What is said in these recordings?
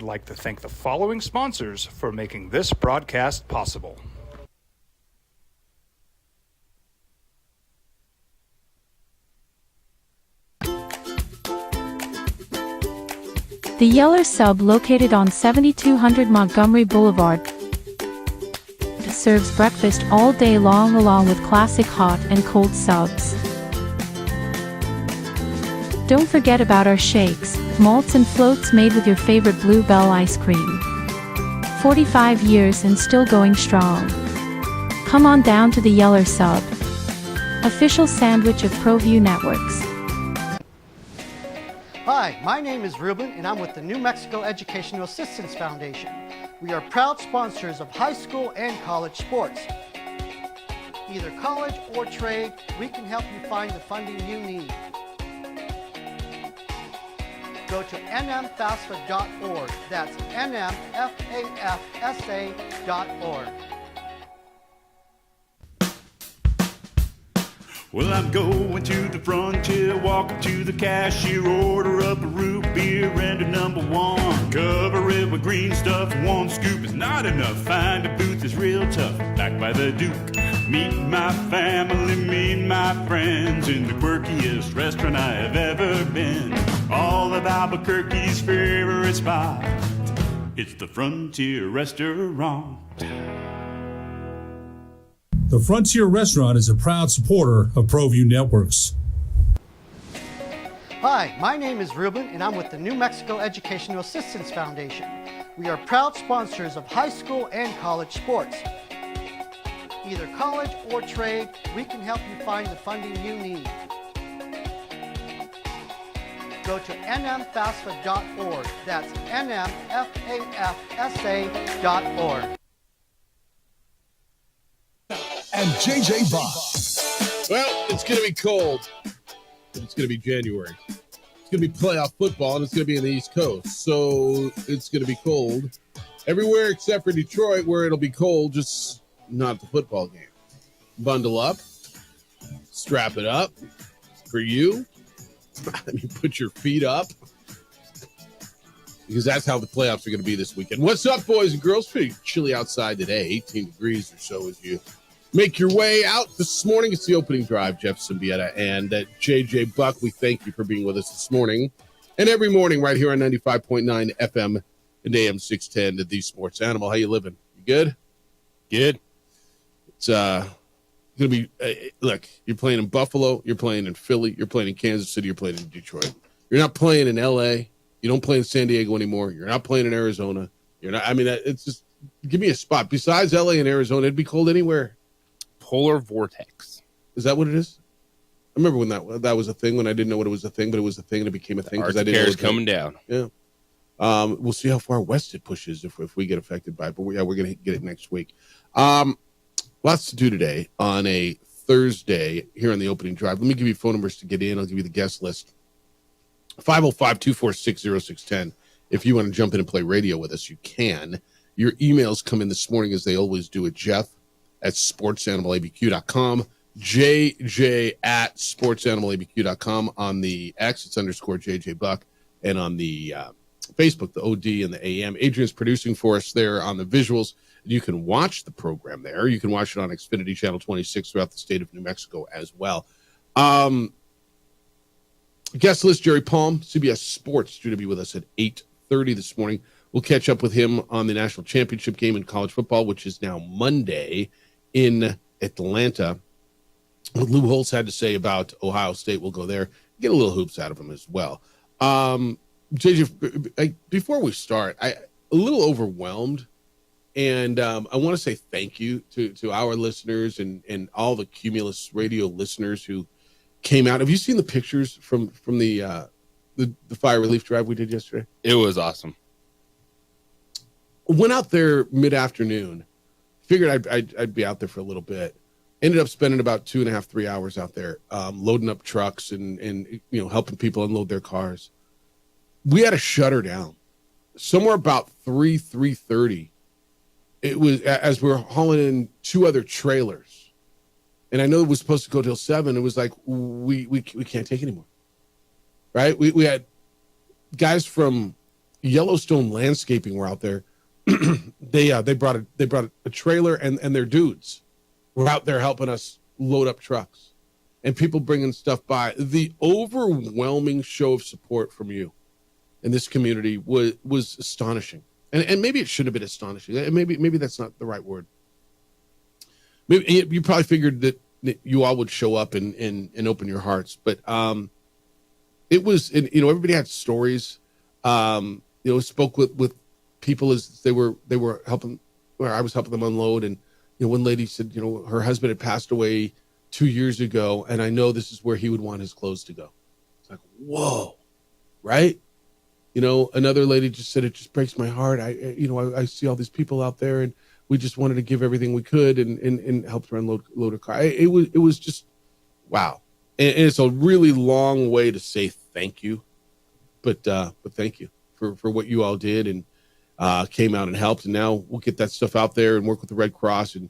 like to thank the following sponsors for making this broadcast possible. The Yeller Sub, located on 7200 Montgomery Boulevard, serves breakfast all day long along with classic hot and cold subs. Don't forget about our shakes, malts and floats made with your favorite Bluebell ice cream. 45 years and still going strong. Come on down to the Yeller Sub, official sandwich of ProView Networks. Hi, my name is Ruben, and I'm with the New Mexico Educational Assistance Foundation. We are proud sponsors of high school and college sports. Either college or trade, we can help you find the funding you need. Go to nmfafsa.org. That's nmfafsa.org. Well, I'm going to the frontier, walking to the cashier, order up a root beer and a number one. Cover it with green stuff, one scoop is not enough. Find a booth is real tough, back by the Duke. Meet my family, meet my friends in the quirkiest restaurant I have ever been. All of Albuquerque's favorite spot, it's the Frontier Restaurant. The Frontier Restaurant is a proud supporter of ProView Networks. Hi, my name is Ruben, and I'm with the New Mexico Educational Assistance Foundation. We are proud sponsors of high school and college sports. Either college or trade, we can help you find the funding you need. Go to nmfafsa.org. That's nmfafsa.org. And JJ Buck. Well, it's going to be cold. It's going to be January. It's going to be playoff football, and it's going to be in the East Coast. So it's going to be cold everywhere except for Detroit, where it'll be cold, just not at the football game. Bundle up. Strap it up. For you, I mean, put your feet up. Because that's how the playoffs are going to be this weekend. What's up, boys and girls? Pretty chilly outside today. 18 degrees or so as you make your way out this morning. It's the opening drive. Jeff Symbieta and JJ Buck. We thank you for being with us this morning and every morning right here on 95.9 FM and AM 610 to The Sports Animal. How you living? You good? Good. It's going to be, look, you're playing in Buffalo, you're playing in Philly, you're playing in Kansas City, you're playing in Detroit. You're not playing in L.A., you don't play in San Diego anymore. You're not playing in Arizona. You're not, I mean, it's just, give me a spot. Besides L.A. and Arizona, it'd be cold anywhere. Polar vortex. Is that what it is? I remember when that was a thing, when I didn't know what it was a thing, but it was a thing and it became a thing. Arctic air is coming down. Yeah. We'll see how far west it pushes if we get affected by it. But we're going to get it next week. Lots to do today on a Thursday here on the opening drive. Let me give you phone numbers to get in. I'll give you the guest list. 505-246-0610. If you want to jump in and play radio with us, you can. Your emails come in this morning as they always do at Jeff@sportsanimалabq.com, JJ@sportsanimалabq.com. On the X, it's _JJ Buck. And on the Facebook, the OD and the AM. Adrian's producing for us there on the visuals. You can watch the program there. You can watch it on Xfinity Channel 26 throughout the state of New Mexico as well. Guest list, Jerry Palm, CBS Sports, due to be with us at 8:30 this morning. We'll catch up with him on the national championship game in college football, which is now Monday in Atlanta. What Lou Holtz had to say about Ohio State, we'll go there. Get a little hoops out of him as well. JJ, before we start, a little overwhelmed. And I want to say thank you to our listeners and all the Cumulus Radio listeners who came out. Have you seen the pictures from the fire relief drive we did yesterday? It was awesome. Went out there mid-afternoon. Figured I'd be out there for a little bit. Ended up spending about 2.5, 3 hours out there, loading up trucks and helping people unload their cars. We had to shut her down. Somewhere about 3:30. It was as we were hauling in 2 other trailers. And I know it was supposed to go till 7. It was like, we can't take anymore. Right? We had guys from Yellowstone Landscaping were out there. They brought a trailer and their dudes were out there helping us load up trucks and people bringing stuff by. The overwhelming show of support from you in this community was astonishing. And maybe it shouldn't have been astonishing. Maybe that's not the right word. Maybe you probably figured that you all would show up and open your hearts, but it was, and, everybody had stories. Spoke with people as they were helping, where I was helping them unload. And, one lady said, her husband had passed away 2 years ago, and I know this is where he would want his clothes to go. It's like, whoa, right? Another lady just said, it just breaks my heart. I see all these people out there, and we just wanted to give everything we could and help her unload a car. It was just, wow. And it's a really long way to say thank you, but thank you for what you all did and came out and helped. And now we'll get that stuff out there and work with the Red Cross and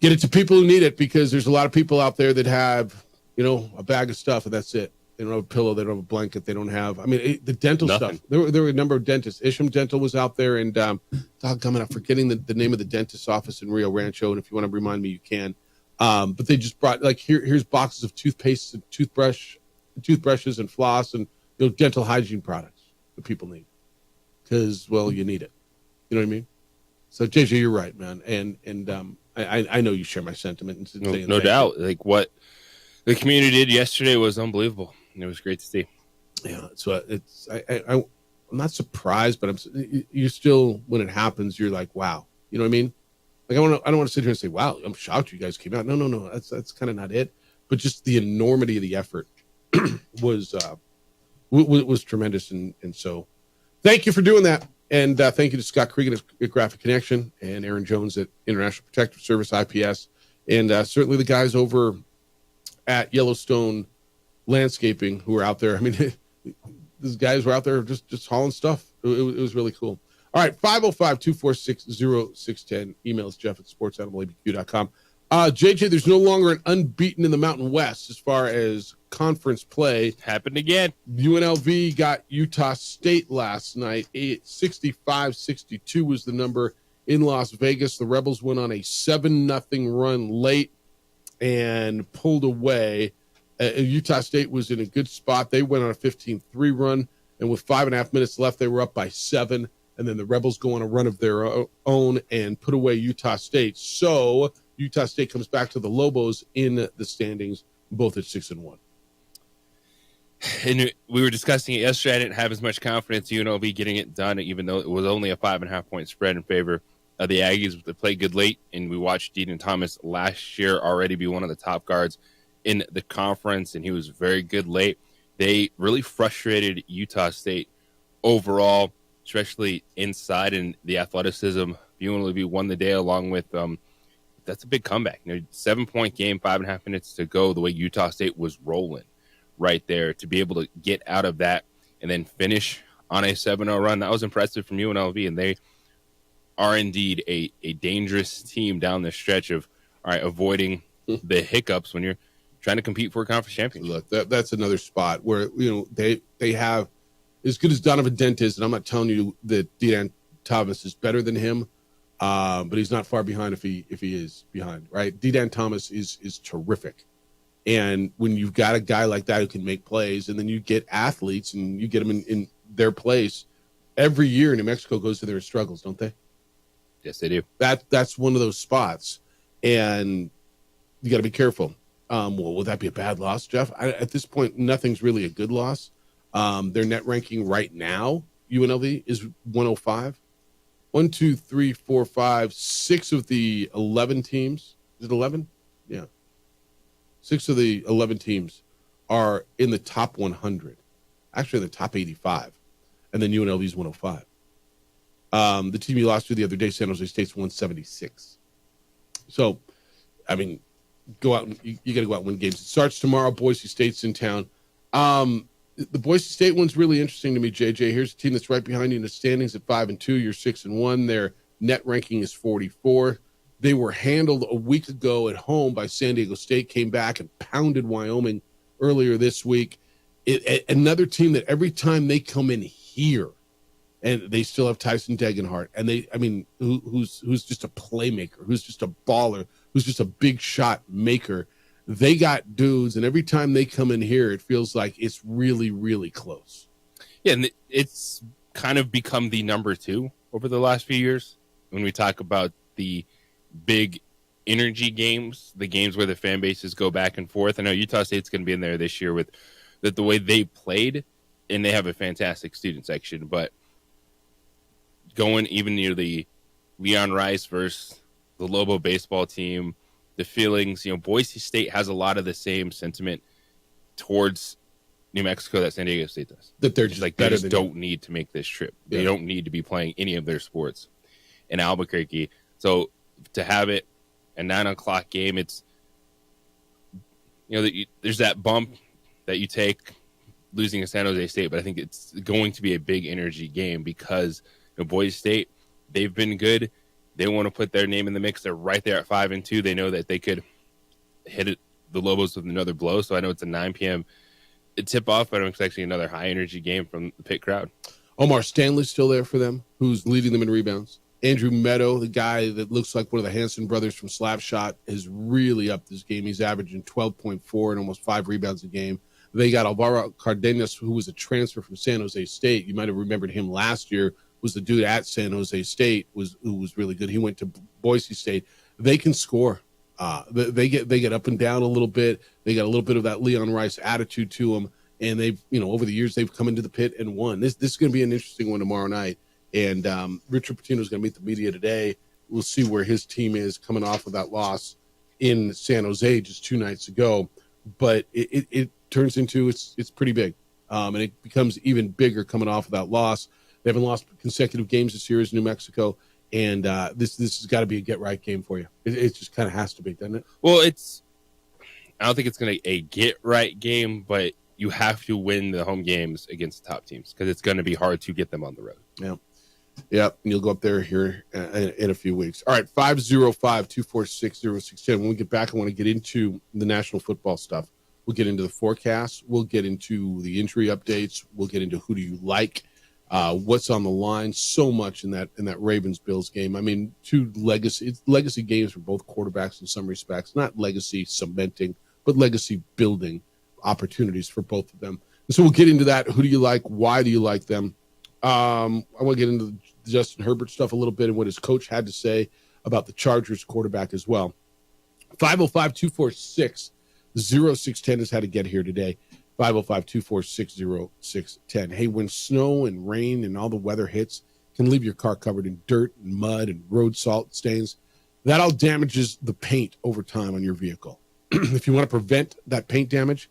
get it to people who need it, because there's a lot of people out there that have, a bag of stuff and that's it. They don't have a pillow. They don't have a blanket. They don't have, the dental stuff. There were a number of dentists. Isham Dental was out there, and I'm forgetting the name of the dentist's office in Rio Rancho. And if you want to remind me, you can. But they just brought, here's boxes of toothpaste and toothbrushes and floss and dental hygiene products that people need, because, well, you need it. You know what I mean? So JJ, you're right, man. And I know you share my sentiment. No doubt. Like what the community did yesterday was unbelievable. It was great to see. Yeah. So I'm not surprised, but you still, when it happens, you're like, wow. You know what I mean? Like I don't want to sit here and say, wow, I'm shocked you guys came out. No. That's kind of not it. But just the enormity of the effort was tremendous. And so thank you for doing that. And thank you to Scott Cregan at Graphic Connection and Aaron Jones at International Protective Service, IPS, and certainly the guys over at Yellowstone Landscaping who were out there. These guys were out there just hauling stuff. It was really cool. All right, 505-246-0610. Emails Jeff at sportsanimalabq.com. JJ, there's no longer an unbeaten in the Mountain West as far as conference play. Happened again. UNLV got Utah State last night. 65-62 was the number in Las Vegas. The Rebels went on a 7-0 run late and pulled away. Utah State was in a good spot. They went on a 15-3 run, and with 5.5 minutes left, they were up by 7. And then the Rebels go on a run of their own and put away Utah State. So Utah State comes back to the Lobos in the standings, both at 6-1. And we were discussing it yesterday. I didn't have as much confidence in UNLV getting it done, even though it was only a 5.5 point spread in favor of the Aggies. They played good late, and we watched Dean Thomas last year already be one of the top guards in the conference, and he was very good late. They really frustrated Utah State overall, especially inside, and the athleticism. UNLV won the day along with that's a big comeback. 7-point game, 5.5 minutes to go. The way Utah State was rolling right there, to be able to get out of that and then finish on a 7-0 run, that was impressive from UNLV. And they are indeed a dangerous team down the stretch of avoiding the hiccups when you're trying to compete for a conference championship. Look, that's another spot where they have, as good as Donovan Dent is, and I'm not telling you that Dedan Thomas is better than him, but he's not far behind if he is behind, right? Dedan Thomas is terrific. And when you've got a guy like that who can make plays, and then you get athletes and you get them in their place, every year New Mexico goes through their struggles, don't they? Yes, they do. That's one of those spots, and you got to be careful. Well, would that be a bad loss, Jeff? At this point, nothing's really a good loss. Their net ranking right now, UNLV, is 105. 1, 2, 3, 4, 5, 6 of the 11 teams. Is it 11? Yeah. 6 of the 11 teams are in the top 100. Actually, in the top 85. And then UNLV is 105. The team you lost to the other day, San Jose State's 176. So, go out and you got to go out and win games. It starts tomorrow. Boise State's in town. The Boise State one's really interesting to me, JJ. Here's a team that's right behind you in the standings at 5-2. You're 6-1. Their net ranking is 44. They were handled a week ago at home by San Diego State, came back and pounded Wyoming earlier this week. Another team that every time they come in here, and they still have Tyson Degenhart, and who's just a playmaker, who's just a baller, who's just a big shot maker. They got dudes, and every time they come in here, it feels like it's really, really close. Yeah, and it's kind of become the number 2 over the last few years when we talk about the big energy games, the games where the fan bases go back and forth. I know Utah State's going to be in there this year with the way they played, and they have a fantastic student section. But going even near the Leon Rice versus the Lobo baseball team, the feelings, Boise State has a lot of the same sentiment towards New Mexico that San Diego State does. That they're just they just don't need to make this trip. Yeah. They don't need to be playing any of their sports in Albuquerque. So to have it a 9:00 game, it's there's that bump that you take losing to San Jose State, but I think it's going to be a big energy game because Boise State, they've been good. They want to put their name in the mix. They're right there at 5-2. They know that they could hit the Lobos with another blow. So I know it's a 9 p.m. tip off, but I'm expecting another high energy game from the pit crowd. Omar Stanley's still there for them, who's leading them in rebounds. Andrew Meadow, the guy that looks like one of the Hanson brothers from Slapshot, is really up this game. He's averaging 12.4 and almost 5 rebounds a game. They got Alvaro Cardenas, who was a transfer from San Jose State. You might have remembered him last year. Was the dude at San Jose State who was really good. He went to Boise State. They can score. They get up and down a little bit. They got a little bit of that Leon Rice attitude to them. And they've, over the years, they've come into the pit and won. This is going to be an interesting one tomorrow night. And Richard Pitino is going to meet the media today. We'll see where his team is coming off of that loss in San Jose just 2 nights ago. But it turns into it's pretty big. And it becomes even bigger coming off of that loss. They haven't lost consecutive games this year as New Mexico. And this has got to be a get-right game for you. It just kind of has to be, doesn't it? Well, I don't think it's going to be a get-right game, but you have to win the home games against the top teams because it's going to be hard to get them on the road. Yeah. Yeah, and you'll go up there here in a few weeks. All right, 505-246-0610. When we get back, I want to get into the national football stuff. We'll get into the forecast. We'll get into the injury updates. We'll get into who do you like, what's on the line. So much in that Ravens-Bills game. I mean, 2 legacy games for both quarterbacks in some respects. Not legacy cementing, but legacy building opportunities for both of them. And so we'll get into that. Who do you like? Why do you like them? I want to get into the Justin Herbert stuff a little bit and what his coach had to say about the Chargers quarterback as well. 505-246-0610 is how to get here today. 505-246-0610. Hey, when snow and rain and all the weather hits, can leave your car covered in dirt and mud and road salt stains. That all damages the paint over time on your vehicle. If you want to prevent that paint damage,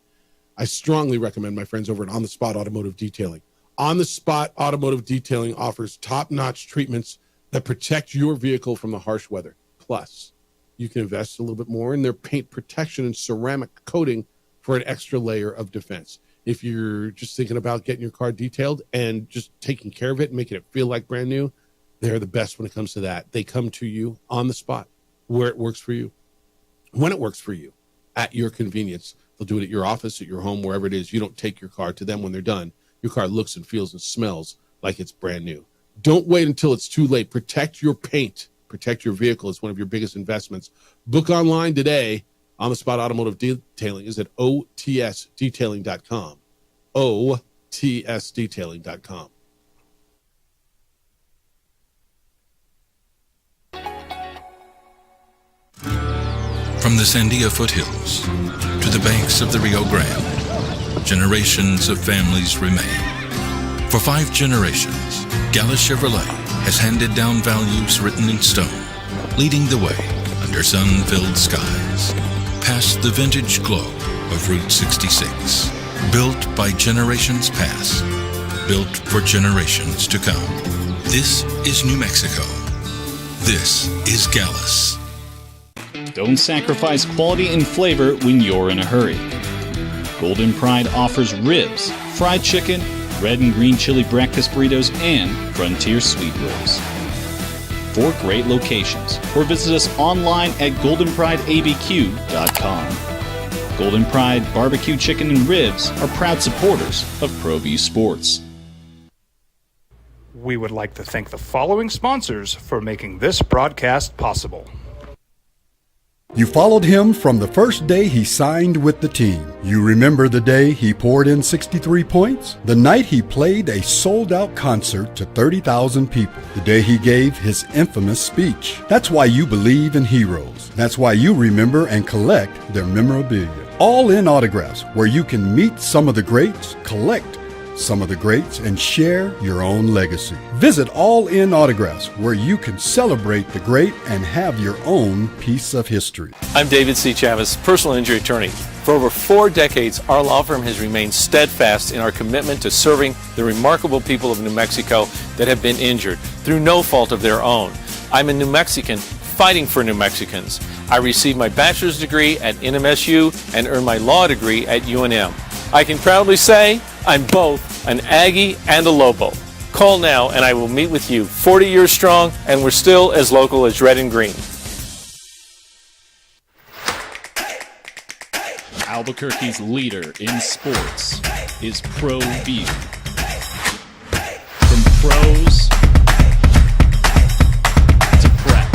I strongly recommend my friends over at On the Spot Automotive Detailing. On the Spot Automotive Detailing offers top-notch treatments that protect your vehicle from the harsh weather. Plus, you can invest a little bit more in their paint protection and ceramic coating for an extra layer of defense. If you're just thinking about getting your car detailed and just taking care of it and making it feel like brand new, they're the best when it comes to that. They come to you on the spot where it works for you, when it works for you, at your convenience. They'll do it at your office, at your home, wherever it is. You don't take your car to them when they're done. Your car looks and feels and smells like it's brand new. Don't wait until it's too late. Protect your paint. Protect your vehicle. It's one of your biggest investments. Book online today. On the Spot Automotive Detailing is at otsdetailing.com. otsdetailing.com. From the Sandia foothills to the banks of the Rio Grande, generations of families remain. For 5 generations, Gallus Chevrolet has handed down values written in stone, leading the way under sun-filled skies, past the vintage glow of Route 66. Built by generations past, built for generations to come. This is New Mexico. This is Gallus. Don't sacrifice quality and flavor when you're in a hurry. Golden Pride offers ribs, fried chicken, red and green chili breakfast burritos, and frontier sweet rolls. 4 great locations, or visit us online at goldenprideabq.com. Golden Pride Barbecue Chicken and Ribs are proud supporters of ProView Sports. We would like to thank the following sponsors for making this broadcast possible. You followed him from the first day he signed with the team. You remember the day he poured in 63 points? The night he played a sold-out concert to 30,000 people. The day he gave his infamous speech. That's why you believe in heroes. That's why you remember and collect their memorabilia. All in Autographs, where you can meet some of the greats, collect some of the greats, and share your own legacy. Visit All In Autographs, where you can celebrate the great and have your own piece of history. I'm David C. Chavez, personal injury attorney. For over 4 decades, our law firm has remained steadfast in our commitment to serving the remarkable people of New Mexico that have been injured through no fault of their own. I'm a New Mexican fighting for New Mexicans. I received my bachelor's degree at NMSU and earned my law degree at UNM. I can proudly say I'm both an Aggie and a Lobo. Call now and I will meet with you. 40 years strong, and we're still as local as red and green. Albuquerque's leader in sports is ProView. From pros to prep,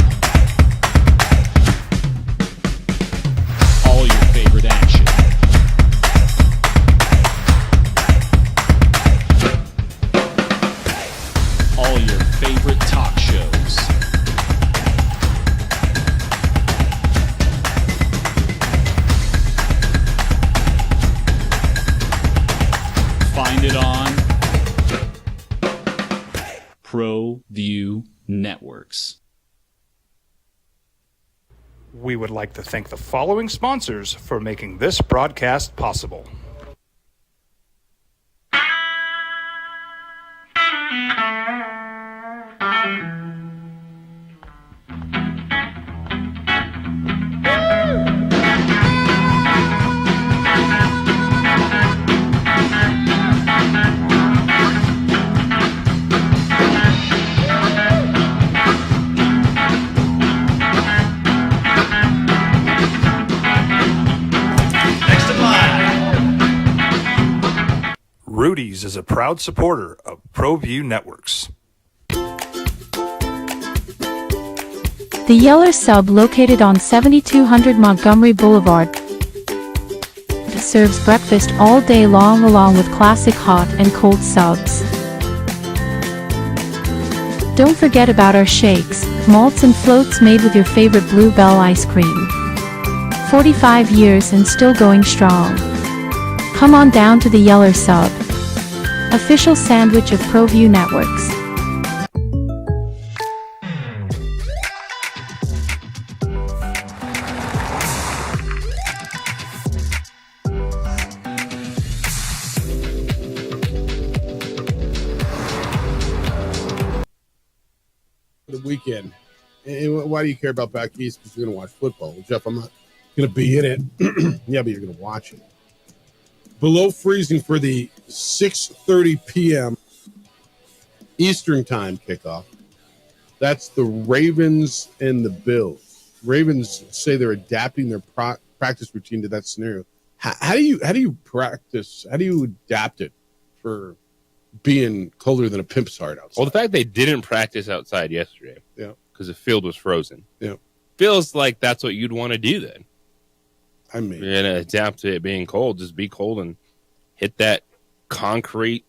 all your favorite action. All your favorite talk shows. Find it on ProView Networks. We would like to thank the following sponsors for making this broadcast possible. Rudy's is a proud supporter of ProView Networks. The Yeller Sub, located on 7200 Montgomery Boulevard, serves breakfast all day long along with classic hot and cold subs. Don't forget about our shakes, malts and floats made with your favorite Blue Bell ice cream. 45 years and still going strong. Come on down to the Yeller Sub, official sandwich of ProView Networks. The weekend. And why do you care about back east? Because you're going to watch football. Well, Jeff, I'm not going to be in it. Yeah, but you're going to watch it. Below freezing for the 6:30 p.m. Eastern time kickoff. That's the Ravens and the Bills. Ravens say they're adapting their practice routine to that scenario. How do you practice? How do you adapt it for being colder than a pimp's heart outside? Well, the fact they didn't practice outside yesterday, because the field was frozen, feels like that's what you'd want to do then. I mean, you're gonna adapt to it being cold. Just be cold and hit that concrete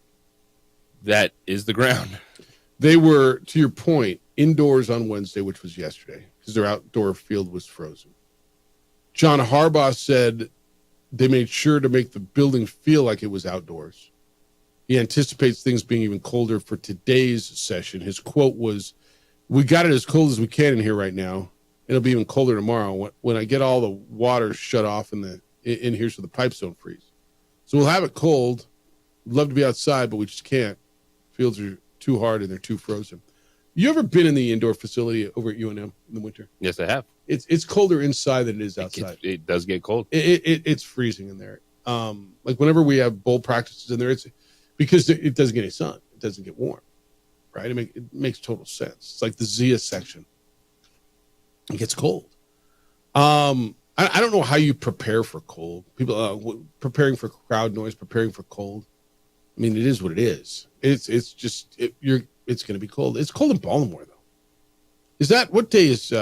that is the ground. They were, to your point, indoors on Wednesday, which was yesterday, because their outdoor field was frozen. John Harbaugh said they made sure to make the building feel like it was outdoors. He anticipates things being even colder for today's session. His quote was, "We got it as cold as we can in here right now. It'll be even colder tomorrow when I get all the water shut off in here so the pipes don't freeze. So we'll have it cold. We'd love to be outside, but we just can't. Fields are too hard and they're too frozen." You ever been in the indoor facility over at UNM in the winter? Yes, I have. It's colder inside than it is outside. It does get cold. It's freezing in there. Like whenever we have bowl practices in there, it's because it doesn't get any sun. It doesn't get warm, right? It makes total sense. It's like the Zia section. It gets cold. I don't know how you prepare for cold. People preparing for crowd noise, preparing for cold. I mean, it is what it is. It's just it's going to be cold. It's cold in Baltimore, though. Is that, what day is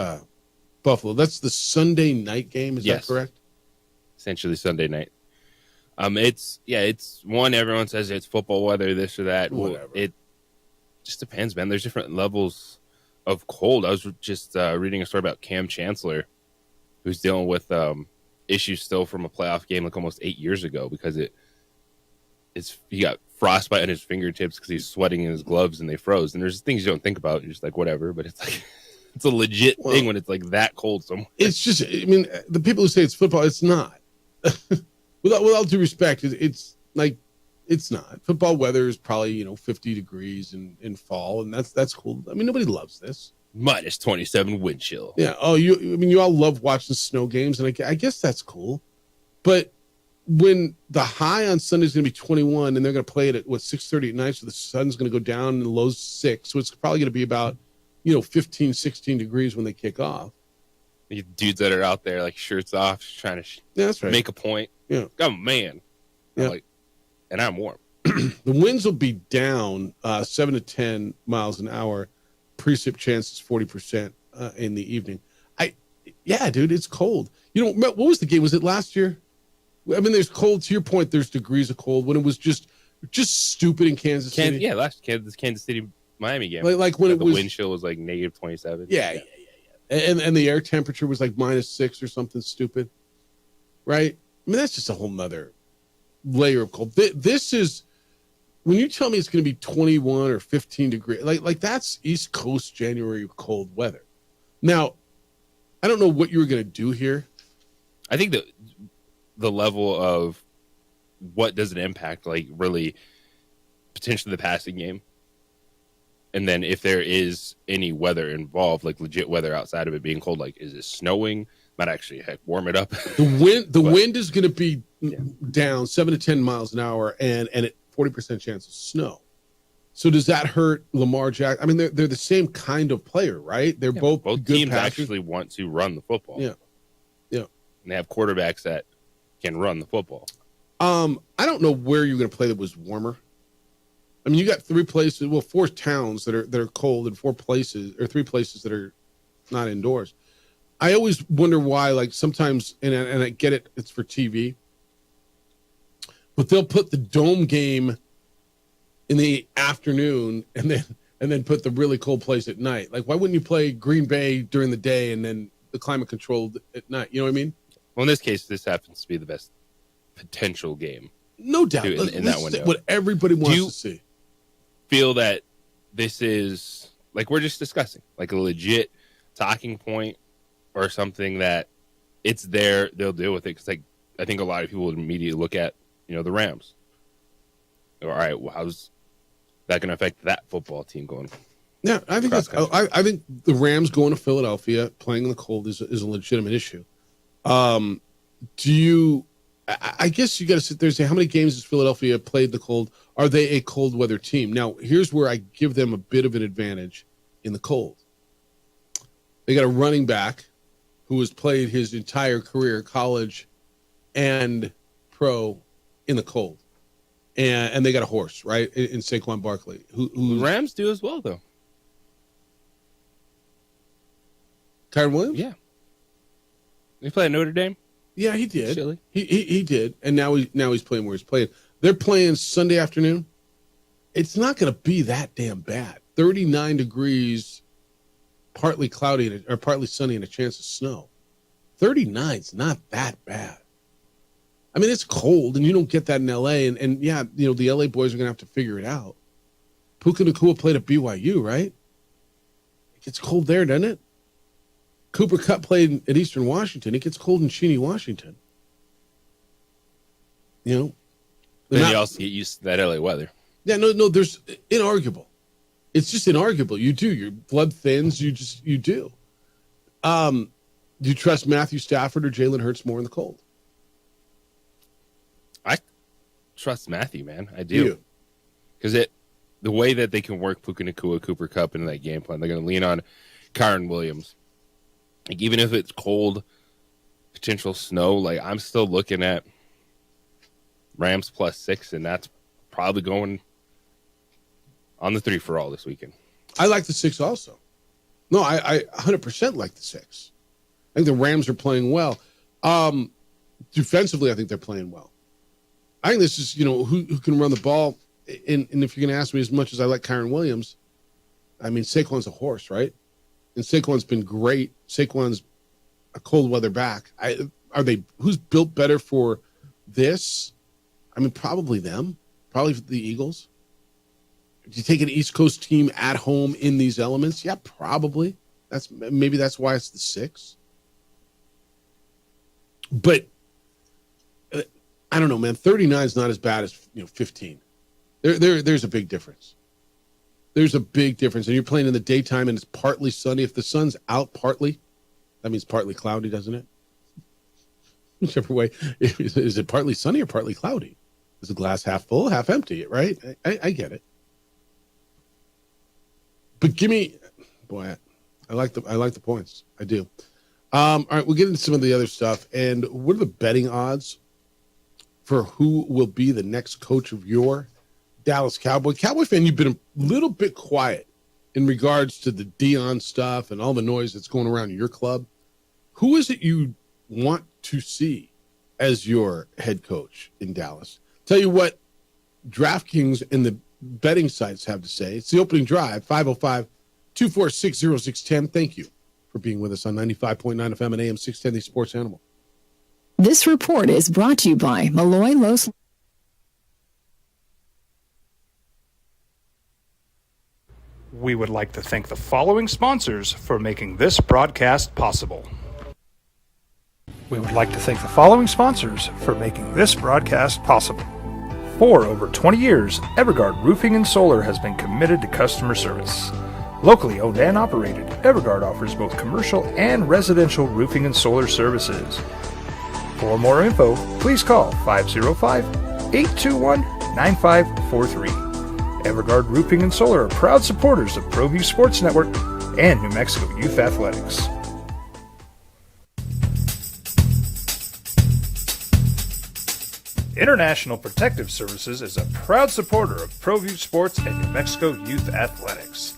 Buffalo? That's the Sunday night game, is Yes. that correct? Essentially Sunday night. It's one, everyone says it's football weather, this or that. Whatever. It just depends, man. There's different levels of cold. I was just reading a story about Cam Chancellor, who's dealing with issues still from a playoff game like almost 8 years ago because he got frostbite on his fingertips because he's sweating in his gloves and they froze. And there's things you don't think about. You're just like, whatever. But it's like, it's a legit thing when it's like that cold somewhere. It's just, I mean, the people who say it's football, it's not. with all due respect, it's like, it's not. Football weather is probably, 50 degrees in fall, and that's cool. I mean, nobody loves this. Minus 27 wind chill. Yeah. Oh, you all love watching snow games, and I guess that's cool. But when the high on Sunday is going to be 21, and they're going to play it at 6:30 at night, so the sun's going to go down and the low's 6, so it's probably going to be about 15, 16 degrees when they kick off. The dudes that are out there like shirts off, just trying to that's right. make a point. Yeah. Oh man. Yeah. And I'm warm. The winds will be down 7 to 10 miles an hour. Precip chance is 40% in the evening. Dude, it's cold. What was the game? Was it last year? I mean, there's cold. To your point, there's degrees of cold when it was just stupid in Kansas City. Yeah, last Kansas City Miami game. Like when the was wind chill was like negative 27. Yeah. And the air temperature was like -6 or something stupid, right? I mean, that's just a whole nother layer of cold. This is, when you tell me it's going to be 21 or 15 degrees, like that's East Coast January cold weather. Now, I don't know what you were going to do here. I think the level of what does it impact, like really potentially the passing game. And then if there is any weather involved, like legit weather outside of it being cold, like is it snowing? Might actually warm it up. The wind is going to be down 7 to 10 miles an hour and at 40% chance of snow. So does that hurt Lamar Jackson? I mean, they're the same kind of player, right? They're both good teams passers. actually want to run the football. Yeah. And they have quarterbacks that can run the football. I don't know where you're going to play that was warmer. I mean, you got 4 towns that are cold and 3 places that are not indoors. I always wonder why, like sometimes, and I get it, it's for TV, but they'll put the dome game in the afternoon and then put the really cold place at night. Like, why wouldn't you play Green Bay during the day and then the climate controlled at night? You know what I mean? Well, in this case, this happens to be the best potential game. No doubt. In that window. What everybody wants to see. Feel that this is, like we're just discussing, like a legit talking point or something that it's there, they'll deal with it. Because like, I think a lot of people would immediately look at, the Rams. All right, well, how's that going to affect that football team going? Yeah, I think I think the Rams going to Philadelphia playing in the cold is a legitimate issue. I guess you got to sit there and say, how many games has Philadelphia played in the cold? Are they a cold weather team? Now, here's where I give them a bit of an advantage in the cold. They got a running back who has played his entire career, college and pro, in the cold. And they got a horse, right, in Saquon Barkley. Who the Rams do as well, though. Kyron Williams? Yeah. He played at Notre Dame? Yeah, he did. Chilly. He did. And now he's playing where he's playing. They're playing Sunday afternoon. It's not going to be that damn bad. 39 degrees, partly cloudy or partly sunny and a chance of snow. 39 is not that bad. I mean, it's cold, and you don't get that in L.A., and the L.A. boys are going to have to figure it out. Puka Nacua played at BYU, right? It gets cold there, doesn't it? Cooper Kupp played at Eastern Washington. It gets cold in Cheney, Washington. Then you also get used to that L.A. weather. Yeah, no, there's inarguable. It's just inarguable. You do. Your blood thins. You do. Do you trust Matthew Stafford or Jalen Hurts more in the cold? I trust Matthew, man. I do. Because the way that they can work Puka Nacua, Cooper Kupp into that game plan, they're going to lean on Kyron Williams. Like, even if it's cold, potential snow, like, I'm still looking at Rams +6, and that's probably going on the 3-for-all this weekend. I like the 6 also. No, I 100% like the 6. I think the Rams are playing well. Defensively, I think they're playing well. I think this is, who can run the ball. And if you're going to ask me, as much as I like Kyron Williams, I mean, Saquon's a horse, right? And Saquon's been great. Saquon's a cold weather back. Who's built better for this? I mean, probably them. Probably the Eagles. Do you take an East Coast team at home in these elements? Yeah, probably. Maybe that's why it's the 6. But I don't know, man. 39 is not as bad as 15. There's a big difference. There's a big difference. And you're playing in the daytime and it's partly sunny. If the sun's out partly, that means partly cloudy, doesn't it? Whichever way. Is it partly sunny or partly cloudy? Is the glass half full, half empty, right? I get it. But I like the points. I do. All right, we'll get into some of the other stuff. And what are the betting odds for who will be the next coach of your Dallas Cowboy fan? You've been a little bit quiet in regards to the Dion stuff and all the noise that's going around your club. Who is it you want to see as your head coach in Dallas? Tell you what DraftKings and the betting sites have to say. It's the opening drive, 505-246-0610. Thank you for being with us on 95.9 FM and AM 610, the Sports Animal. This report is brought to you by Malloy Los. We would like to thank the following sponsors for making this broadcast possible. We would like to thank the following sponsors for making this broadcast possible. For over 20 years, Evergard Roofing and Solar has been committed to customer service. Locally owned and operated, Evergard offers both commercial and residential roofing and solar services. For more info, please call 505-821-9543. Evergard Roofing and Solar are proud supporters of ProView Sports Network and New Mexico Youth Athletics. International Protective Services is a proud supporter of ProView Sports and New Mexico Youth Athletics.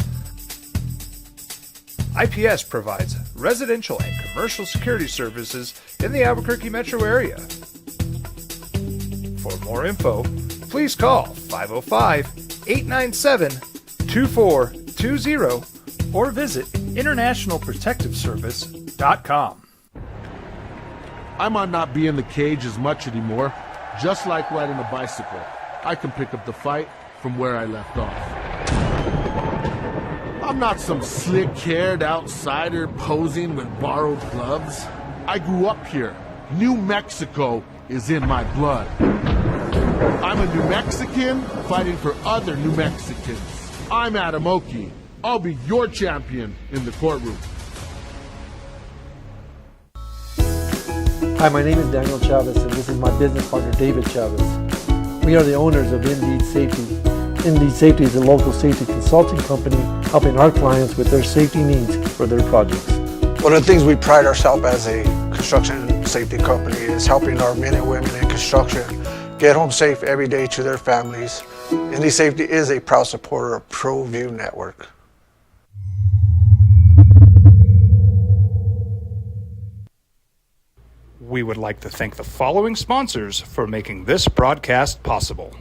IPS provides residential and commercial security services in the Albuquerque metro area. For more info, please call 505-897-2420 or visit internationalprotectiveservice.com. I might not be in the cage as much anymore. Just like riding a bicycle, I can pick up the fight from where I left off. I'm not some slick-haired outsider posing with borrowed gloves. I grew up here. New Mexico is in my blood. I'm a New Mexican fighting for other New Mexicans. I'm Adam Oki. I'll be your champion in the courtroom. Hi, my name is Daniel Chavez, and this is my business partner, David Chavez. We are the owners of Indeed Safety. Indeed Safety is a local safety consulting company helping our clients with their safety needs for their projects. One of the things we pride ourselves as a construction safety company is helping our men and women in construction get home safe every day to their families. Indeed Safety is a proud supporter of ProView Network. We would like to thank the following sponsors for making this broadcast possible.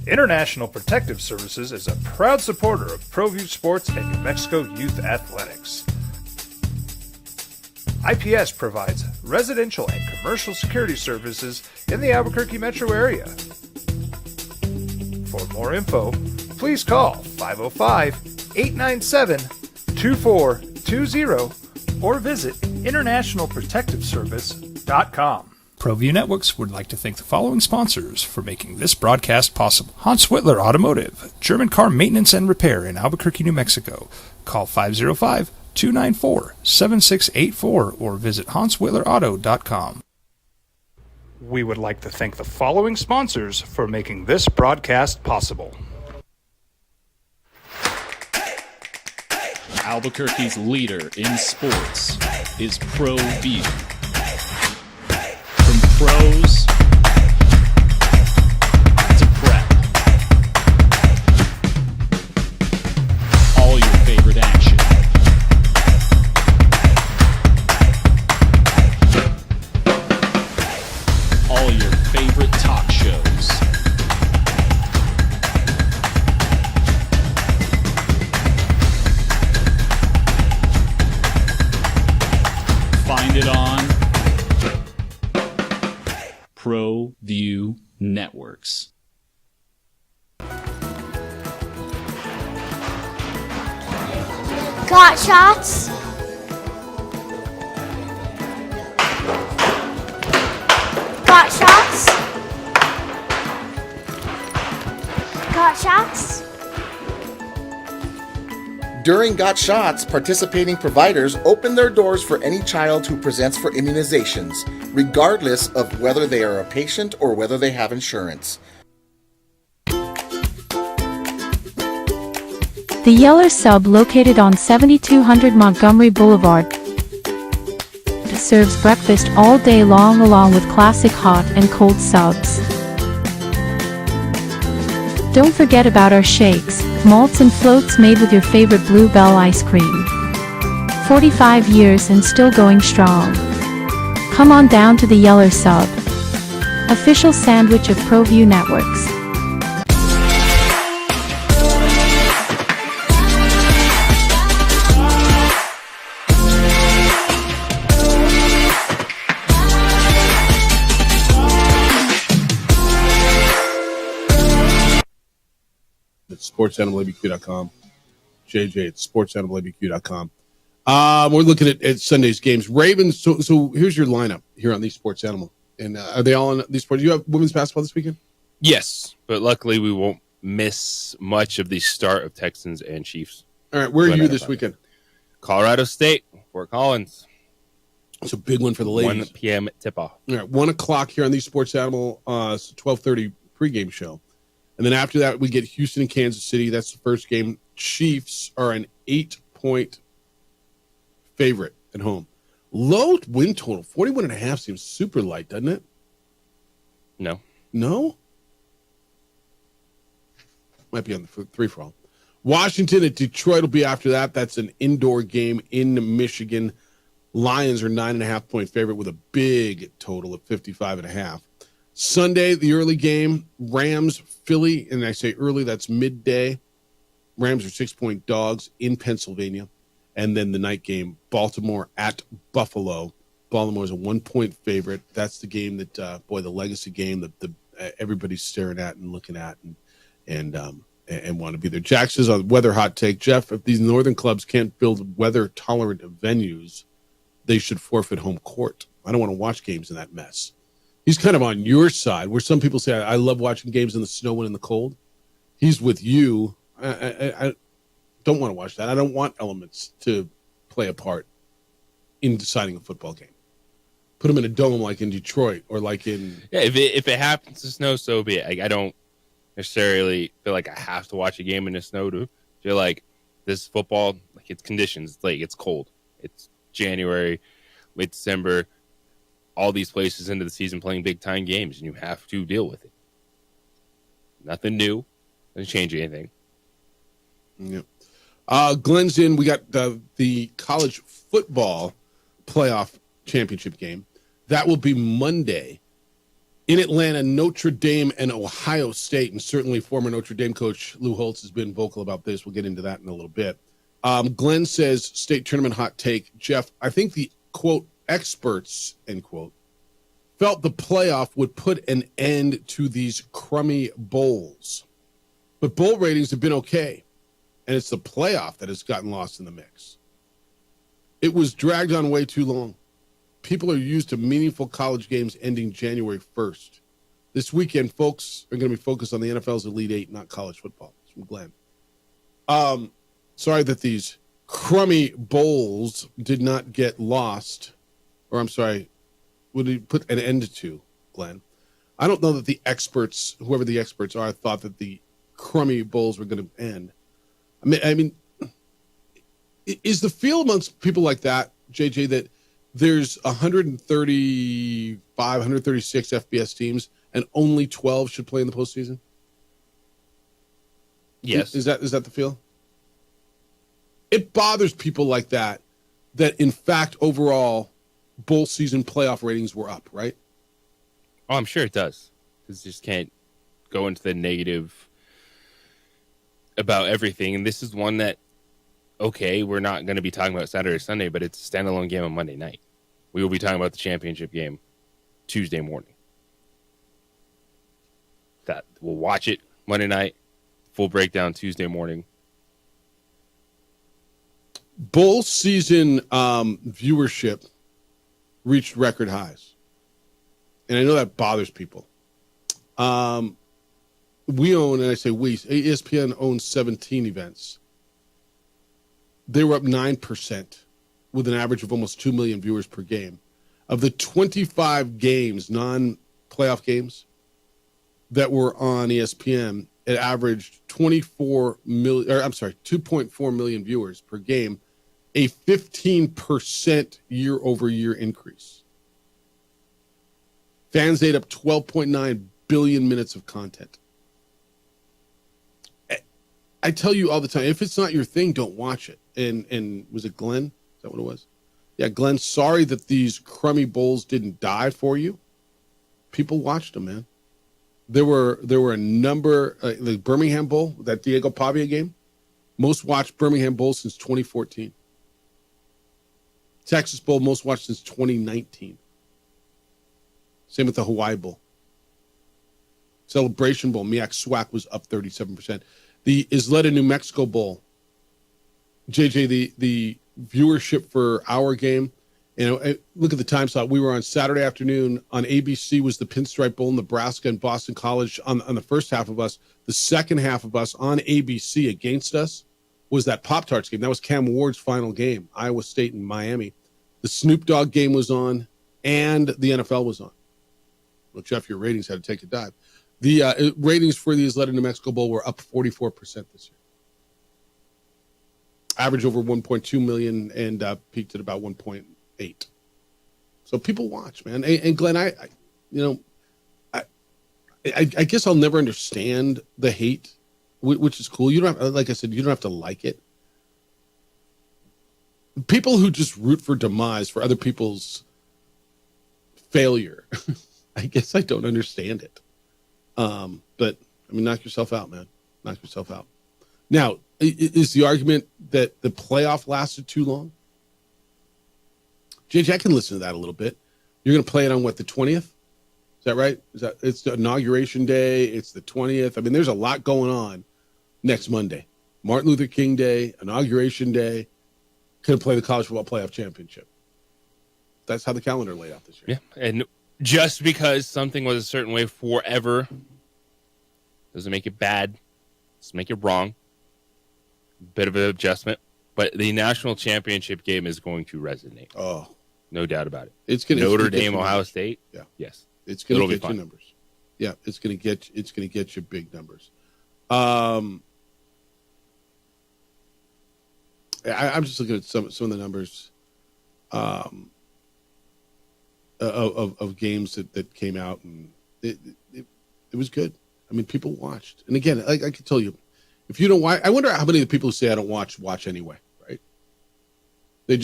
International Protective Services is a proud supporter of ProView Sports and New Mexico Youth Athletics. IPS provides residential and commercial security services in the Albuquerque metro area. For more info, please call 505-897-2420 or visit internationalprotectiveservice.com. ProView Networks would like to thank the following sponsors for making this broadcast possible. Hans Whitler Automotive, German car maintenance and repair in Albuquerque, New Mexico. Call 505-294-7684 or visit hanswhitlerauto.com. We would like to thank the following sponsors for making this broadcast possible. Albuquerque's leader in sports is ProView. From pros Got shots. Got shots. Got shots. During Got Shots, participating providers open their doors for any child who presents for immunizations, regardless of whether they are a patient or whether they have insurance. The Yeller Sub, located on 7200 Montgomery Boulevard, serves breakfast all day long along with classic hot and cold subs. Don't forget about our shakes, malts and floats made with your favorite Blue Bell ice cream. 45 years and still going strong. Come on down to the Yeller Sub, official sandwich of ProView Networks. SportsAnimalABQ.com. JJ at SportsAnimalABQ.com. We're looking at Sunday's games. Ravens. So here's your lineup here on the Sports Animal. And are they all on these sports? You have women's basketball this weekend? Yes, but luckily we won't miss much of the start of Texans and Chiefs. All right, where are you this weekend? Colorado State, Fort Collins. It's a big one for the ladies. 1 p.m. tip-off. All right, 1 o'clock here on the Sports Animal, 12:30 pregame show. And then after that, we get Houston and Kansas City. That's the first game. Chiefs are an 8-point favorite at home. Low win total, 41.5 seems super light, doesn't it? No. No? Might be on the free-for-all. Washington at Detroit will be after that. That's an indoor game in Michigan. Lions are 9.5-point favorite with a big total of 55.5. Sunday, the early game, Rams, Philly, and I say early, that's midday. Rams are 6-point dogs in Pennsylvania. And then the night game, Baltimore at Buffalo. Baltimore is a 1-point favorite. That's the game that, the legacy game that everybody's staring at and looking at and want to be there. Jack says on weather hot take, Jeff, if these northern clubs can't build weather-tolerant venues, they should forfeit home court. I don't want to watch games in that mess. He's kind of on your side, where some people say, I love watching games in the snow and in the cold. He's with you. I don't want to watch that. I don't want elements to play a part in deciding a football game. Put them in a dome like in Detroit or like in... Yeah, if it happens to snow, so be it. I don't necessarily feel like I have to watch a game in the snow to feel like this football, like it's conditions. It's like it's cold. It's January, late December. All these places into the season playing big time games, and you have to deal with it. Nothing new. Doesn't change anything. Yep. Glenn's in. We got the college football playoff championship game. That will be Monday in Atlanta, Notre Dame and Ohio State. And certainly former Notre Dame coach Lou Holtz has been vocal about this. We'll get into that in a little bit. Glenn says, state tournament hot take. Jeff, I think the, quote, experts, end quote, felt the playoff would put an end to these crummy bowls. But bowl ratings have been okay, and it's the playoff that has gotten lost in the mix. It was dragged on way too long. People are used to meaningful college games ending January 1st. This weekend, folks are going to be focused on the NFL's Elite Eight, not college football. It's from Glenn. Sorry that these crummy bowls did not get lost. Or I'm sorry, would he put an end to, Glenn? I don't know that the experts, whoever the experts are, thought that the crummy bowls were going to end. I mean, is the feel amongst people like that, JJ, that there's 135, 136 FBS teams and only 12 should play in the postseason? Yes. Is that the feel? It bothers people like that in fact, overall, bowl season playoff ratings were up, right? Oh, I'm sure it does. Because just can't go into the negative about everything. And this is one that, okay, we're not going to be talking about Saturday or Sunday, but it's a standalone game on Monday night. We will be talking about the championship game Tuesday morning. That we'll watch it Monday night, full breakdown Tuesday morning. Bowl season viewership reached record highs. And I know that bothers people. We own, and I say we, ESPN owns 17 events. They were up 9% with an average of almost 2 million viewers per game. Of the 25 games, non-playoff games, that were on ESPN, it averaged 2.4 million viewers per game, a 15% year-over-year increase. Fans ate up 12.9 billion minutes of content. I tell you all the time, if it's not your thing, don't watch it. And was it Glenn? Is that what it was? Yeah, Glenn, sorry that these crummy bowls didn't die for you. People watched them, man. There were a number, the Birmingham Bowl, that Diego Pavia game, most watched Birmingham Bowl since 2014. Texas Bowl, most watched since 2019. Same with the Hawaii Bowl. Celebration Bowl, Miak Swack was up 37%. The Isleta New Mexico Bowl, JJ, the viewership for our game, look at the time slot. We were on Saturday afternoon. On ABC was the Pinstripe Bowl, Nebraska and Boston College on the first half of us. The second half of us on ABC against us was that Pop-Tarts game. That was Cam Ward's final game, Iowa State and Miami. The Snoop Dogg game was on, and the NFL was on. Well, Jeff, your ratings had to take a dive. The ratings for the Isleta New Mexico Bowl were up 44% this year. Average over 1.2 million and peaked at about 1.8. So people watch, man. And Glenn, I guess I'll never understand the hate, which is cool. You don't have, like I said, you don't have to like it. People who just root for demise for other people's failure, I guess I don't understand it. But I mean, knock yourself out, man. Knock yourself out. Now, is the argument that the playoff lasted too long? JJ, I can listen to that a little bit. You're going to play it on what, the 20th? Is that right? It's the inauguration day. It's the 20th. I mean, there's a lot going on next Monday. Martin Luther King Day, inauguration day. Could play the college football playoff championship. That's how the calendar laid out this year. Yeah, and just because something was a certain way forever doesn't make it bad. Doesn't make it wrong. Bit of an adjustment, but the national championship game is going to resonate. Oh, no doubt about it. It's going to Notre Dame, Ohio State. Yeah, yes, it's going to get you numbers. Yeah, it's going to get you big numbers. I'm just looking at some of the numbers of games that came out, and it was good. I mean, people watched, and again, I can tell you, if you don't watch, I wonder how many of the people who say I don't watch anyway, right? They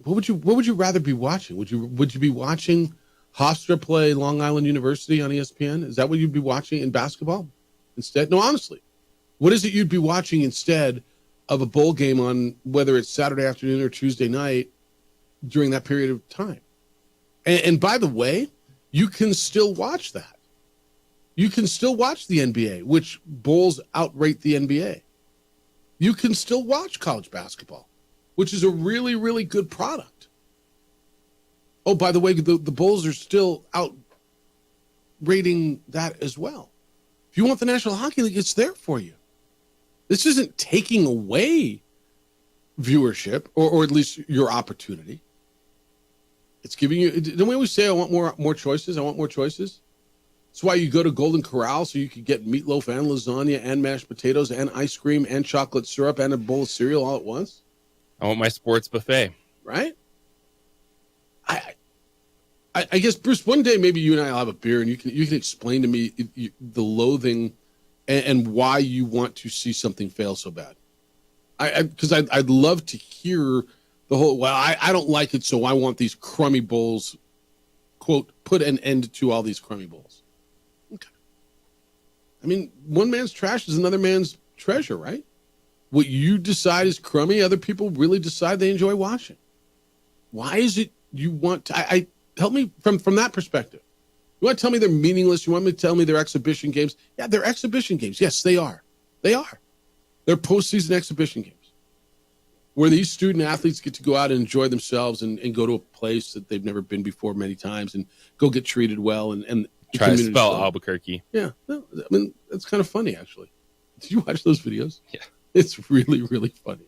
what would you rather be watching? Would you be watching Hofstra play Long Island University on ESPN? Is that what you'd be watching in basketball instead? No, honestly, what is it you'd be watching instead of a bowl game on whether it's Saturday afternoon or Tuesday night during that period of time? And by the way, you can still watch that. You can still watch the NBA, which bowls outrate the NBA. You can still watch college basketball, which is a really, really good product. Oh, by the way, the bowls are still outrating that as well. If you want the National Hockey League, it's there for you. This isn't taking away viewership or at least your opportunity. It's giving you, don't we always say, I want more choices? I want more choices. That's why you go to Golden Corral, so you can get meatloaf and lasagna and mashed potatoes and ice cream and chocolate syrup and a bowl of cereal all at once. I want my sports buffet. Right? I guess, Bruce, one day maybe you and I will have a beer and you can explain to me the loathing and why you want to see something fail so bad. Because I'd love to hear the whole, well, I don't like it, so I want these crummy bowls, quote, put an end to all these crummy bowls. Okay. I mean, one man's trash is another man's treasure, right? What you decide is crummy, other people really decide they enjoy watching. Why is it you want to, help me from that perspective. You want to tell me they're meaningless? You want me to tell me they're exhibition games? Yeah, they're exhibition games. Yes, they are. They are. They're postseason exhibition games. where these student athletes get to go out and enjoy themselves and go to a place that they've never been before many times and go get treated well and try to spell Albuquerque. Yeah, no, I mean, it's kind of funny, actually. Did you watch those videos? Yeah. It's really, really funny.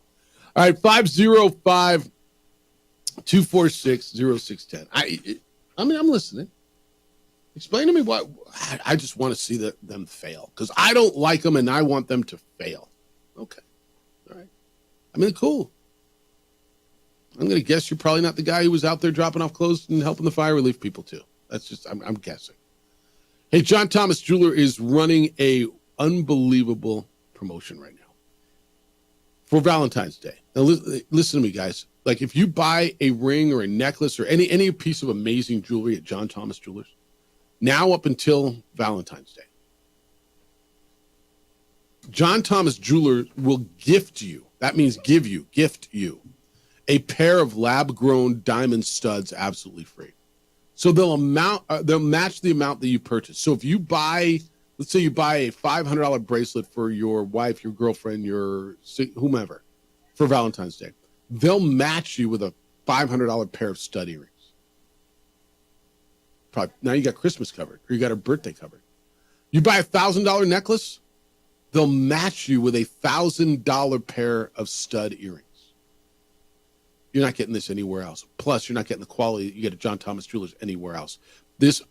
All right, 505-246-0610. I mean, I'm listening. Explain to me why. I just want to see them fail because I don't like them and I want them to fail. Okay. All right. I mean, cool. I'm going to guess you're probably not the guy who was out there dropping off clothes and helping the fire relief people too. That's just, I'm guessing. Hey, John Thomas Jeweler is running a unbelievable promotion right now for Valentine's Day. Now, listen to me, guys. Like, if you buy a ring or a necklace or any piece of amazing jewelry at John Thomas Jewelers, now up until Valentine's Day, John Thomas Jeweler will gift you, that means gift you, a pair of lab-grown diamond studs absolutely free. So they'll match the amount that you purchase. So if you buy, let's say you buy a $500 bracelet for your wife, your girlfriend, your whomever, for Valentine's Day, they'll match you with a $500 pair of stud earrings. Probably, now you got Christmas covered, or you got a birthday covered. You buy a $1,000 necklace, they'll match you with a $1,000 pair of stud earrings. You're not getting this anywhere else. Plus, you're not getting the quality that you get at John Thomas Jewelers anywhere else. This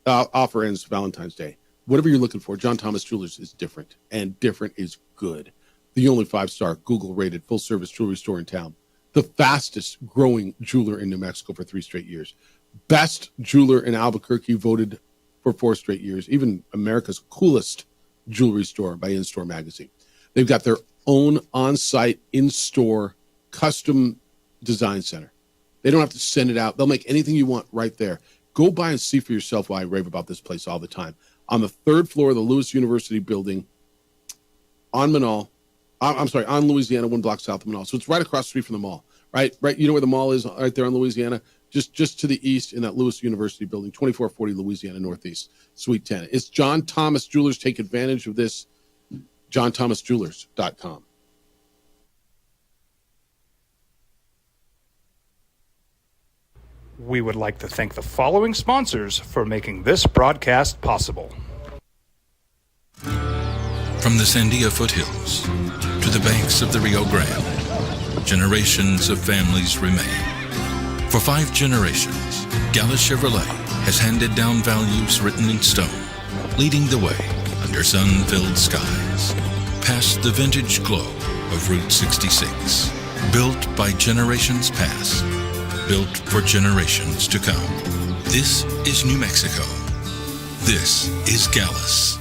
offer ends Valentine's Day. Whatever you're looking for, John Thomas Jewelers is different, and different is good. The only 5-star Google-rated full-service jewelry store in town. The fastest-growing jeweler in New Mexico for 3 straight years. Best jeweler in Albuquerque, voted for 4 straight years. Even America's coolest jewelry store by In-Store Magazine. They've got their own on-site, in-store, custom design center. They don't have to send it out. They'll make anything you want right there. Go by and see for yourself why I rave about this place all the time. On the 3rd floor of the Lewis University building on Louisiana, 1 block south of Manal. So it's right across the street from the mall, right? You know where the mall is, right there on Louisiana? Just to the east in that Lewis University building, 2440 Louisiana Northeast, Suite 10. It's John Thomas Jewelers. Take advantage of this, johnthomasjewelers.com. We would like to thank the following sponsors for making this broadcast possible. From the Sandia foothills to the banks of the Rio Grande, generations of families remain. For 5 generations, Gallus Chevrolet has handed down values written in stone, leading the way under sun-filled skies, past the vintage glow of Route 66. Built by generations past, built for generations to come. This is New Mexico. This is Gallus.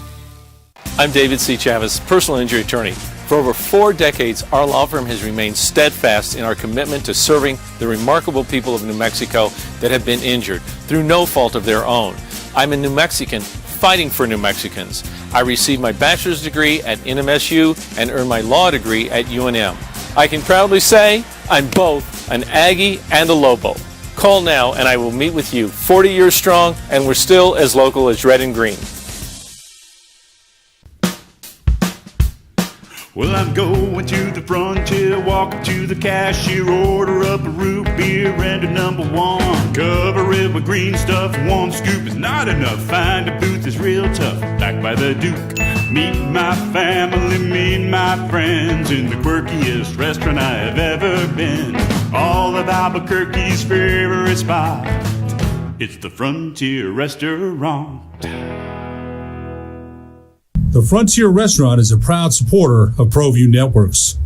I'm David C. Chavez, personal injury attorney. For over 4 decades, our law firm has remained steadfast in our commitment to serving the remarkable people of New Mexico that have been injured through no fault of their own. I'm a New Mexican fighting for New Mexicans. I received my bachelor's degree at NMSU and earned my law degree at UNM. I can proudly say I'm both an Aggie and a Lobo. Call now and I will meet with you. 40 years strong and we're still as local as red and green. Well, I'm going to the frontier, walking to the cashier, order up a root beer and a number 1. Cover it with green stuff, 1 scoop is not enough. Find a booth is real tough, back by the Duke. Meet my family, meet my friends in the quirkiest restaurant I have ever been. All of Albuquerque's favorite spot, it's the Frontier Restaurant. The Frontier Restaurant is a proud supporter of ProView Networks.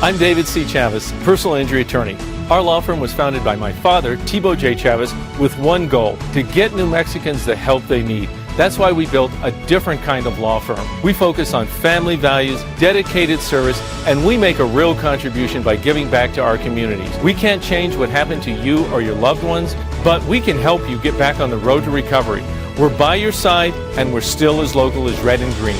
I'm David C. Chavez, personal injury attorney. Our law firm was founded by my father, Thibaut J. Chavez, with one goal: to get New Mexicans the help they need. That's why we built a different kind of law firm. We focus on family values, dedicated service, and we make a real contribution by giving back to our communities. We can't change what happened to you or your loved ones, but we can help you get back on the road to recovery. We're by your side, and we're still as local as red and green.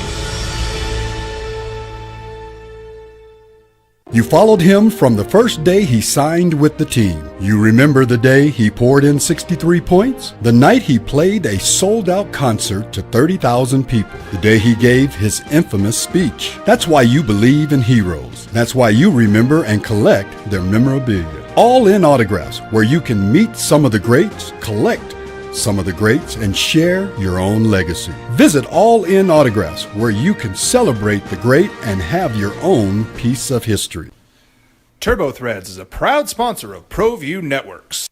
You followed him from the first day he signed with the team. You remember the day he poured in 63 points? The night he played a sold-out concert to 30,000 people. The day he gave his infamous speech. That's why you believe in heroes. That's why you remember and collect their memorabilia. All in Autographs, where you can meet some of the greats, collect some of the greats, and share your own legacy. Visit All In Autographs, where you can celebrate the great and have your own piece of history. TurboThreads is a proud sponsor of ProView Networks.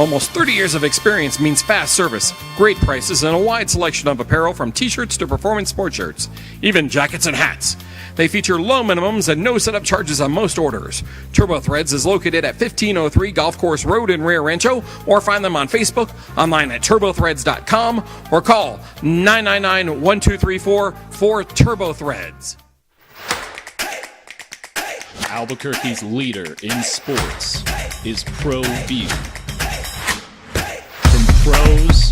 Almost 30 years of experience means fast service, great prices, and a wide selection of apparel from t-shirts to performance sports shirts, even jackets and hats. They feature low minimums and no setup charges on most orders. TurboThreads is located at 1503 Golf Course Road in Rio Rancho, or find them on Facebook, online at turbothreads.com, or call 999-1234 for TurboThreads. Albuquerque's leader in sports is ProView. From pros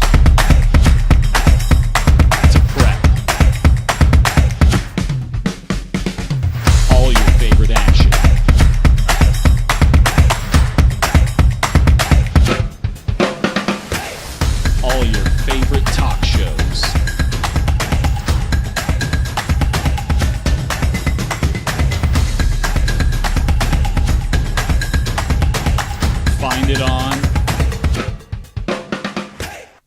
to prep, all your favorite action. All your favorite talk shows. Find it on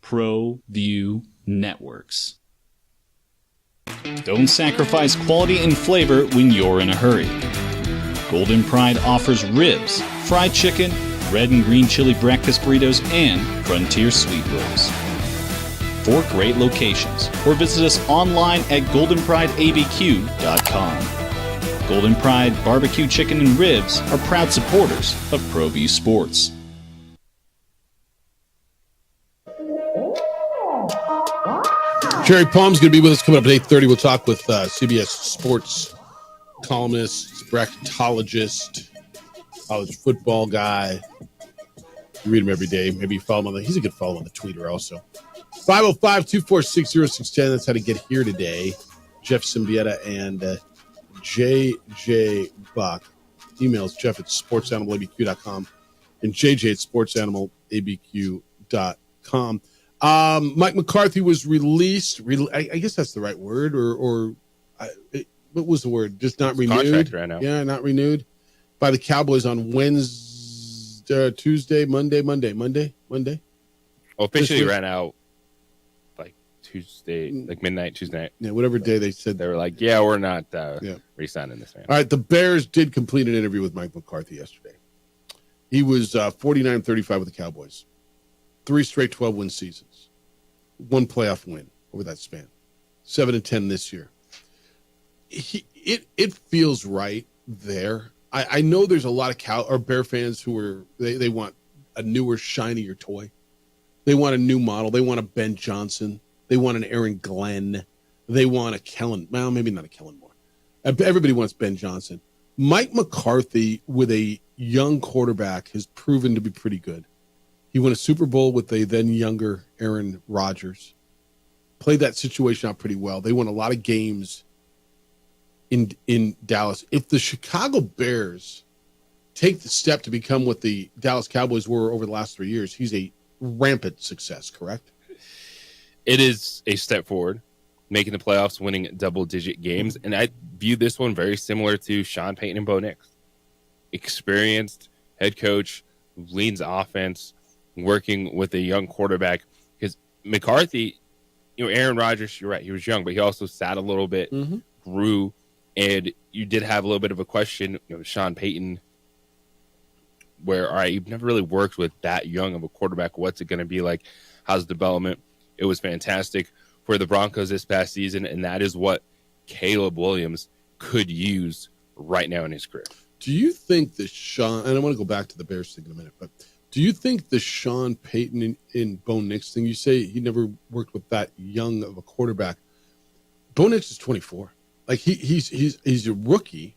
ProView Networks. Don't sacrifice quality and flavor when you're in a hurry. Golden Pride offers ribs, fried chicken, red and green chili breakfast burritos, and Frontier sweet rolls. 4 great locations, or visit us online at goldenprideabq.com. Golden Pride Barbecue Chicken and Ribs are proud supporters of ProView Sports. Jerry Palm's going to be with us coming up at 8:30. We'll talk with CBS Sports columnist, bracketologist, college football guy. You read him every day. Maybe you follow him he's a good follow on the Twitter also. 505-246-0610. That's how to get here today. Jeff Symbieta and JJ Buck. Emails Jeff at sportsanimалabq.com and JJ at sportsanimалabq.com. Mike McCarthy was released. I guess that's the right word, what was the word? Just not renewed. Contract right now. Yeah, not renewed by the Cowboys on Wednesday, Tuesday, Monday. Officially ran out like Tuesday, like midnight Tuesday night. Yeah, whatever day they said. They were like, yeah, we're not re-signing this man. All right, the Bears did complete an interview with Mike McCarthy yesterday. He was 49-35 with the Cowboys. 3 straight 12-win seasons. 1 playoff win over that span. 7-10 this year. It feels right there. I know there's a lot of Bear fans who they want a newer, shinier toy. They want a new model. They want a Ben Johnson. They want an Aaron Glenn. They want a Kellen. Well, maybe not a Kellen Moore. Everybody wants Ben Johnson. Mike McCarthy, with a young quarterback, has proven to be pretty good. He won a Super Bowl with a then younger Aaron Rodgers. Played that situation out pretty well. They won a lot of games in Dallas. If the Chicago Bears take the step to become what the Dallas Cowboys were over the last 3 years, he's a rampant success, correct? It is a step forward, making the playoffs, winning double-digit games. And I view this one very similar to Sean Payton and Bo Nix. Experienced head coach, leads offense, working with a young quarterback. Because McCarthy, Aaron Rodgers, you're right, he was young, but he also sat a little bit, grew, and you did have a little bit of a question, Sean Payton, where, all right, you've never really worked with that young of a quarterback. What's it going to be like? How's the development? It was fantastic for the Broncos this past season, and that is what Caleb Williams could use right now in his career. Do you think that Sean, and I want to go back to the Bears thing in a minute, but do you think the Sean Payton and Bo Nix thing, you say he never worked with that young of a quarterback. Bo Nix is 24. Like he's a rookie,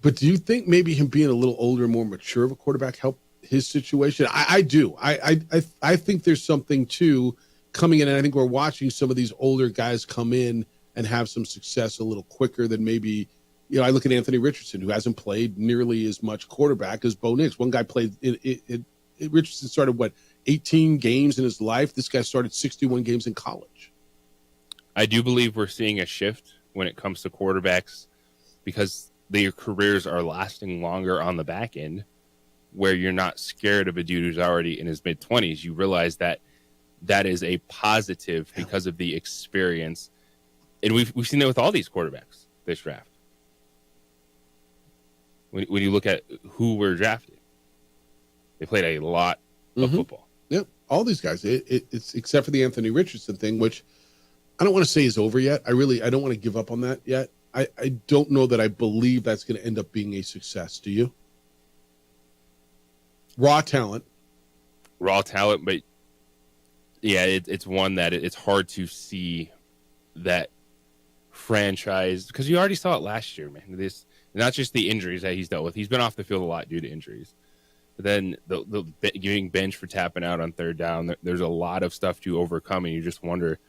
but do you think maybe him being a little older, more mature of a quarterback helped his situation? I do. I think there's something too coming in, and I think we're watching some of these older guys come in and have some success a little quicker than maybe I look at Anthony Richardson, who hasn't played nearly as much quarterback as Bo Nix. One guy played Richardson started 18 games in his life. This guy started 61 games in college. I do believe we're seeing a shift when it comes to quarterbacks because their careers are lasting longer on the back end, where you're not scared of a dude who's already in his mid-20s. You realize that is a positive because of the experience. And we've seen that with all these quarterbacks this draft. When you look at who were drafted, they played a lot of football. Yep, all these guys. It's except for the Anthony Richardson thing, which I don't want to say is over yet. I don't want to give up on that yet. I don't know that I believe that's going to end up being a success. Do you? Raw talent, but yeah, it's one that it's hard to see that franchise because you already saw it last year, man. This not just the injuries that he's dealt with. He's been off the field a lot due to injuries. But then the getting bench for tapping out on third down, there's a lot of stuff to overcome, and you just wonder,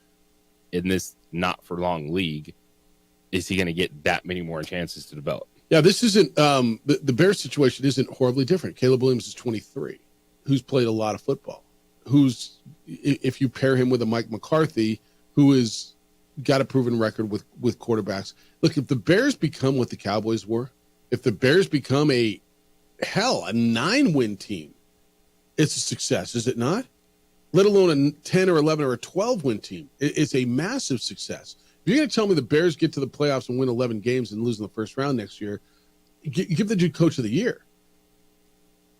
in this not for long league, is he going to get that many more chances to develop? Yeah, this isn't the Bears situation isn't horribly different. Caleb Williams is 23, who's played a lot of football, who's, if you pair him with a Mike McCarthy, who has got a proven record with quarterbacks. Look, if the Bears become what the Cowboys were, if the Bears become a 9-win team, it's a success, is it not? Let alone a 10 or 11 or a 12-win team. It's a massive success. If you're going to tell me the Bears get to the playoffs and win 11 games and lose in the first round next year, give the dude coach of the year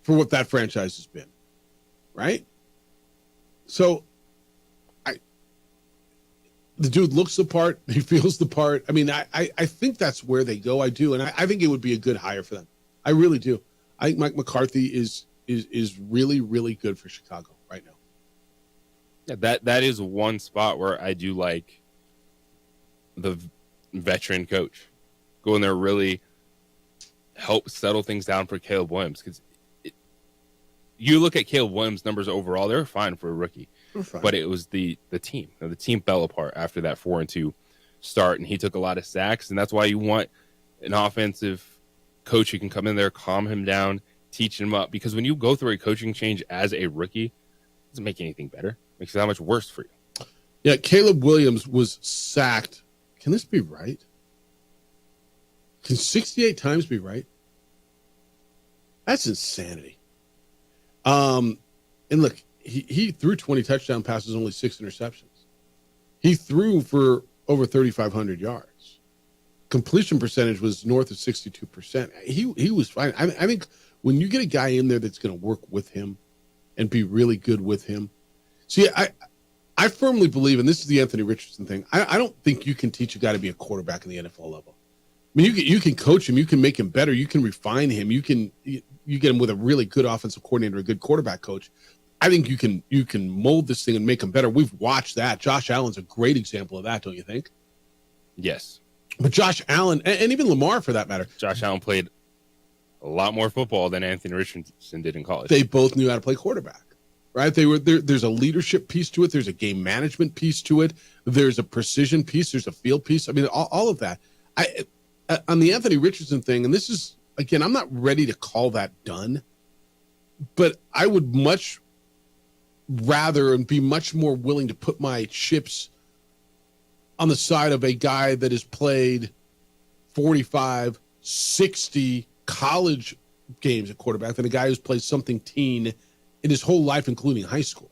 for what that franchise has been, right? So the dude looks the part. He feels the part. I mean, I think that's where they go. I do, and I think it would be a good hire for them. I really do. I think Mike McCarthy is really, really good for Chicago right now. Yeah, that is one spot where I do like the veteran coach go in there, really help settle things down for Caleb Williams. Because you look at Caleb Williams' numbers overall, they were fine for a rookie. But it was the team. The team fell apart after that 4-2 start, and he took a lot of sacks. And that's why you want an offensive coach who can come in there, calm him down, teach him up. Because when you go through a coaching change as a rookie, it doesn't make anything better. It makes it that much worse for you. Yeah, Caleb Williams was sacked. Can this be right? Can 68 times be right? That's insanity. And look, he threw 20 touchdown passes, only 6 interceptions. He threw for over 3,500 yards. Completion percentage was north of 62%. He was fine. I think when you get a guy in there that's going to work with him and be really good with him. See, I firmly believe, and this is the Anthony Richardson thing, I don't think you can teach a guy to be a quarterback in the NFL level. I mean, you can coach him, you can make him better, you can refine him, you get him with a really good offensive coordinator, a good quarterback coach. I think you can mold this thing and make him better. We've watched that. Josh Allen's a great example of that, don't you think? Yes. But Josh Allen, and even Lamar for that matter. Josh Allen played a lot more football than Anthony Richardson did in college. They both knew how to play quarterback, right? There's a leadership piece to it. There's a game management piece to it. There's a precision piece. There's a field piece. I mean, all of that. On the Anthony Richardson thing, and this is, again, I'm not ready to call that done, but I would much rather and be much more willing to put my chips on the side of a guy that has played 45, 60 college games at quarterback than a guy who's played something teen in his whole life, including high school.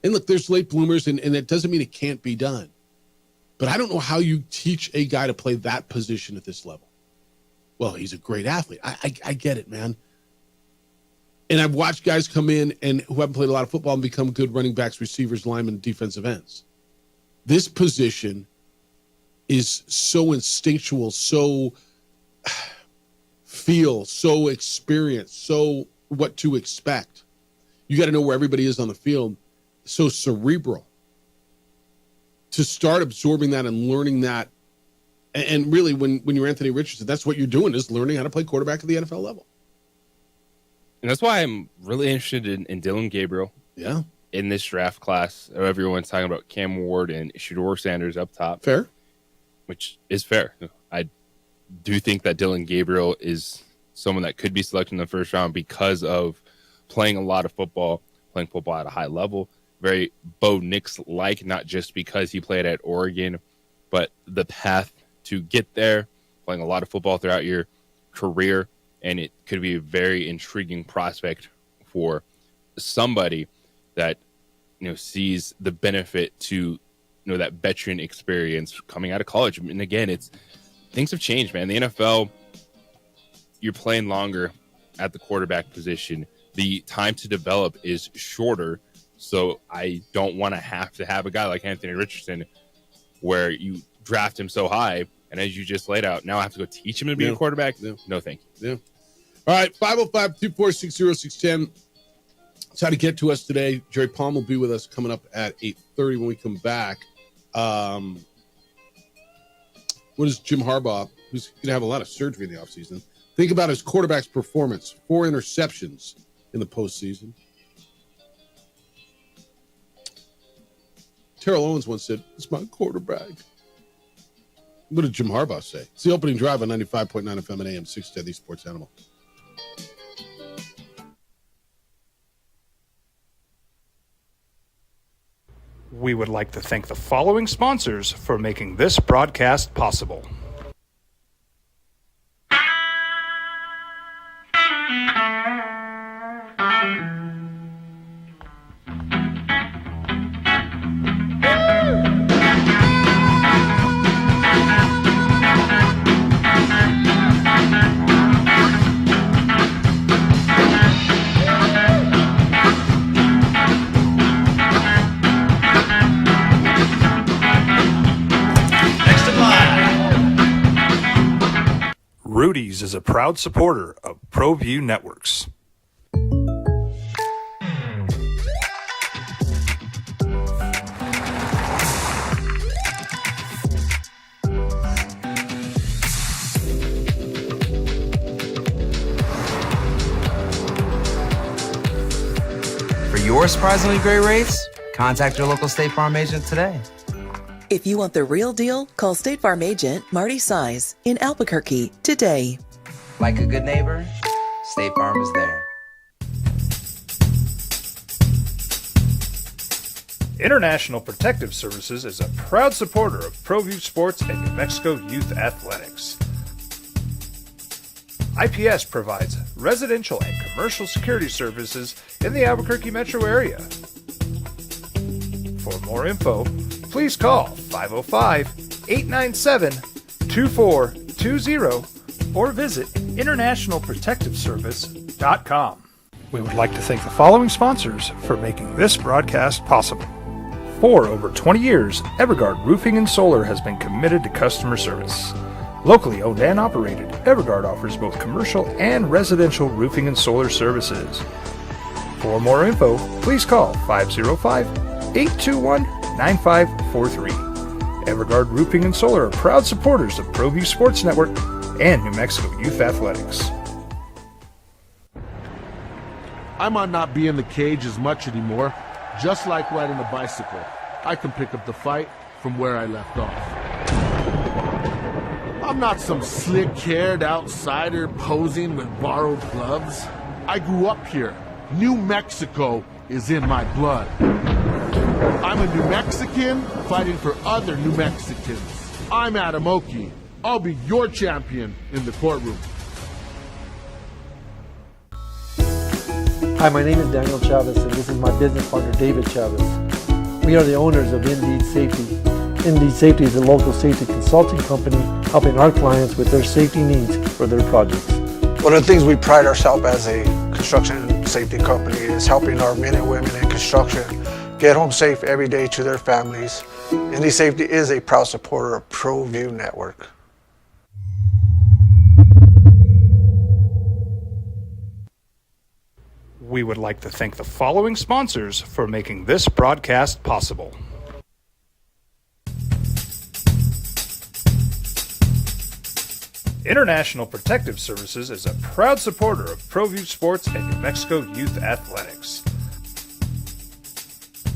And look, there's late bloomers, and it doesn't mean it can't be done. But I don't know how you teach a guy to play that position at this level. Well, he's a great athlete. I get it, man. And I've watched guys come in and who haven't played a lot of football and become good running backs, receivers, linemen, defensive ends. This position is so instinctual, so feel, so experienced, so what to expect. You got to know where everybody is on the field. So cerebral. To start absorbing that and learning that, and really when you're Anthony Richardson, that's what you're doing, is learning how to play quarterback at the NFL level. And that's why I'm really interested in Dylan Gabriel. Yeah. In this draft class. Everyone's talking about Cam Ward and Shedeur Sanders up top. Fair. Which is fair. I do think that Dylan Gabriel is someone that could be selected in the first round because of playing a lot of football, playing football at a high level. Very Bo Nix-like, not just because he played at Oregon, but the path to get there, playing a lot of football throughout your career, and it could be a very intriguing prospect for somebody that sees the benefit to that veteran experience coming out of college. And again, things have changed, man. The NFL, you're playing longer at the quarterback position. The time to develop is shorter. So I don't want to have a guy like Anthony Richardson where you draft him so high, and as you just laid out, now I have to go teach him to be a quarterback? No, thank you. Yeah. All right, 505-246-0610. That's how to get to us today. Jerry Palm will be with us coming up at 8:30 when we come back. What is Jim Harbaugh, who's going to have a lot of surgery in the offseason, think about his quarterback's performance? 4 interceptions in the postseason. Terrell Owens once said, "It's my quarterback." What did Jim Harbaugh say? It's the opening drive on 95.9 FM and AM 610, the Sports Animal. We would like to thank the following sponsors for making this broadcast possible. Rudy's is a proud supporter of ProView Networks. For your surprisingly great rates, contact your local State Farm agent today. If you want the real deal, call State Farm agent Marty Size in Albuquerque today. Like a good neighbor, State Farm is there. International Protective Services is a proud supporter of ProView Sports and New Mexico Youth Athletics. IPS provides residential and commercial security services in the Albuquerque metro area. For more info, please call 505-897-2420 or visit internationalprotectiveservice.com. We would like to thank the following sponsors for making this broadcast possible. For over 20 years, Evergard Roofing and Solar has been committed to customer service. Locally owned and operated, Evergard offers both commercial and residential roofing and solar services. For more info, please call 505-821-9543. Evergard Roofing and Solar are proud supporters of ProView Sports Network and New Mexico Youth Athletics. I might not be in the cage as much anymore. Just like riding a bicycle, I can pick up the fight from where I left off. I'm not some slick-haired outsider posing with borrowed gloves. I grew up here. New Mexico is in my blood. I'm a New Mexican fighting for other New Mexicans. I'm Adam Oki. I'll be your champion in the courtroom. Hi, my name is Daniel Chavez, and this is my business partner, David Chavez. We are the owners of Indeed Safety. Indeed Safety is a local safety consulting company helping our clients with their safety needs for their projects. One of the things we pride ourselves as a construction safety company is helping our men and women in construction get home safe every day to their families. Indeed Safety is a proud supporter of ProView Network. We would like to thank the following sponsors for making this broadcast possible. International Protective Services is a proud supporter of ProView Sports and New Mexico Youth Athletics.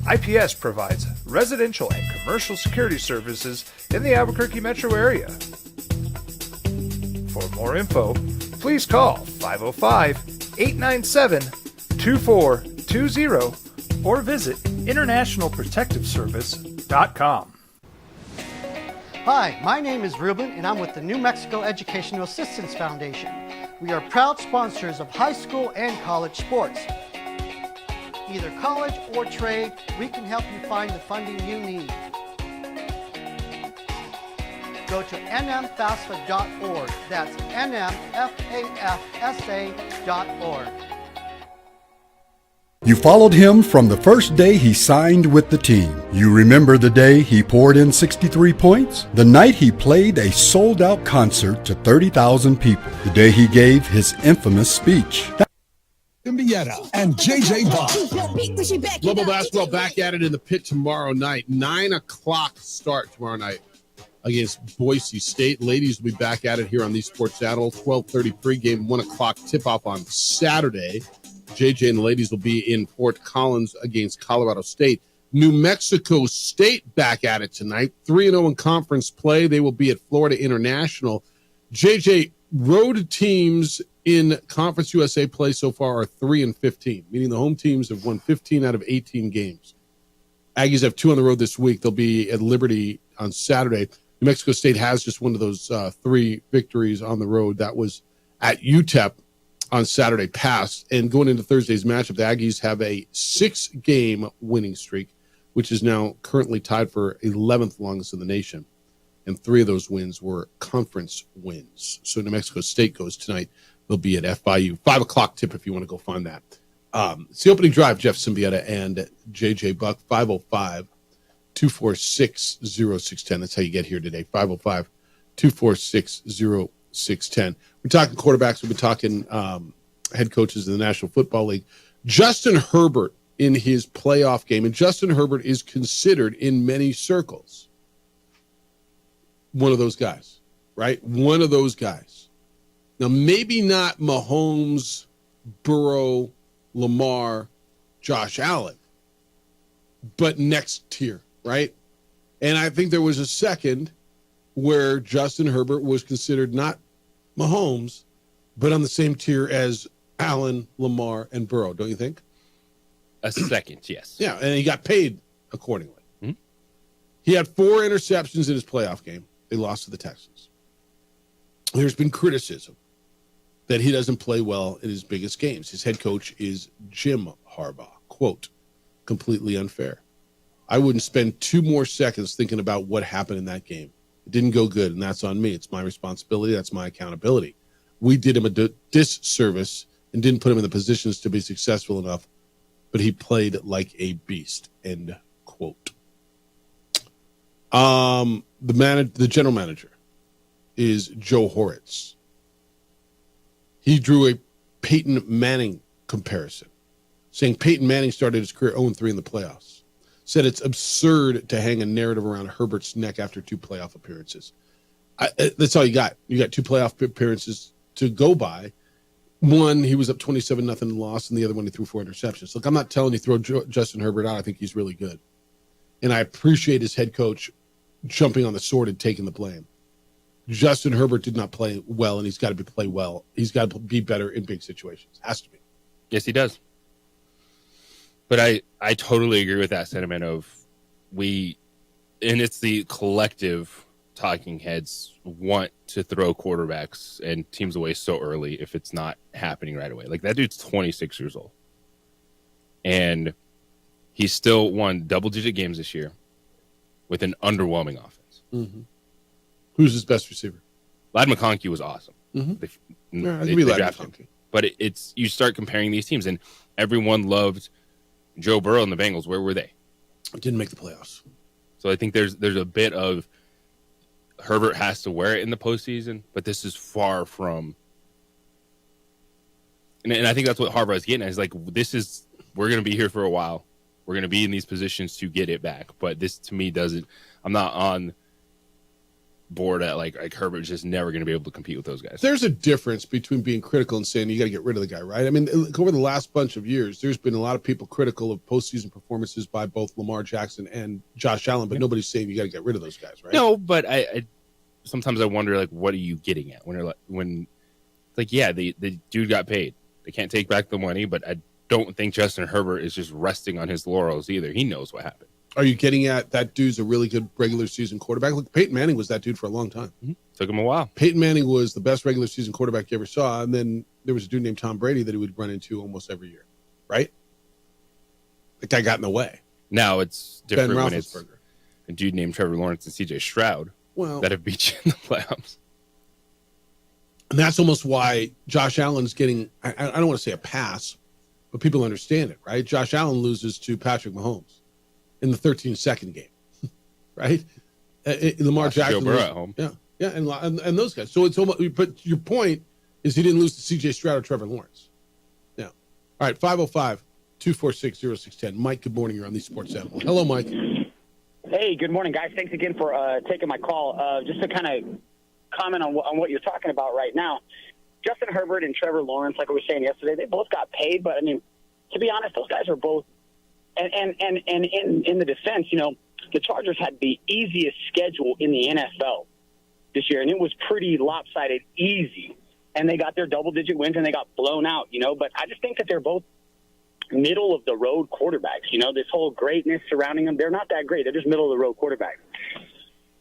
IPS provides residential and commercial security services in the Albuquerque metro area. For more info, please call 505-897-2420 or visit internationalprotectiveservice.com. Hi, my name is Ruben, and I'm with the New Mexico Educational Assistance Foundation. We are proud sponsors of high school and college sports. Either college or trade, we can help you find the funding you need. Go to nmfafsa.org. That's nmfafsa.org. You followed him from the first day he signed with the team. You remember the day he poured in 63 points? The night he played a sold-out concert to 30,000 people. The day he gave his infamous speech. Mbieta and JJ Buck. Global basketball back at it in the pit tomorrow night. 9 o'clock start tomorrow night against Boise State. Ladies will be back at it here on these Sports Channel. 12:30 pregame, 1 o'clock tip-off on Saturday. JJ and the ladies will be in Fort Collins against Colorado State. New Mexico State back at it tonight. 3-0 in conference play. They will be at Florida International. JJ, road teams in Conference USA play so far are 3-15, meaning the home teams have won 15 out of 18 games. Aggies have 2 on the road this week. They'll be at Liberty on Saturday. New Mexico State has just one of those 3 victories on the road. That was at UTEP on Saturday past. And going into Thursday's matchup, the Aggies have a 6-game winning streak, which is now currently tied for 11th longest in the nation. And 3 of those wins were conference wins. So New Mexico State goes tonight. They'll be at FIU. 5 o'clock tip if you want to go find that. It's the opening drive, Jeff Symbieta and JJ Buck, 505-246-0610. That's how you get here today, 505-246-0610. We're talking quarterbacks. We've been talking head coaches in the National Football League. Justin Herbert in his playoff game, and Justin Herbert is considered in many circles one of those guys, right? One of those guys. Now, maybe not Mahomes, Burrow, Lamar, Josh Allen, but next tier, right? And I think there was a second where Justin Herbert was considered not Mahomes, but on the same tier as Allen, Lamar, and Burrow, don't you think? A second, yes. Yeah, and he got paid accordingly. Mm-hmm. He had 4 interceptions in his playoff game. They lost to the Texans. There's been criticism that he doesn't play well in his biggest games. His head coach is Jim Harbaugh. Quote, completely unfair. I wouldn't spend 2 more seconds thinking about what happened in that game. It didn't go good, and that's on me. It's my responsibility. That's my accountability. We did him a disservice and didn't put him in the positions to be successful enough, but he played like a beast, end quote. The general manager is Joe Horitz. He drew a Peyton Manning comparison, saying Peyton Manning started his career 0-3 in the playoffs. Said it's absurd to hang a narrative around Herbert's neck after 2 playoff appearances. That's all you got. You got 2 playoff appearances to go by. One, he was up 27-0 and lost, and the other one he threw 4 interceptions. Look, I'm not telling you throw Justin Herbert out. I think he's really good. And I appreciate his head coach jumping on the sword and taking the blame. Justin Herbert did not play well, and he's got to play well. He's got to be better in big situations. Has to be. Yes, he does. But I totally agree with that sentiment of and it's the collective talking heads want to throw quarterbacks and teams away so early if it's not happening right away. Like, that dude's 26 years old. And he still won double-digit games this year with an underwhelming offense. Mm-hmm. Who's his best receiver? Ladd McConkey was awesome. Mm-hmm. They drafted him. But it's you start comparing these teams, and everyone loved Joe Burrow and the Bengals. Where were they? Didn't make the playoffs. So I think there's a bit of Herbert has to wear it in the postseason, but this is far from. And I think that's what Harbaugh is getting at. Is like, we're going to be here for a while. We're going to be in these positions to get it back. But this, to me, doesn't. I'm not on board at like Herbert's just never going to be able to compete with those guys. There's a difference between being critical and saying you got to get rid of the guy, right? I mean, over the last bunch of years, there's been a lot of people critical of postseason performances by both Lamar Jackson and Josh Allen, but nobody's saying you got to get rid of those guys, right? No, but I sometimes I wonder, like, what are you getting at when the dude got paid. They can't take back the money, but I don't think Justin Herbert is just resting on his laurels either. He knows what happened. Are you getting at that dude's a really good regular season quarterback? Look, Peyton Manning was that dude for a long time. Mm-hmm. Took him a while. Peyton Manning was the best regular season quarterback you ever saw, and then there was a dude named Tom Brady that he would run into almost every year, right? The guy got in the way. Now it's different Ben when it's a dude named Trevor Lawrence and C.J. Stroud that have beat you in the playoffs. And that's almost why Josh Allen's getting, I don't want to say a pass, but people understand it, right? Josh Allen loses to Patrick Mahomes in the 13-second game, right? Lamar Jackson. Joe Burrow at home. Yeah, and those guys. So it's almost, but your point is he didn't lose to C.J. Stroud or Trevor Lawrence. Yeah. All right, 505-246-0610. Mike, good morning. You're on the Sports Animal. Hello, Mike. Hey, good morning, guys. Thanks again for taking my call. Just to kind of comment on what you're talking about right now. Justin Herbert and Trevor Lawrence, like I was saying yesterday, they both got paid, but I mean, to be honest, those guys are both. And in the defense, you know, the Chargers had the easiest schedule in the NFL this year, and it was pretty lopsided easy. And they got their double-digit wins, and they got blown out, you know. But I just think that they're both middle-of-the-road quarterbacks. You know, this whole greatness surrounding them, they're not that great. They're just middle-of-the-road quarterbacks.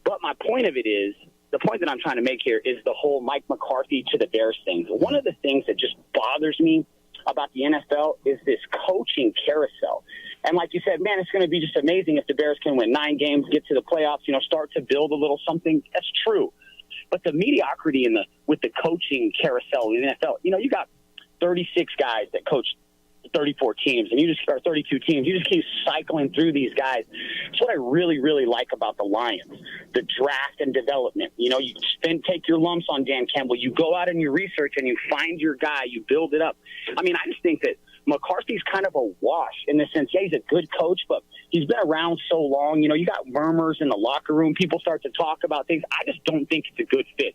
But my point of it is, the point that I'm trying to make here is the whole Mike McCarthy to the Bears thing. One of the things that just bothers me about the NFL is this coaching carousel. And like you said, man, it's going to be just amazing if the Bears can win 9 games, get to the playoffs, you know, start to build a little something. That's true. But the mediocrity with the coaching carousel in the NFL, you know, you got 36 guys that coach 34 teams, and 32 teams. You just keep cycling through these guys. That's what I really, really like about the Lions, the draft and development. You know, you then take your lumps on Dan Campbell. You go out and you research and you find your guy. You build it up. I mean, I just think that McCarthy's kind of a wash in the sense, yeah, he's a good coach, but he's been around so long. You know, you got murmurs in the locker room. People start to talk about things. I just don't think it's a good fit.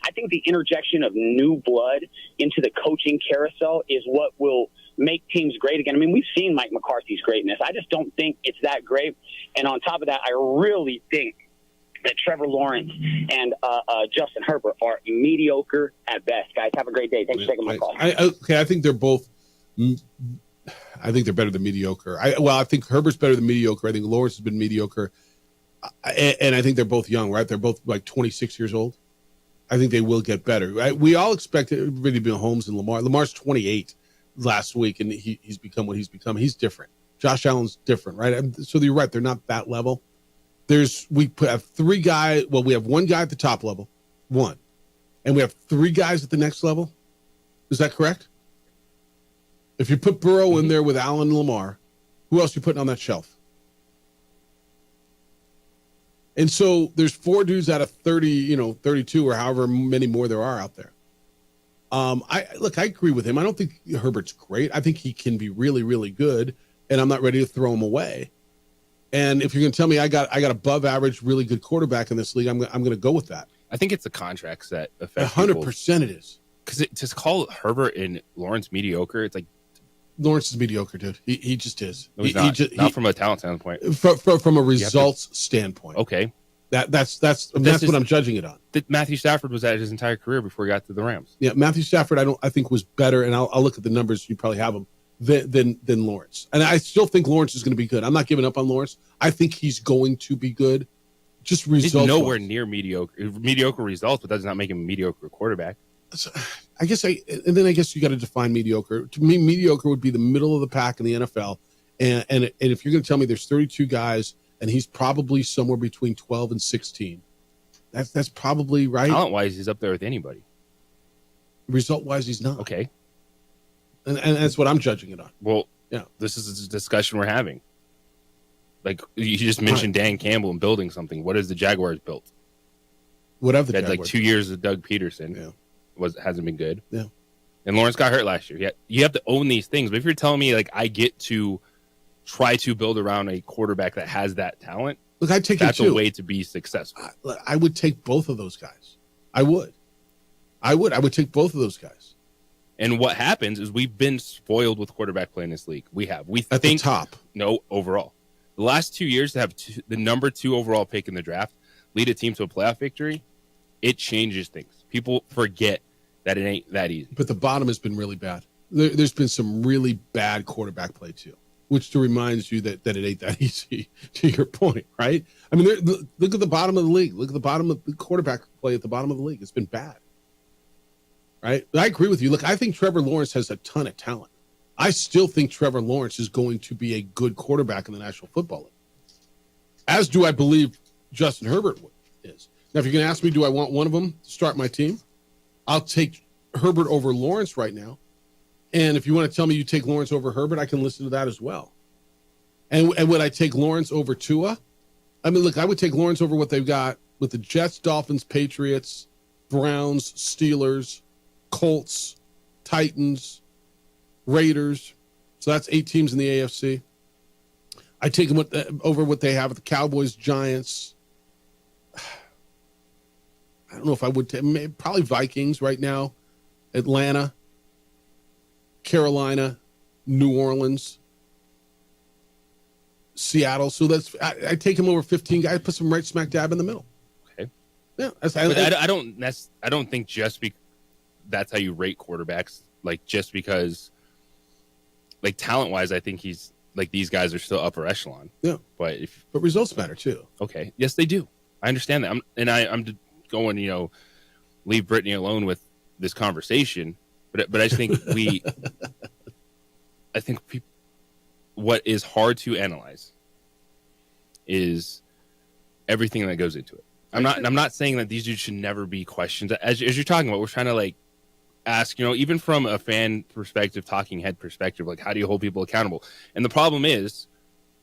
I think the interjection of new blood into the coaching carousel is what will make teams great again. I mean, we've seen Mike McCarthy's greatness. I just don't think it's that great. And on top of that, I really think that Trevor Lawrence and Justin Herbert are mediocre at best. Guys, have a great day. Thanks for taking my call. I think they're both. I think they're better than mediocre. I think Herbert's better than mediocre. I think Lawrence has been mediocre, and I think they're both young. Right? They're both like 26 years old. I think they will get better. Right? We all expect everybody to be Mahomes and Lamar. Lamar's 28 last week, and he's become what he's become. He's different. Josh Allen's different, right? So you're right. They're not that level. We have 3 guys. Well, we have 1 guy at the top level, and we have 3 guys at the next level. Is that correct? If you put Burrow in there with Allen and Lamar, who else are you putting on that shelf? And so there's 4 dudes out of 30, 32 or however many more there are out there. I agree with him. I don't think Herbert's great. I think he can be really, really good, and I'm not ready to throw him away. And if you're going to tell me I got above average, really good quarterback in this league, I'm going to go with that. I think it's the contracts that affect 100% it is. Because to call Herbert and Lawrence mediocre, it's like Lawrence is mediocre, dude. He just is. No, he's not. Not from a talent standpoint. From a results standpoint. Okay. That's what I'm judging it on. Matthew Stafford was at his entire career before he got to the Rams. Yeah, Matthew Stafford, I think was better, and I'll look at the numbers. You probably have them than Lawrence, and I still think Lawrence is going to be good. I'm not giving up on Lawrence. I think he's going to be good. Just results. He's nowhere near mediocre results, but that does not make him a mediocre quarterback. I guess you got to define mediocre. To me, mediocre would be the middle of the pack in the NFL, and if you're going to tell me there's 32 guys. And he's probably somewhere between 12 and 16. That's probably right. Talent-wise, he's up there with anybody. Result-wise, he's not. Okay. And that's what I'm judging it on. Well, yeah, this is a discussion we're having. Like, you just mentioned Dan Campbell and building something. What has the Jaguars built? What have the Jaguars? Like 2 years of Doug Peterson. Yeah. Hasn't been good. Yeah. And Lawrence got hurt last year. You have to own these things. But if you're telling me, like, I get to try to build around a quarterback that has that talent. Look, I'd take that's it too. a way to be successful. I would take both of those guys. I would take both of those guys. And what happens is we've been spoiled with quarterback play in this league. We have. At the top. No, overall. The last 2 years to have the number 2 overall pick in the draft, lead a team to a playoff victory, it changes things. People forget that it ain't that easy. But the bottom has been really bad. There's been some really bad quarterback play too, which reminds you that it ain't that easy, to your point, right? I mean, look at the bottom of the league. Look at the bottom of the quarterback play at the bottom of the league. It's been bad, right? I agree with you. Look, I think Trevor Lawrence has a ton of talent. I still think Trevor Lawrence is going to be a good quarterback in the National Football League, as do I believe Justin Herbert is. Now, if you're going to ask me, do I want one of them to start my team? I'll take Herbert over Lawrence right now. And if you want to tell me you take Lawrence over Herbert, I can listen to that as well. And would I take Lawrence over Tua? I mean, look, I would take Lawrence over what they've got with the Jets, Dolphins, Patriots, Browns, Steelers, Colts, Titans, Raiders. So that's 8 teams in the AFC. I take them over what they have with the Cowboys, Giants. I don't know if I would take, probably Vikings right now, Atlanta, Carolina, New Orleans, Seattle. So I take him over 15 guys, put them right smack dab in the middle. Okay. Yeah. I don't think just that's how you rate quarterbacks. Like, just because, like, talent wise, I think he's like, these guys are still upper echelon. Yeah. But results matter too. Okay. Yes, they do. I understand that. I'm going, leave Brittany alone with this conversation. But I just think what is hard to analyze is everything that goes into it. I'm not saying that these dudes should never be questioned. As you're talking about, we're trying to like ask, even from a fan perspective, talking head perspective, like, how do you hold people accountable? And the problem is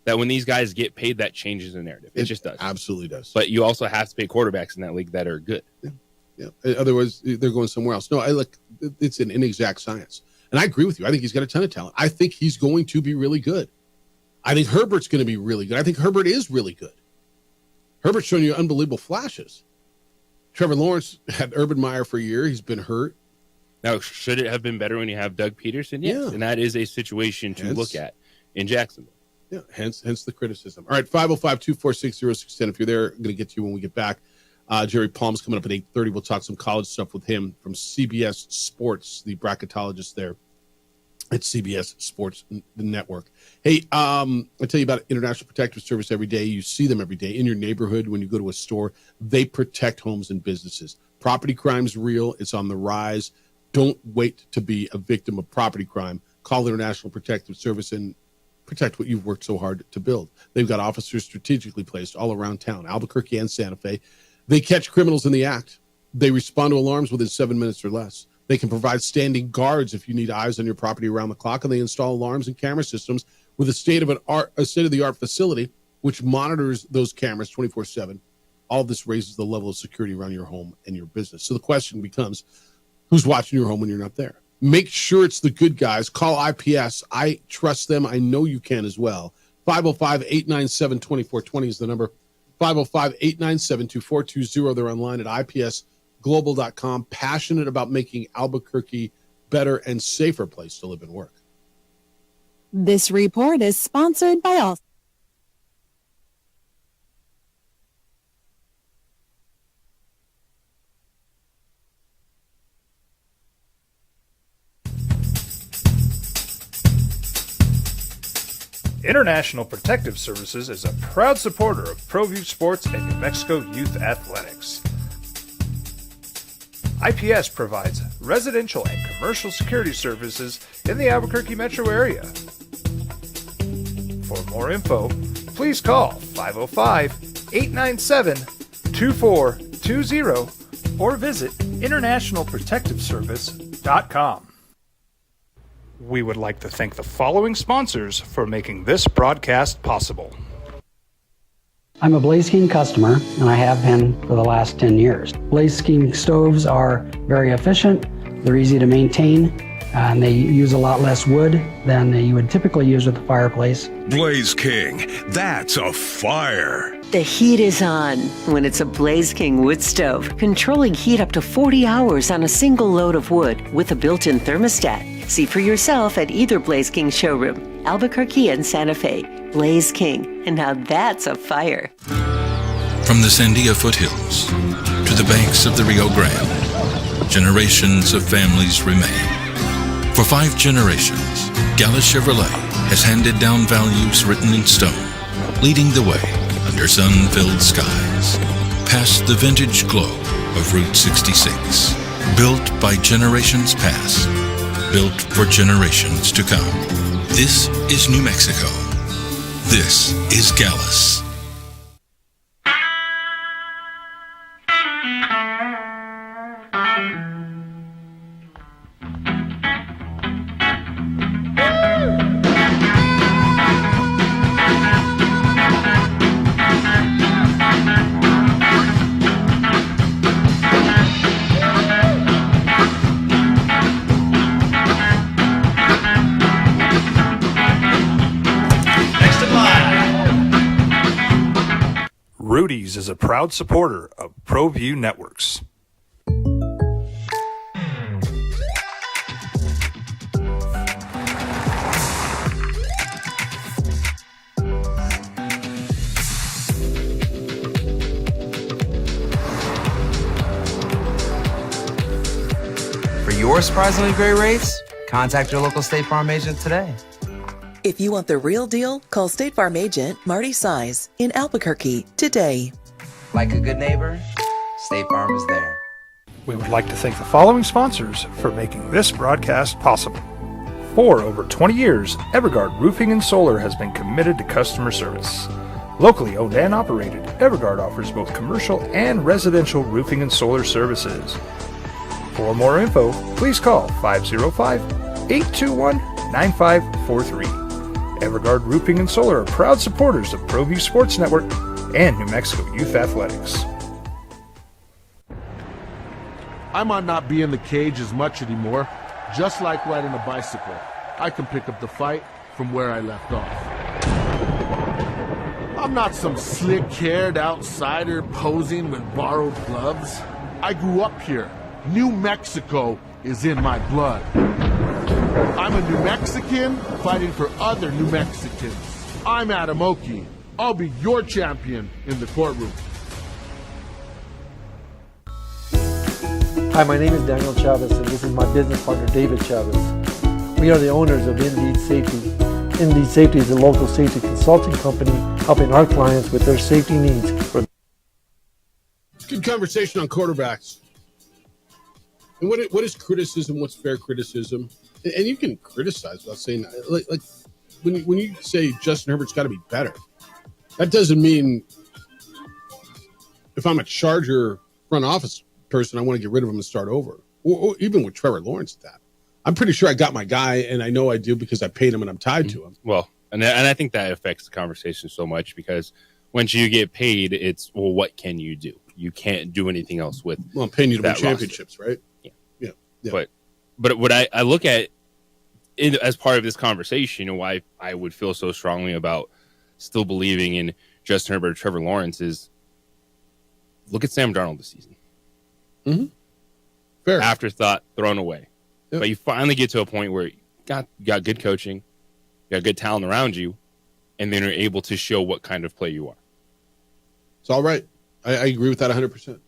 that when these guys get paid, that changes the narrative. It just does. Absolutely does. But you also have to pay quarterbacks in that league that are good. Yeah. Otherwise, they're going somewhere else. No, it's an inexact science. And I agree with you. I think he's got a ton of talent. I think he's going to be really good. I think Herbert's going to be really good. I think Herbert is really good. Herbert's showing you unbelievable flashes. Trevor Lawrence had Urban Meyer for a year. He's been hurt. Now, should it have been better when you have Doug Peterson? Yes. Yeah. And that is a situation to look at in Jacksonville. Yeah, hence the criticism. All right, 505-246-0610. If you're there, I'm going to get to you when we get back. Jerry Palm's coming up at 8:30. We'll talk some college stuff with him from CBS Sports, the bracketologist there at CBS Sports Network. Hey, I tell you about International Protective Service every day. You see them every day in your neighborhood when you go to a store. They protect homes and businesses. Property crime's real. It's on the rise. Don't wait to be a victim of property crime. Call International Protective Service and protect what you've worked so hard to build. They've got officers strategically placed all around town, Albuquerque and Santa Fe. They catch criminals in the act. They respond to alarms within 7 minutes or less. They can provide standing guards if you need eyes on your property around the clock, and they install alarms and camera systems with a state-of-the-art facility which monitors those cameras 24/7. All of this raises the level of security around your home and your business. So the question becomes, who's watching your home when you're not there? Make sure it's the good guys. Call IPS. I trust them. I know you can as well. 505-897-2420 is the number. 505-897-2420. They're online at ipsglobal.com. Passionate about making Albuquerque better and safer place to live and work. This report is sponsored by all. International Protective Services is a proud supporter of ProView Sports and New Mexico Youth Athletics. IPS provides residential and commercial security services in the Albuquerque metro area. For more info, please call 505-897-2420 or visit internationalprotectiveservice.com. We would like to thank the following sponsors for making this broadcast possible. I'm a Blaze King customer, and I have been for the last 10 years. Blaze King stoves are very efficient, they're easy to maintain, and they use a lot less wood than you would typically use with a fireplace. Blaze King, that's a fire. The heat is on when it's a Blaze King wood stove, controlling heat up to 40 hours on a single load of wood with a built-in thermostat. See for yourself at either Blaze King showroom, Albuquerque and Santa Fe. Blaze King, and now that's a fire. From the Sandia foothills to to the banks of the Rio Grande, generations of families remain. For 5 generations, Gallus Chevrolet has handed down values written in stone, leading the way under sun-filled skies, past the vintage glow of Route 66. Built by generations past, built for generations to come. This is New Mexico. This is Gallus. Rudy's is a proud supporter of ProView Networks. For your surprisingly great rates, contact your local State Farm agent today. If you want the real deal, call State Farm agent Marty Size in Albuquerque today. Like a good neighbor, State Farm is there. We would like to thank the following sponsors for making this broadcast possible. For over 20 years, Evergard Roofing and Solar has been committed to customer service. Locally owned and operated, Evergard offers both commercial and residential roofing and solar services. For more info, please call 505-821-9543. Evergard Roofing and Solar are proud supporters of ProView Sports Network and New Mexico Youth Athletics. I might not be in the cage as much anymore. Just like riding a bicycle, I can pick up the fight from where I left off. I'm not some slick-haired outsider posing with borrowed gloves. I grew up here. New Mexico is in my blood. I'm a New Mexican fighting for other New Mexicans. I'm Adam Oki. I'll be your champion in the courtroom. Hi, my name is Daniel Chavez, and this is my business partner, David Chavez. We are the owners of Indeed Safety. Indeed Safety is a local safety consulting company helping our clients with their safety needs. Good conversation on quarterbacks. And what is criticism? What's fair criticism? And you can criticize without saying that. Like when you say Justin Herbert's got to be better, that doesn't mean if I'm a Charger front office person, I want to get rid of him and start over. Or even with Trevor Lawrence, that I'm pretty sure I got my guy, and I know I do because I paid him and I'm tied to him. Well, and I think that affects the conversation so much because once you get paid, it's, well, what can you do? You can't do anything else with. Well, I'm paying you to win that championships, roster. right? Yeah. But what I look at it as part of this conversation, and why I would feel so strongly about still believing in Justin Herbert, Trevor Lawrence, is look at Sam Darnold this season. Mm-hmm. Fair. Afterthought thrown away. Yep. But you finally get to a point where you got good coaching, you got good talent around you, and then you're able to show what kind of player you are. It's all right. I agree with that 100%.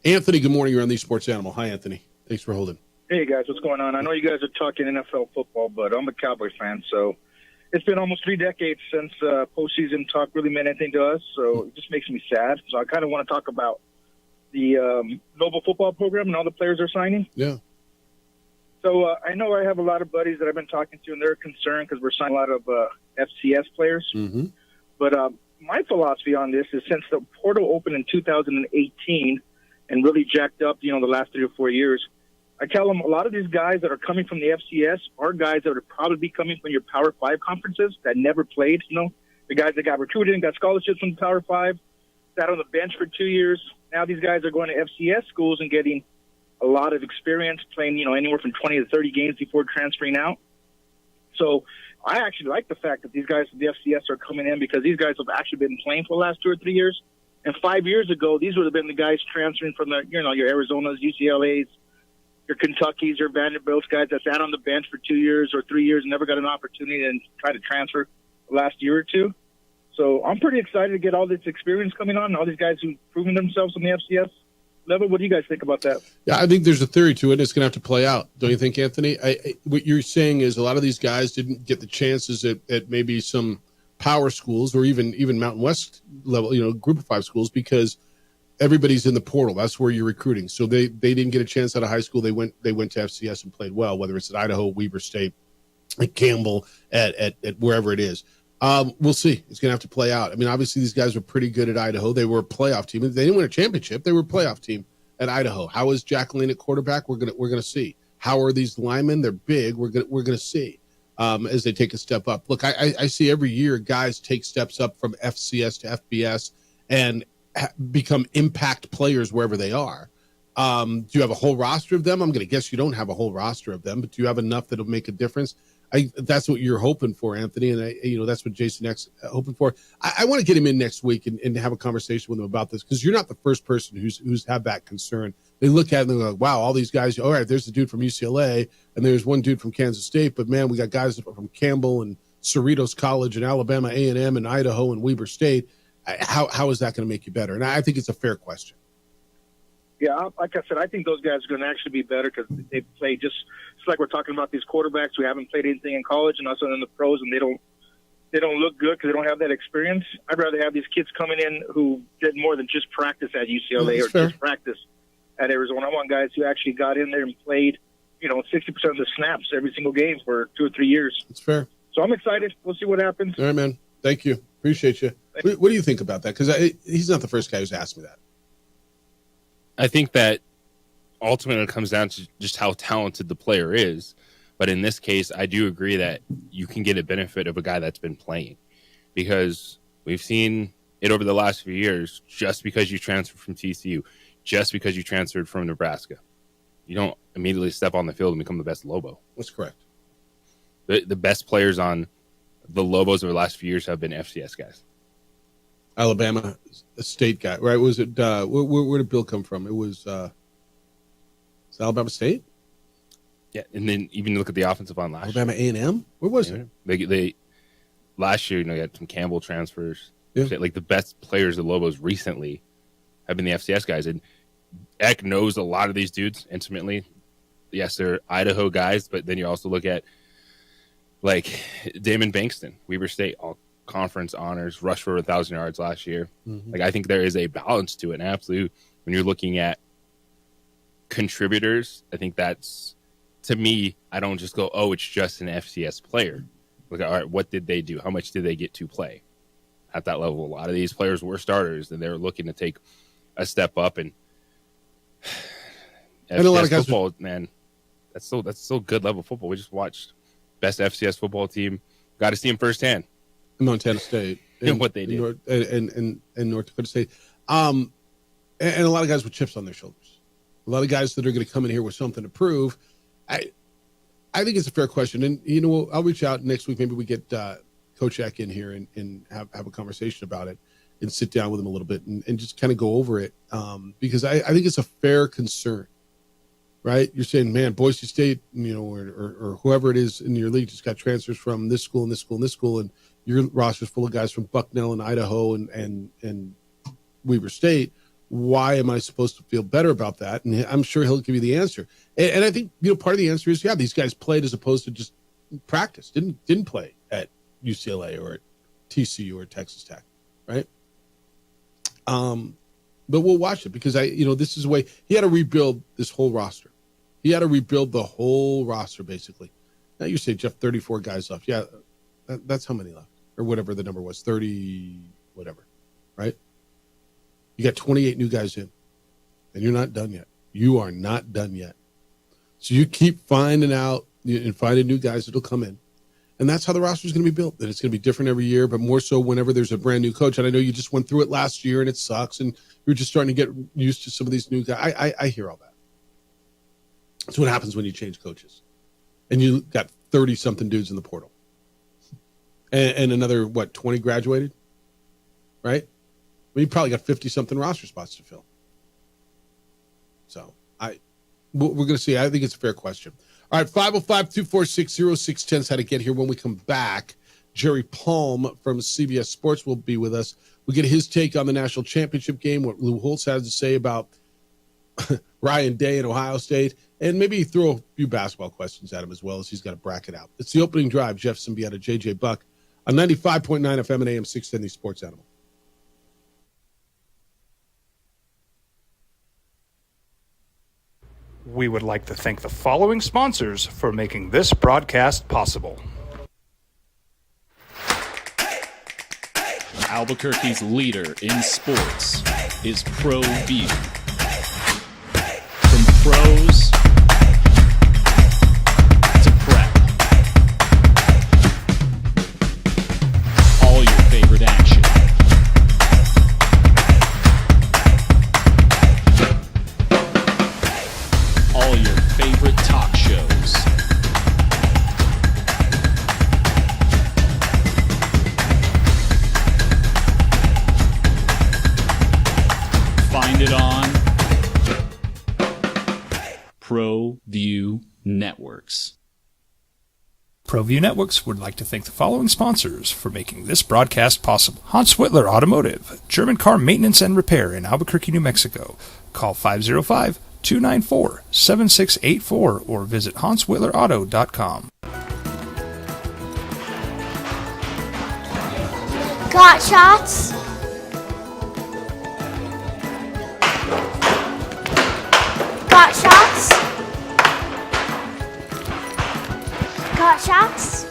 Anthony, good morning. You're on the Sports Animal. Hi, Anthony. Thanks for holding. Hey, guys. What's going on? I know you guys are talking NFL football, but I'm a Cowboys fan, so it's been almost 3 decades since postseason talk really meant anything to us, so it just makes me sad. So I kind of want to talk about the Noble Football Program and all the players they're signing. Yeah. So I know I have a lot of buddies that I've been talking to, and they're concerned because we're signing a lot of FCS players. Mm-hmm. But my philosophy on this is since the portal opened in 2018 and really jacked up, the last 3 or 4 years, I tell them a lot of these guys that are coming from the FCS are guys that would probably be coming from your Power 5 conferences that never played, the guys that got recruited and got scholarships from the Power 5, sat on the bench for 2 years. Now these guys are going to FCS schools and getting a lot of experience playing, anywhere from 20 to 30 games before transferring out. So I actually like the fact that these guys from the FCS are coming in because these guys have actually been playing for the last 2 or 3 years. And 5 years ago, these would have been the guys transferring from the, your Arizonas, UCLAs, your Kentuckys, your Vanderbilts, guys that sat on the bench for 2 years or 3 years and never got an opportunity and tried to transfer the last year or two. So I'm pretty excited to get all this experience coming on and all these guys who've proven themselves in the FCS. level. What do you guys think about that? Yeah, I think there's a theory to it. It's going to have to play out. Don't you think, Anthony? What you're saying is a lot of these guys didn't get the chances at maybe some power schools or even Mountain West level, group of 5 schools, because everybody's in the portal. That's where you're recruiting. So they didn't get a chance out of high school. They went to FCS and played well, whether it's at Idaho, Weber State, at Campbell, at wherever it is. We'll see. It's going to have to play out. I mean, obviously these guys were pretty good at Idaho. They were a playoff team. They didn't win a championship. They were a playoff team at Idaho. How is Jack Lane at quarterback? We're gonna see. How are these linemen? They're big. We're gonna see as they take a step up. Look, I see every year guys take steps up from FCS to FBS and become impact players wherever they are. Do you have a whole roster of them? I'm going to guess you don't have a whole roster of them, but do you have enough that'll make a difference? That's what you're hoping for, Anthony, and that's what Jason X hoping for. I want to get him in next week and have a conversation with him about this, because you're not the first person who's had that concern. They look at it and they're like, wow, all these guys, all right, there's the dude from UCLA and there's one dude from Kansas State, but man, we got guys from Campbell and Cerritos College and Alabama A&M and Idaho and Weber State. How is that going to make you better? And I think it's a fair question. Yeah, like I said, I think those guys are going to actually be better because they play just like we're talking about these quarterbacks who haven't played anything in college and also in the pros, and they don't look good because they don't have that experience. I'd rather have these kids coming in who did more than just practice at UCLA or just practice at Arizona. I want guys who actually got in there and played, 60% of the snaps every single game for 2 or 3 years. It's fair. So I'm excited. We'll see what happens. All right, man. Thank you. Appreciate you. What do you think about that? Because he's not the first guy who's asked me that. I think that ultimately it comes down to just how talented the player is. But in this case, I do agree that you can get a benefit of a guy that's been playing, because we've seen it over the last few years. Just because you transferred from TCU, just because you transferred from Nebraska, you don't immediately step on the field and become the best Lobo. That's correct. The best players on the Lobos over the last few years have been FCS guys. Alabama State guy, right? Was it where did Bill come from? It was Alabama State. Yeah, and then even look at the offensive line last Alabama A&M. Where was it? They last year, you had some Campbell transfers. Yeah. Like the best players of Lobos recently have been the FCS guys, and Eck knows a lot of these dudes intimately. Yes, they're Idaho guys, but then you also look at like Damon Bankston, Weber State, all conference honors, rushed for 1,000 yards last year. Mm-hmm. Like I think there is a balance to it. And absolutely, when you're looking at contributors, I think that's, to me, I don't just go, oh, it's just an FCS player. Look, all right, what did they do? How much did they get to play at that level? A lot of these players were starters, and they're looking to take a step up. And a lot of guys football, man, that's still good level football. We just watched best FCS football team. Got to see them firsthand. Montana State and what they did, and North Dakota State, and a lot of guys with chips on their shoulders. A lot of guys that are going to come in here with something to prove. I think it's a fair question, and I'll reach out next week. Maybe we get Coach Eck in here and have a conversation about it, and sit down with him a little bit and just kind of go over it, because I think it's a fair concern. Right? You're saying, man, Boise State, or whoever it is in your league just got transfers from this school and this school and this school, and your roster's full of guys from Bucknell and Idaho and Weber State. Why am I supposed to feel better about that? And I'm sure he'll give you the answer. And I think part of the answer is, these guys played as opposed to just practice. Didn't play at UCLA or at TCU or Texas Tech, right? But we'll watch it, because this is the way he had to rebuild this whole roster. He had to rebuild the whole roster, basically. Now you say, Jeff, 34 guys left. Yeah, that's how many left, or whatever the number was, 30, whatever, right? You got 28 new guys in, and you're not done yet. You are not done yet. So you keep finding out and finding new guys that'll come in. And that's how the roster is going to be built. That it's going to be different every year, but more so whenever there's a brand new coach. And I know you just went through it last year, and it sucks, and you're just starting to get used to some of these new guys. I hear all that. That's what happens when you change coaches. And you got 30-something dudes in the portal. And another, 20 graduated? Right? You probably got 50-something roster spots to fill. So we're going to see. I think it's a fair question. All right, 505-246-0610 is how to get here. When we come back, Jerry Palm from CBS Sports will be with us. We'll get his take on the national championship game, what Lou Holtz has to say about Ryan Day at Ohio State, and maybe throw a few basketball questions at him as well as he's got to bracket out. It's the opening drive. Jeff Symbieta, JJ Buck on 95.9 FM and AM 670 Sports Animal. We would like to thank the following sponsors for making this broadcast possible. Albuquerque's leader in sports is ProView. From pros to prep, all your favorite action. All your favorite talk shows. Find it on ProView Networks. ProView Networks would like to thank the following sponsors for making this broadcast possible. Hans Whitler Automotive, German car maintenance and repair in Albuquerque, New Mexico. Call 505-294-7684 or visit HansWhitlerAuto.com. Got shots? Got shots? Got shots?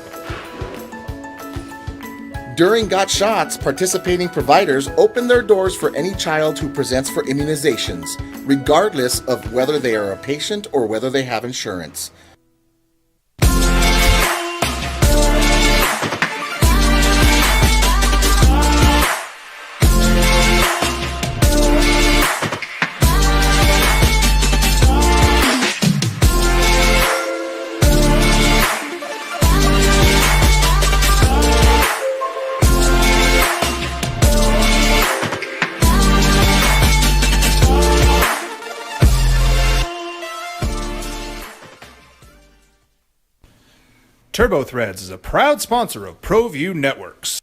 During Got Shots, participating providers open their doors for any child who presents for immunizations, regardless of whether they are a patient or whether they have insurance. TurboThreads is a proud sponsor of ProView Networks.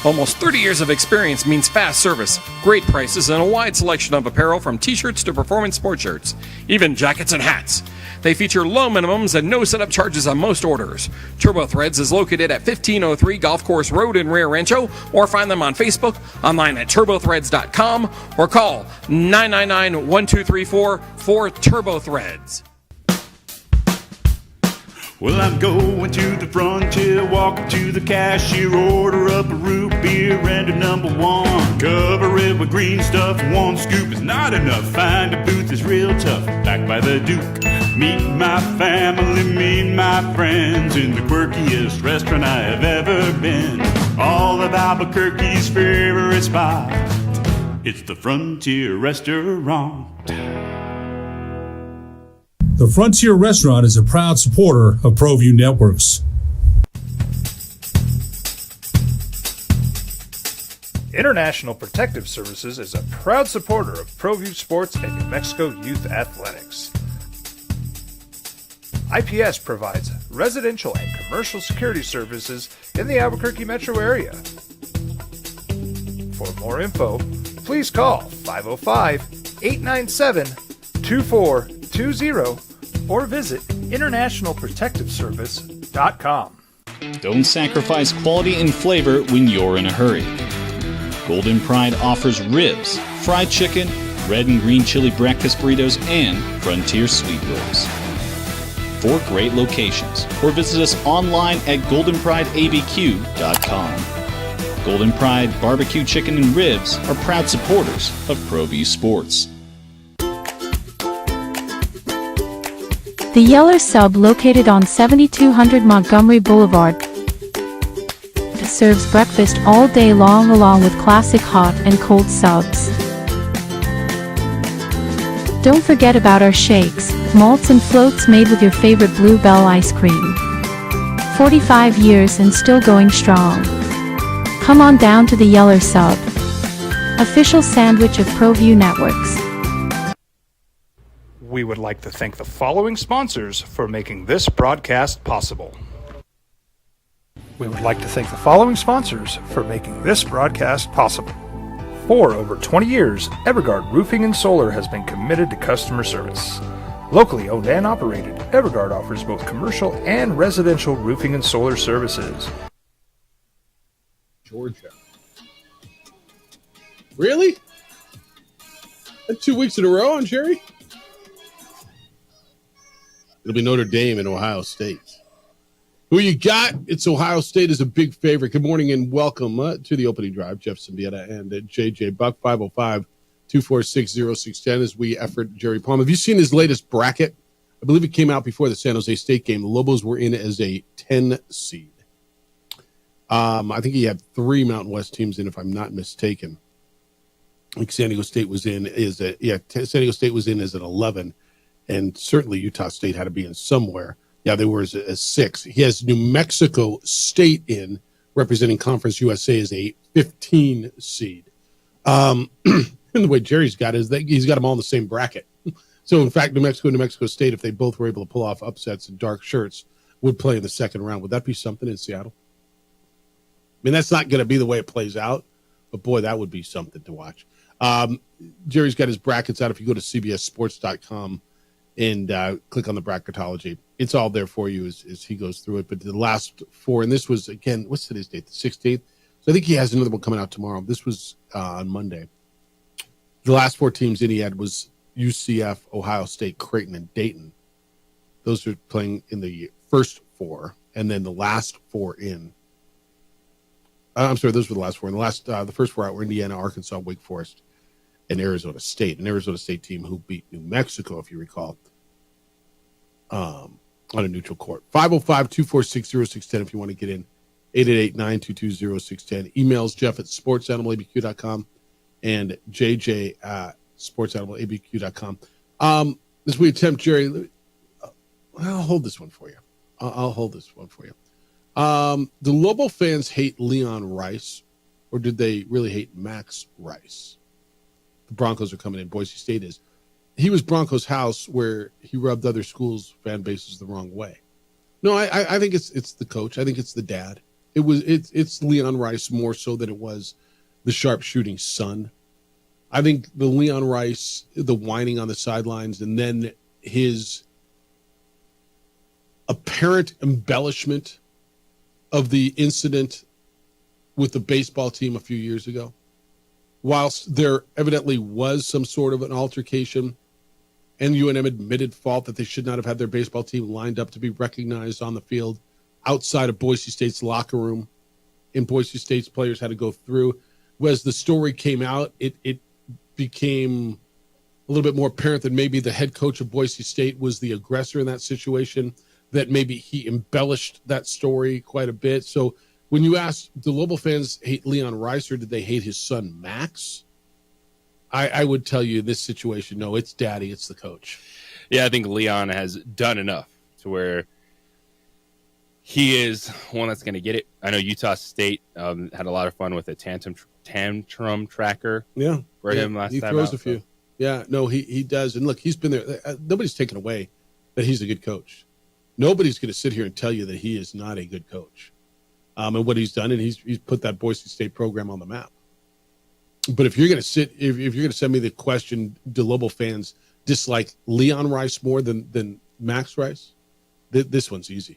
Almost 30 years of experience means fast service, great prices, and a wide selection of apparel from t-shirts to performance sports shirts, even jackets and hats. They feature low minimums and no setup charges on most orders. TurboThreads is located at 1503 Golf Course Road in Rio Rancho, or find them on Facebook, online at turbothreads.com, or call 999-1234 for TurboThreads. Well, I'm going to the frontier, walk up to the cashier, order up a root beer and a number one. Cover it with green stuff, one scoop is not enough. Find a booth is real tough, back by the Duke. Meet my family, meet my friends in the quirkiest restaurant I have ever been. All of Albuquerque's favorite spot, it's the Frontier Restaurant. The Frontier Restaurant is a proud supporter of ProView Networks. International Protective Services is a proud supporter of ProView Sports and New Mexico Youth Athletics. IPS provides residential and commercial security services in the Albuquerque metro area. For more info, please call 505-897-2420 or visit internationalprotectiveservice.com. Don't sacrifice quality and flavor when you're in a hurry. Golden Pride offers ribs, fried chicken, red and green chili breakfast burritos, and Frontier sweet rolls. 4 great locations, or visit us online at goldenprideabq.com. Golden Pride Barbecue Chicken and Ribs are proud supporters of ProView Sports. The Yeller Sub, located on 7200 Montgomery Boulevard, serves breakfast all day long along with classic hot and cold subs. Don't forget about our shakes, malts and floats made with your favorite Bluebell ice cream. 45 years and still going strong. Come on down to the Yeller Sub, official sandwich of ProView Networks. We would like to thank the following sponsors for making this broadcast possible. We would like to thank the following sponsors for making this broadcast possible. For over 20 years, Evergard Roofing and Solar has been committed to customer service. Locally owned and operated, Evergard offers both commercial and residential roofing and solar services. Georgia. Really? That's 2 weeks in a row on Jerry? It'll be Notre Dame and Ohio State. Who you got? It's Ohio State is a big favorite. Good morning and welcome to the opening drive. Jeff Symbieta and JJ Buck, 505-246-0610 as we effort Jerry Palm. Have you seen his latest bracket? I believe it came out before the San Jose State game. The Lobos were in as a 10 seed. I think he had 3 Mountain West teams in, if I'm not mistaken. I think San Diego State was in San Diego State was in as an 11, and certainly Utah State had to be in somewhere. Yeah, they were as 6. He has New Mexico State in, representing Conference USA as a 15 seed. And the way Jerry's got it is that he's got them all in the same bracket. So, in fact, New Mexico and New Mexico State, if they both were able to pull off upsets and dark shirts, would play in the second round. Would that be something in Seattle? I mean, that's not going to be the way it plays out, but, boy, that would be something to watch. Jerry's got his brackets out. If you go to cbssports.com and click on the bracketology, it's all there for you as he goes through it. But the last 4, and this was, again, what's today's date? The 16th? So I think he has another one coming out tomorrow. This was on Monday. The last 4 teams in he had was UCF, Ohio State, Creighton, and Dayton. Those are playing in the first 4, and then the last 4 in. I'm sorry, those were the last 4. And the first 4 out were Indiana, Arkansas, Wake Forest, and Arizona State. An Arizona State team who beat New Mexico, if you recall, on a neutral court. 505-246-0610 if you want to get in. 888-922-0610. Emails Jeff at sportsanimалabq.com and JJ at sportsanimалabq.com. As we attempt, Jerry, I'll hold this one for you. I'll hold this one for you. The Lobo fans hate Leon Rice, or did they really hate Max Rice? The Broncos are coming in. Boise State is. He was Broncos' house where he rubbed other schools' fan bases the wrong way. No, I think it's the coach. I think it's the dad. It's Leon Rice more so than it was the sharpshooting son. I think the Leon Rice, the whining on the sidelines, and then his apparent embellishment of the incident with the baseball team a few years ago. Whilst there evidently was some sort of an altercation, and UNM admitted fault that they should not have had their baseball team lined up to be recognized on the field outside of Boise State's locker room, and Boise State's players had to go through. As the story came out, it became a little bit more apparent that maybe the head coach of Boise State was the aggressor in that situation, that maybe he embellished that story quite a bit. So when you ask, do Lobo fans hate Leon Rice or did they hate his son Max? I would tell you in this situation, no, it's daddy, it's the coach. Yeah, I think Leon has done enough to where he is one that's going to get it. I know Utah State had a lot of fun with a tantrum tracker for him last time. He throws a few. So. Yeah, no, he does. And look, he's been there. Nobody's taken away that he's a good coach. Nobody's going to sit here and tell you that he is not a good coach. And what he's done, and he's put that Boise State program on the map. But if you're going to if you're going to send me the question, do Lobo fans dislike Leon Rice more than Max Rice? This one's easy.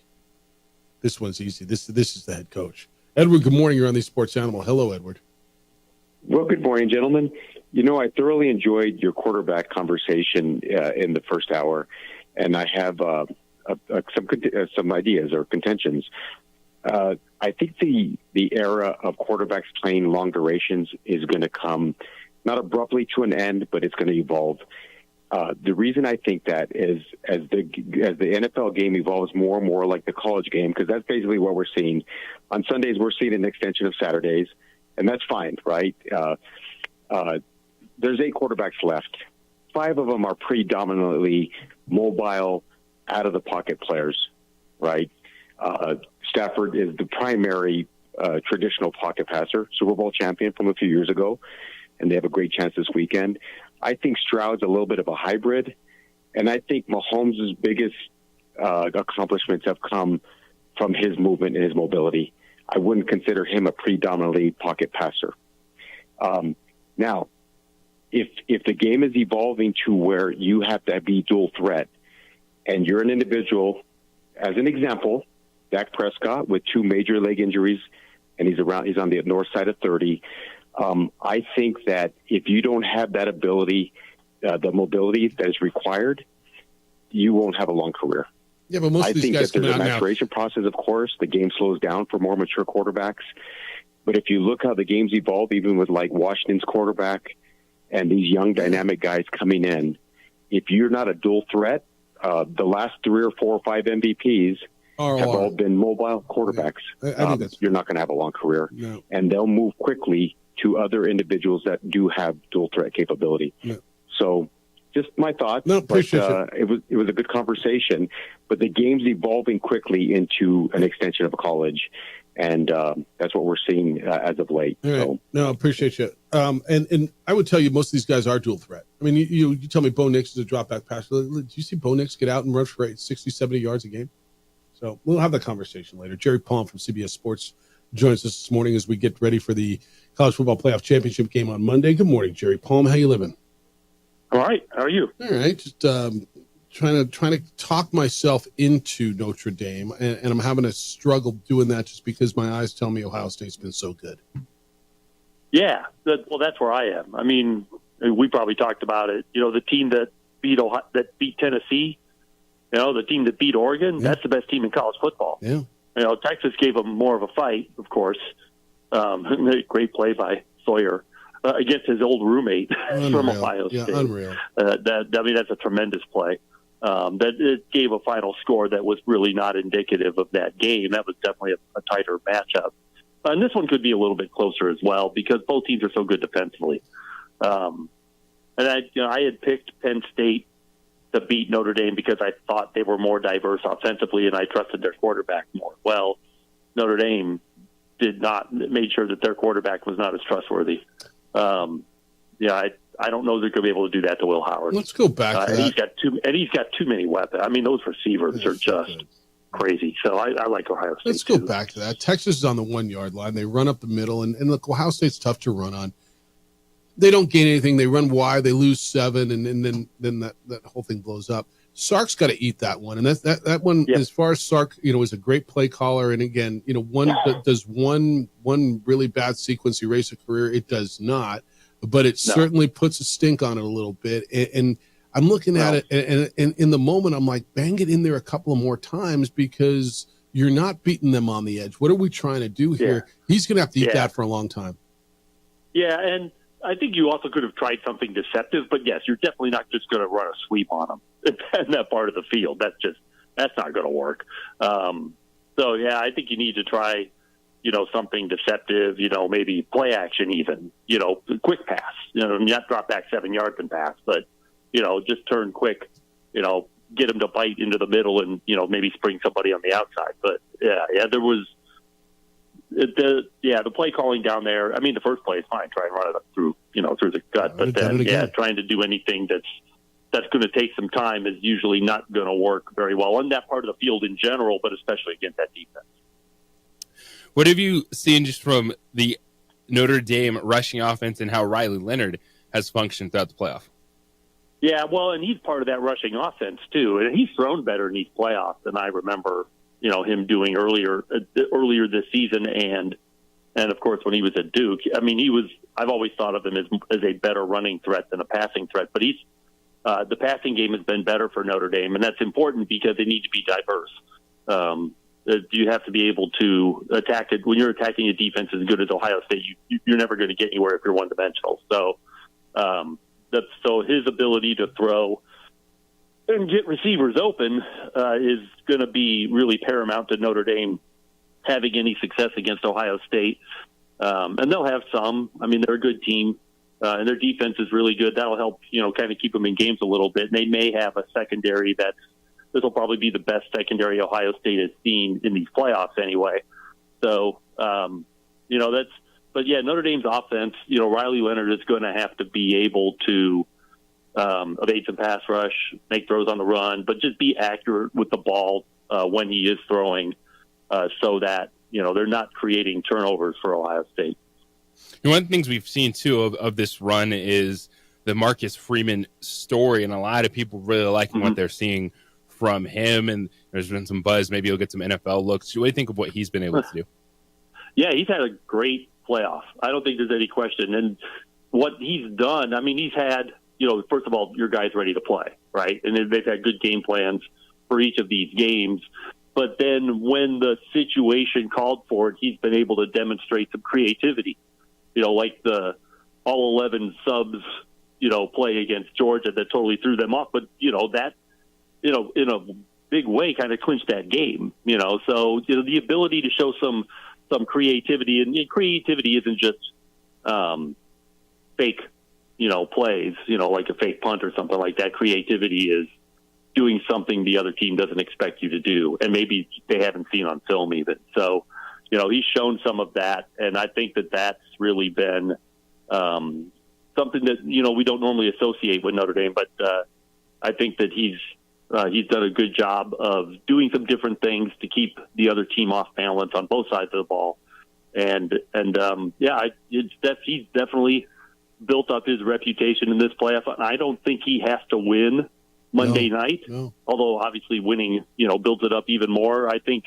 This one's easy. This is the head coach. Edward, good morning. You're on the Sports Animal. Hello, Edward. Well, good morning, gentlemen. You know, I thoroughly enjoyed your quarterback conversation in the first hour, and I have some ideas or contentions. I think the era of quarterbacks playing long durations is going to come not abruptly to an end, but it's going to evolve. The reason I think that is as the NFL game evolves more and more like the college game, because that's basically what we're seeing. On Sundays, we're seeing an extension of Saturdays, and that's fine, right? There's 8 quarterbacks left. 5 of them are predominantly mobile, out-of-the-pocket players, right? Stafford is the primary traditional pocket passer, Super Bowl champion from a few years ago, and they have a great chance this weekend. I think Stroud's a little bit of a hybrid, and I think Mahomes' biggest accomplishments have come from his movement and his mobility. I wouldn't consider him a predominantly pocket passer. Now, if the game is evolving to where you have to be dual threat, and you're an individual, as an example, Dak Prescott with 2 major leg injuries, and he's on the north side of 30. I think that if you don't have that ability, the mobility that is required, you won't have a long career. Yeah, but most of these guys that there's come a out maturation process, of course. The game slows down for more mature quarterbacks. But if you look how the game's evolved, even with like Washington's quarterback and these young dynamic guys coming in, if you're not a dual threat, the last 3 or 4 or 5 MVPs have all been mobile quarterbacks. Yeah. I think that's you're not going to have a long career. No. And they'll move quickly to other individuals that do have dual threat capability. No. So just my thoughts. No, appreciate it was a good conversation, but the game's evolving quickly into an extension of a college. And that's what we're seeing as of late. All right. So, No, I appreciate you. And I would tell you most of these guys are dual threat. I mean, you tell me Bo Nix is a drop back passer. Did you see Bo Nix get out and rush for 60, 70 yards a game? So we'll have that conversation later. Jerry Palm from CBS Sports joins us this morning as we get ready for the College Football Playoff Championship game on Monday. Good morning, Jerry Palm. How you living? All right. How are you? All right. Just trying to talk myself into Notre Dame, and I'm having a struggle doing that just because my eyes tell me Ohio State's been so good. Yeah. That's where I am. I mean, we probably talked about it. You know, the team that beat Tennessee, you know, the team that beat Oregon, that's the best team in college football. Yeah. You know, Texas gave them more of a fight, of course. Great play by Sawyer against his old roommate from Ohio State. Yeah, unreal. That's a tremendous play. That it gave a final score that was really not indicative of that game. That was definitely a tighter matchup. And this one could be a little bit closer as well because both teams are so good defensively. And I had picked Penn State to beat Notre Dame because I thought they were more diverse offensively and I trusted their quarterback more. Well, Notre Dame made sure that their quarterback was not as trustworthy. I don't know they're going to be able to do that to Will Howard. Let's go back to that. He's got too many weapons. I mean, those receivers are just crazy. So I like Ohio State. Let's go back to that. Texas is on the 1 yard line. They run up the middle, and look, Ohio State's tough to run on. They don't gain anything. They run wide. They lose 7, and then that whole thing blows up. Sark's got to eat that one, and that one. As far as Sark, is a great play caller, and again, does one really bad sequence erase a career? It does not. But it certainly puts a stink on it a little bit. And I'm looking at it, and in the moment, I'm like, bang it in there a couple of more times because you're not beating them on the edge. What are we trying to do here? He's going to have to eat that for a long time. Yeah, and I think you also could have tried something deceptive. But, yes, you're definitely not just going to run a sweep on them in that part of the field. That's not going to work. I think you need to try – something deceptive, maybe play action even, quick pass, not drop back 7 yards and pass, but, just turn quick, get them to bite into the middle and, maybe spring somebody on the outside. But there was the play calling down there. I mean, the first play is fine. Try and run it up through the gut, but then, trying to do anything that's going to take some time is usually not going to work very well on that part of the field in general, but especially against that defense. What have you seen just from the Notre Dame rushing offense and how Riley Leonard has functioned throughout the playoff? Yeah, well, and he's part of that rushing offense too, and he's thrown better in these playoffs than I remember, him doing earlier this season, and of course when he was at Duke. I mean, I've always thought of him as a better running threat than a passing threat, but the passing game has been better for Notre Dame, and that's important because they need to be diverse. You have to be able to attack it. When you're attacking a defense as good as Ohio State, you're never going to get anywhere if you're one-dimensional. So his ability to throw and get receivers open is going to be really paramount to Notre Dame having any success against Ohio State. And they'll have some. I mean, they're a good team, and their defense is really good. That'll help, kind of keep them in games a little bit. And they may have a secondary this will probably be the best secondary Ohio State has seen in these playoffs anyway. So, Notre Dame's offense, Riley Leonard is going to have to be able to evade some pass rush, make throws on the run, but just be accurate with the ball when he is throwing so that, they're not creating turnovers for Ohio State. And one of the things we've seen, too, of this run is the Marcus Freeman story, and a lot of people really liking what they're seeing from him, and there's been some buzz. Maybe he'll get some NFL looks. What do you think of what he's been able to do? Yeah, he's had a great playoff. I don't think there's any question. And what he's done, I mean, he's had, first of all, your guys ready to play, right? And they've had good game plans for each of these games. But then when the situation called for it, he's been able to demonstrate some creativity, like the all 11 subs, play against Georgia that totally threw them off. But, that, in a big way kind of clinched that game, So, the ability to show some creativity, and creativity isn't just fake, plays, like a fake punt or something like that. Creativity is doing something the other team doesn't expect you to do, and maybe they haven't seen on film even. So, he's shown some of that, and I think that that's really been something that, we don't normally associate with Notre Dame, but I think that he's done a good job of doing some different things to keep the other team off balance on both sides of the ball. He's definitely built up his reputation in this playoff. I don't think he has to win Monday night, although obviously winning, builds it up even more. I think,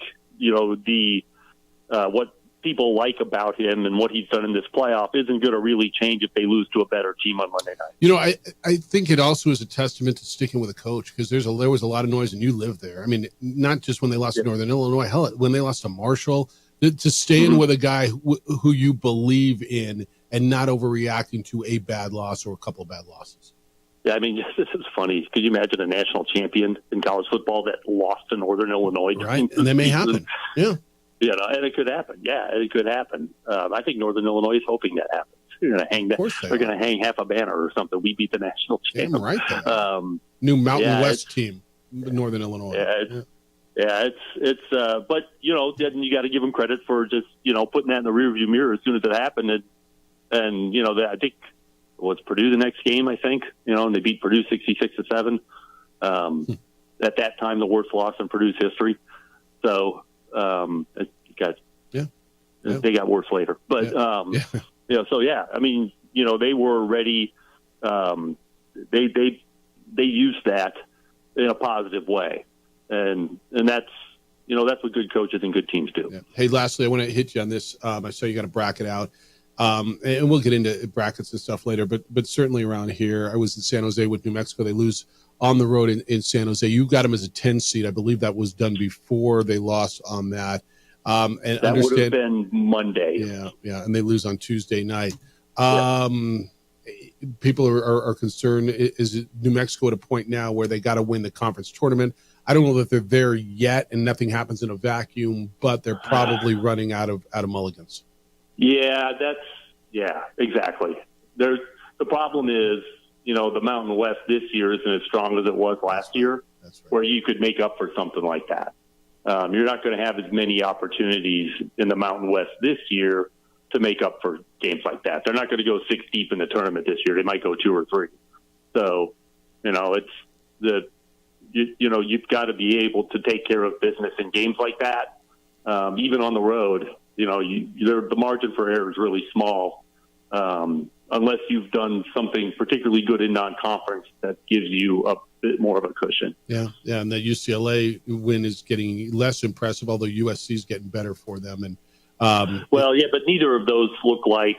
what people like about him and what he's done in this playoff isn't going to really change if they lose to a better team on Monday night. I think it also is a testament to sticking with a coach, because there was a lot of noise, and you lived there. I mean, not just when they lost to Northern Illinois, hell, when they lost to Marshall, to stay in with a guy who you believe in and not overreacting to a bad loss or a couple of bad losses. Yeah, I mean, this is funny. Could you imagine a national champion in college football that lost to Northern Illinois? Right, and that may happen. Yeah. And it could happen. Yeah, it could happen. I think Northern Illinois is hoping that happens. They're going to hang that. They're going to hang half a banner or something. We beat the national champ. Damn right. New Mountain West team, Northern Illinois. It's. But then you got to give them credit for just putting that in the rearview mirror as soon as it happened, and I think was Purdue the next game. I think and they beat Purdue 66-7. At that time, the worst loss in Purdue's history. So. They got worse later, but I mean, they were ready. They used that in a positive way, and that's what good coaches and good teams do. Yeah. Hey, lastly, I want to hit you on this. I saw you got a bracket out, and we'll get into brackets and stuff later. But certainly around here, I was in San Jose with New Mexico. They lose on the road in San Jose. You got them as a 10 seed. I believe that was done before they lost on that. And that would have been Monday. Yeah, and they lose on Tuesday night. People are concerned. Is New Mexico at a point now where they got to win the conference tournament? I don't know that they're there yet, and nothing happens in a vacuum, but they're probably running out of mulligans. Yeah, exactly. The problem is, the Mountain West this year isn't as strong as it was last year, where you could make up for something like that. You're not going to have as many opportunities in the Mountain West this year to make up for games like that. They're not going to go 6 deep in the tournament this year. They might go 2 or 3. So, you've got to be able to take care of business in games like that. Even on the road, the margin for error is really small. Unless you've done something particularly good in non-conference that gives you a bit more of a cushion. Yeah, and the UCLA win is getting less impressive, although USC is getting better for them. And but neither of those look like.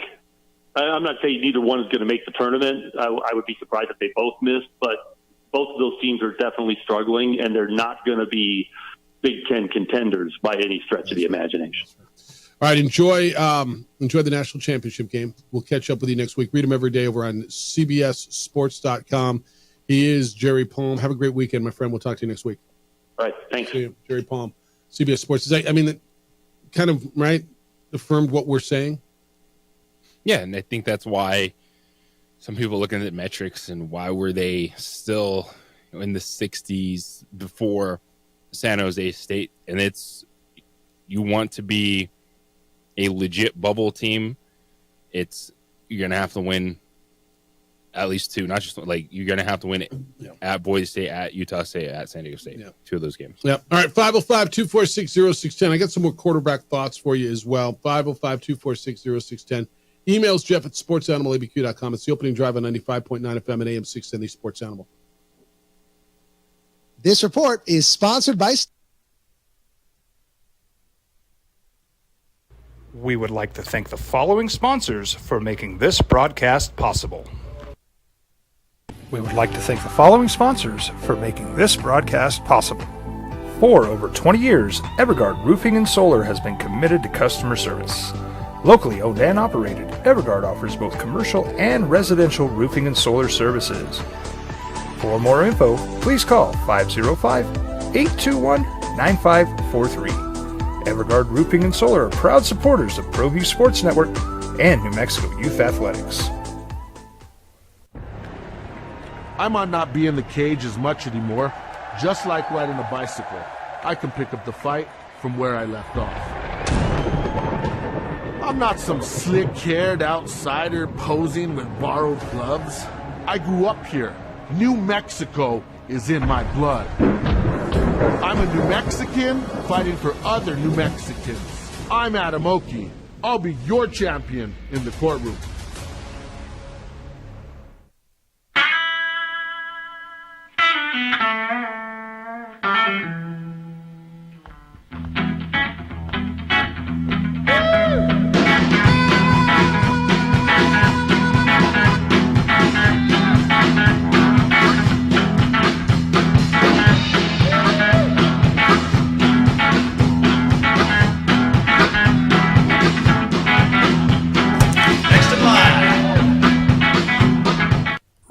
I'm not saying neither one is going to make the tournament. I would be surprised if they both missed, but both of those teams are definitely struggling, and they're not going to be Big Ten contenders by any stretch of the imagination. All right, enjoy the national championship game. We'll catch up with you next week. Read them every day over on CBSSports.com. He is Jerry Palm. Have a great weekend, my friend. We'll talk to you next week. All right, thanks. See you, Jerry Palm, CBS Sports. That kind of affirmed what we're saying. Yeah, and I think that's why some people looking at metrics and why were they still in the 60s before San Jose State, and you want to be a legit bubble team, you're going to have to win at least 2, not just you're going to have to win it at Boise State, at Utah State, at San Diego State, 2 of those games. Yeah. All right, 505-246-0610. I got some more quarterback thoughts for you as well. 505-246-0610. Emails Jeff at sportsanimалabq.com. It's the opening drive on 95.9 FM and AM 670 Sports Animal. This report is sponsored by... We would like to thank the following sponsors for making this broadcast possible. We would like to thank the following sponsors for making this broadcast possible. For over 20 years, Evergard Roofing and Solar has been committed to customer service. Locally owned and operated, Evergard offers both commercial and residential roofing and solar services. For more info, please call 505-821-9543. Evergard Roofing and Solar are proud supporters of ProView Sports Network and New Mexico Youth Athletics. I might not be in the cage as much anymore. Just like riding a bicycle, I can pick up the fight from where I left off. I'm not some slick-haired outsider posing with borrowed gloves. I grew up here. New Mexico is in my blood. I'm a New Mexican fighting for other New Mexicans. I'm Adam Oki. I'll be your champion in the courtroom.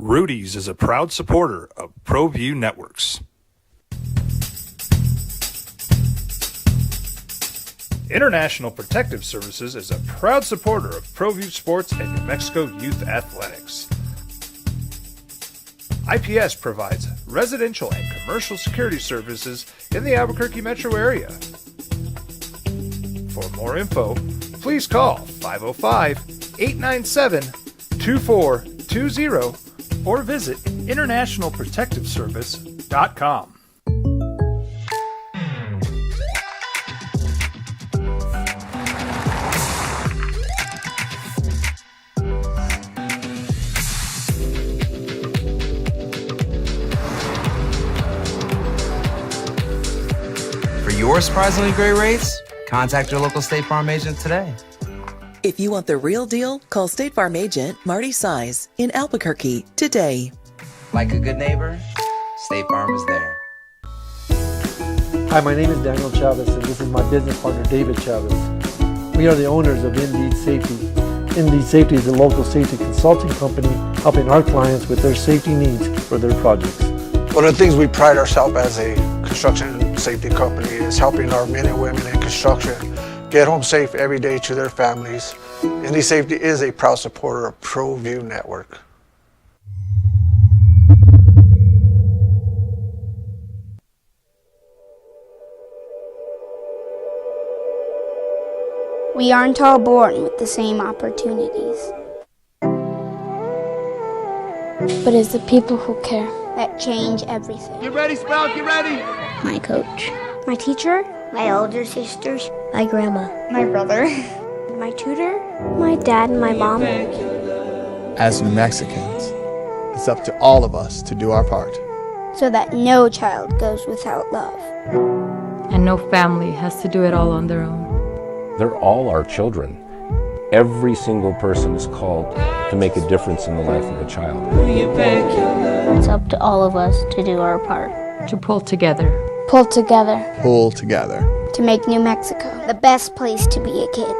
Rudy's is a proud supporter of ProView Networks. International Protective Services is a proud supporter of ProView Sports and New Mexico Youth Athletics. IPS provides residential and commercial security services in the Albuquerque metro area. For more info, please call 505-897-2420 or visit internationalprotectiveservice.com. For your surprisingly great rates, contact your local State Farm agent today. If you want the real deal, call State Farm agent Marty Size in Albuquerque today. Like a good neighbor, State Farm is there. Hi, my name is Daniel Chavez, and this is my business partner, David Chavez. We are the owners of Indeed Safety. Indeed Safety is a local safety consulting company helping our clients with their safety needs for their projects. One of the things we pride ourselves as a construction safety company is helping our men and women in construction get home safe every day to their families. Indeed Safety is a proud supporter of ProView Network. We aren't all born with the same opportunities. But it's the people who care that change everything. Get ready, Sprout, get ready! My coach. My teacher. My older sisters. My grandma. My brother. My tutor. My dad and my mom. As New Mexicans, it's up to all of us to do our part. So that no child goes without love. And no family has to do it all on their own. They're all our children. Every single person is called to make a difference in the life of a child. It's up to all of us to do our part. To pull together. Pull together. Pull together. To make New Mexico the best place to be a kid.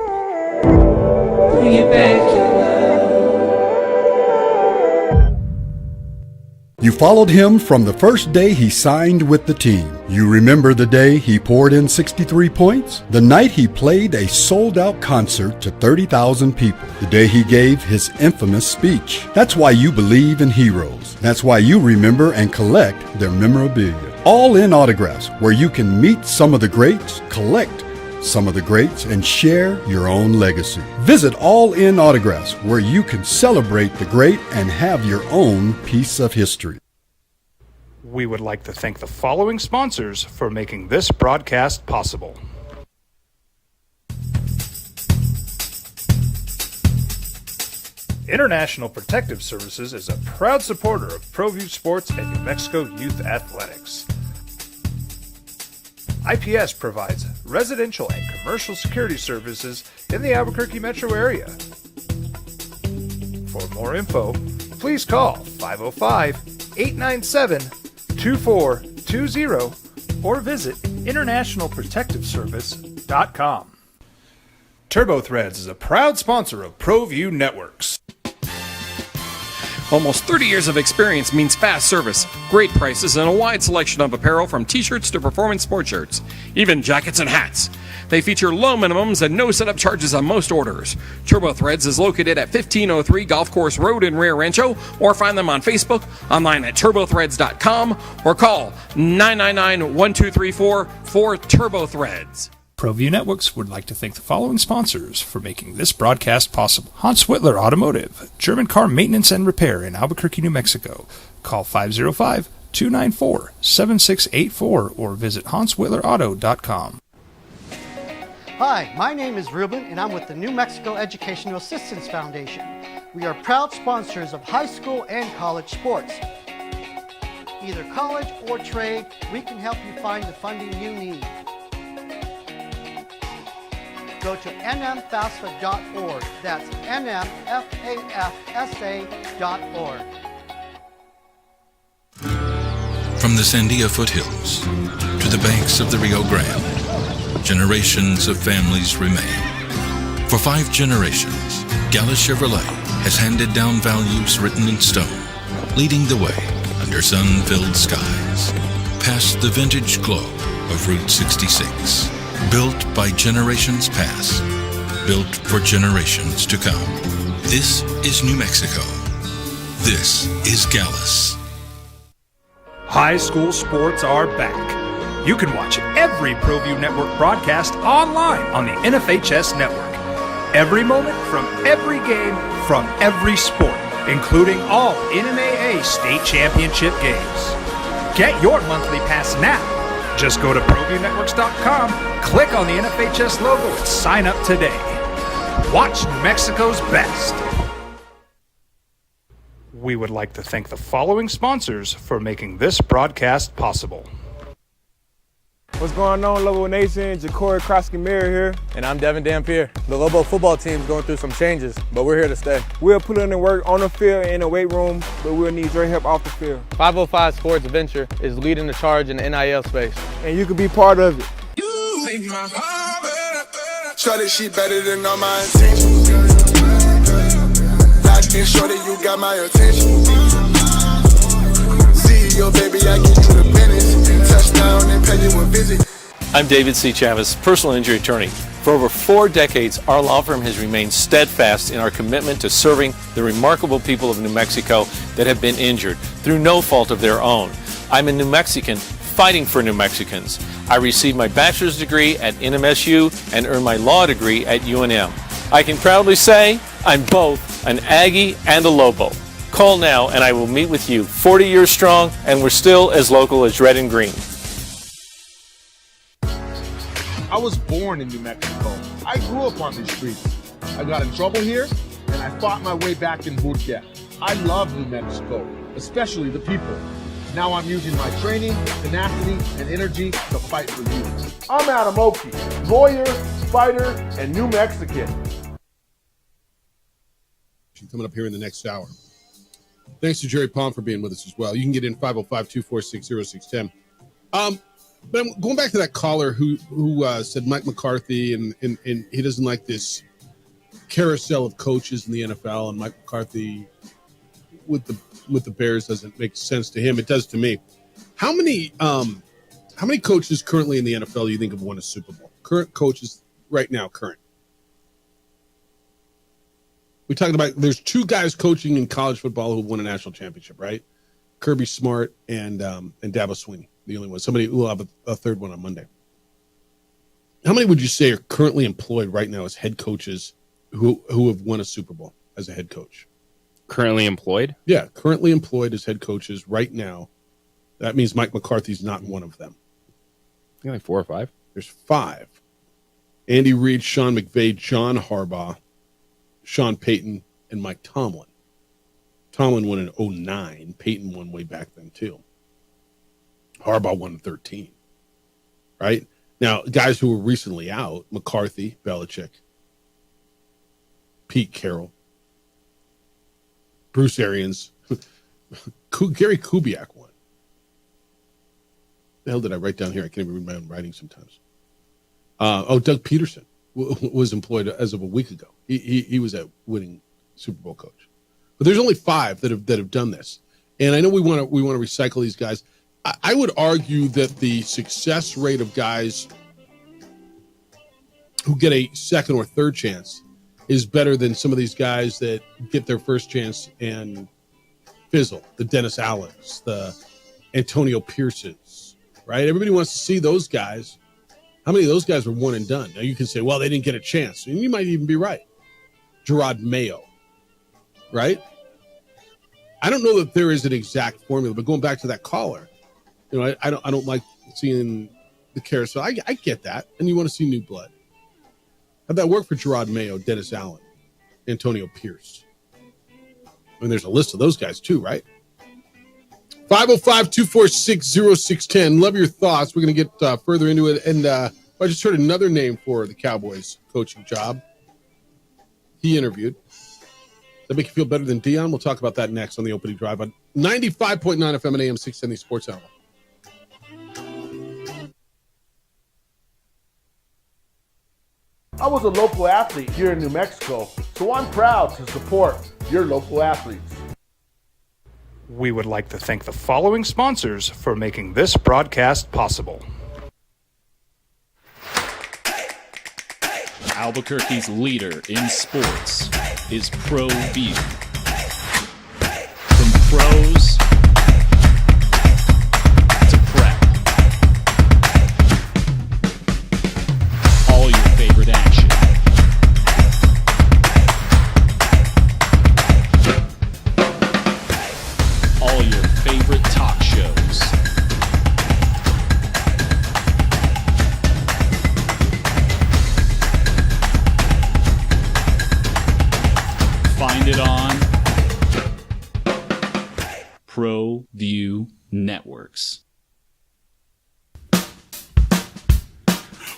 You followed him from the first day he signed with the team. You remember the day he poured in 63 points? The night he played a sold-out concert to 30,000 people. The day he gave his infamous speech. That's why you believe in heroes. That's why you remember and collect their memorabilia. All in autographs, where you can meet some of the greats, collect some of the greats, and share your own legacy. Visit All In Autographs, where you can celebrate the great and have your own piece of history. We would like to thank the following sponsors for making this broadcast possible. International Protective Services is a proud supporter of ProView Sports and New Mexico Youth Athletics. IPS provides residential and commercial security services in the Albuquerque metro area. For more info, please call 505-897-2420 or visit internationalprotectiveservice.com. TurboThreads is a proud sponsor of ProView Networks. Almost 30 years of experience means fast service, great prices, and a wide selection of apparel from t-shirts to performance sport shirts, even jackets and hats. They feature low minimums and no setup charges on most orders. TurboThreads is located at 1503 Golf Course Road in Rio Rancho, or find them on Facebook, online at turbothreads.com, or call 999-1234 for TurboThreads. ProView Networks would like to thank the following sponsors for making this broadcast possible. Hans Whitler Automotive, German car maintenance and repair in Albuquerque, New Mexico. Call 505-294-7684 or visit hanswhitlerauto.com. Hi, my name is Ruben, and I'm with the New Mexico Educational Assistance Foundation. We are proud sponsors of high school and college sports. Either college or trade, we can help you find the funding you need. Go to nmfafsa.org. That's nmfafsa.org. From the Sandia foothills to the banks of the Rio Grande, generations of families remain. For 5 generations, Gallus Chevrolet has handed down values written in stone, leading the way under sun-filled skies, past the vintage glow of Route 66. Built by generations past, built for generations to come. This is New Mexico. This is Gallus. High school sports are back. You can watch every ProView Network broadcast online on the NFHS network. Every moment from every game from every sport, including all NMAA state championship games. Get your monthly pass now. Just go to ProViewNetworks.com, click on the NFHS logo, and sign up today. Watch New Mexico's best. We would like to thank the following sponsors for making this broadcast possible. What's going on, Lobo Nation? Ja'Cory Krosky-Mir here. And I'm Devin Dampier. The Lobo football team's going through some changes, but we're here to stay. We'll put in the work on the field and in the weight room, but we'll need your help off the field. 505 Sports Venture is leading the charge in the NIL space. And you can be part of it. You make my heart better. Shorty, she better than all my intentions. Locked in, shorty, you got my attention. CEO, baby, I get you the business. Touchdown and pay you a visit. I'm David C. Chavez, personal injury attorney. For over 4 decades, our law firm has remained steadfast in our commitment to serving the remarkable people of New Mexico that have been injured through no fault of their own. I'm a New Mexican fighting for New Mexicans. I received my bachelor's degree at NMSU and earned my law degree at UNM. I can proudly say I'm both an Aggie and a Lobo. Call now and I will meet with you. 40 years strong, and we're still as local as red and green. I was born in New Mexico. I grew up on these streets. I got in trouble here, and I fought my way back in Burkia. I love New Mexico, especially the people. Now I'm using my training, tenacity, and energy to fight for you. I'm Adam Oki, lawyer, fighter, and New Mexican. Coming up here in the next hour. Thanks to Jerry Palm for being with us as well. You can get in 505-246-0610. But I'm going back to that caller who said Mike McCarthy and he doesn't like this carousel of coaches in the NFL, and Mike McCarthy with the Bears doesn't make sense to him. It does to me. How many coaches currently in the NFL do you think have won a Super Bowl? Current coaches right now, current. We talked about there's 2 guys coaching in college football who won a national championship, right? Kirby Smart and Dabo Swinney, the only one. Somebody will have a third one on Monday. How many would you say are currently employed right now as head coaches who have won a Super Bowl as a head coach? Currently employed? Yeah, currently employed as head coaches right now. That means Mike McCarthy's not one of them. I think like 4 or 5. There's 5. Andy Reid, Sean McVay, John Harbaugh, Sean Payton, and Mike Tomlin. Tomlin won in 2009. Peyton won way back then, too. Harbaugh won in 2013. Right? Now, guys who were recently out, McCarthy, Belichick, Pete Carroll, Bruce Arians, Gary Kubiak won. The hell did I write down here? I can't even read my own writing sometimes. Doug Peterson was employed as of a week ago. He was a winning Super Bowl coach. But there's only 5 that have done this. And I know we want to recycle these guys. I would argue that the success rate of guys who get a second or third chance is better than some of these guys that get their first chance and fizzle. The Dennis Allens, the Antonio Pearsons, right? Everybody wants to see those guys. How many of those guys were one and done? Now you can say, well, they didn't get a chance. And you might even be right. Gerard Mayo, right? I don't know that there is an exact formula, but going back to that caller, I don't like seeing the carousel. I get that, and you want to see new blood. How'd that work for Gerard Mayo, Dennis Allen, Antonio Pierce? I mean, there's a list of those guys too, right? 505-246-0610. Love your thoughts. We're going to get further into it. And I just heard another name for the Cowboys coaching job. He interviewed. Does that make you feel better than Dion? We'll talk about that next on the opening drive on 95.9 FM and AM 670 Sports Animal. I was a local athlete here in New Mexico, so I'm proud to support your local athletes. We would like to thank the following sponsors for making this broadcast possible. Albuquerque's leader in sports is ProView. From pros to prep, all your favorite action. All your favorite talk shows. Find it on ProView Networks.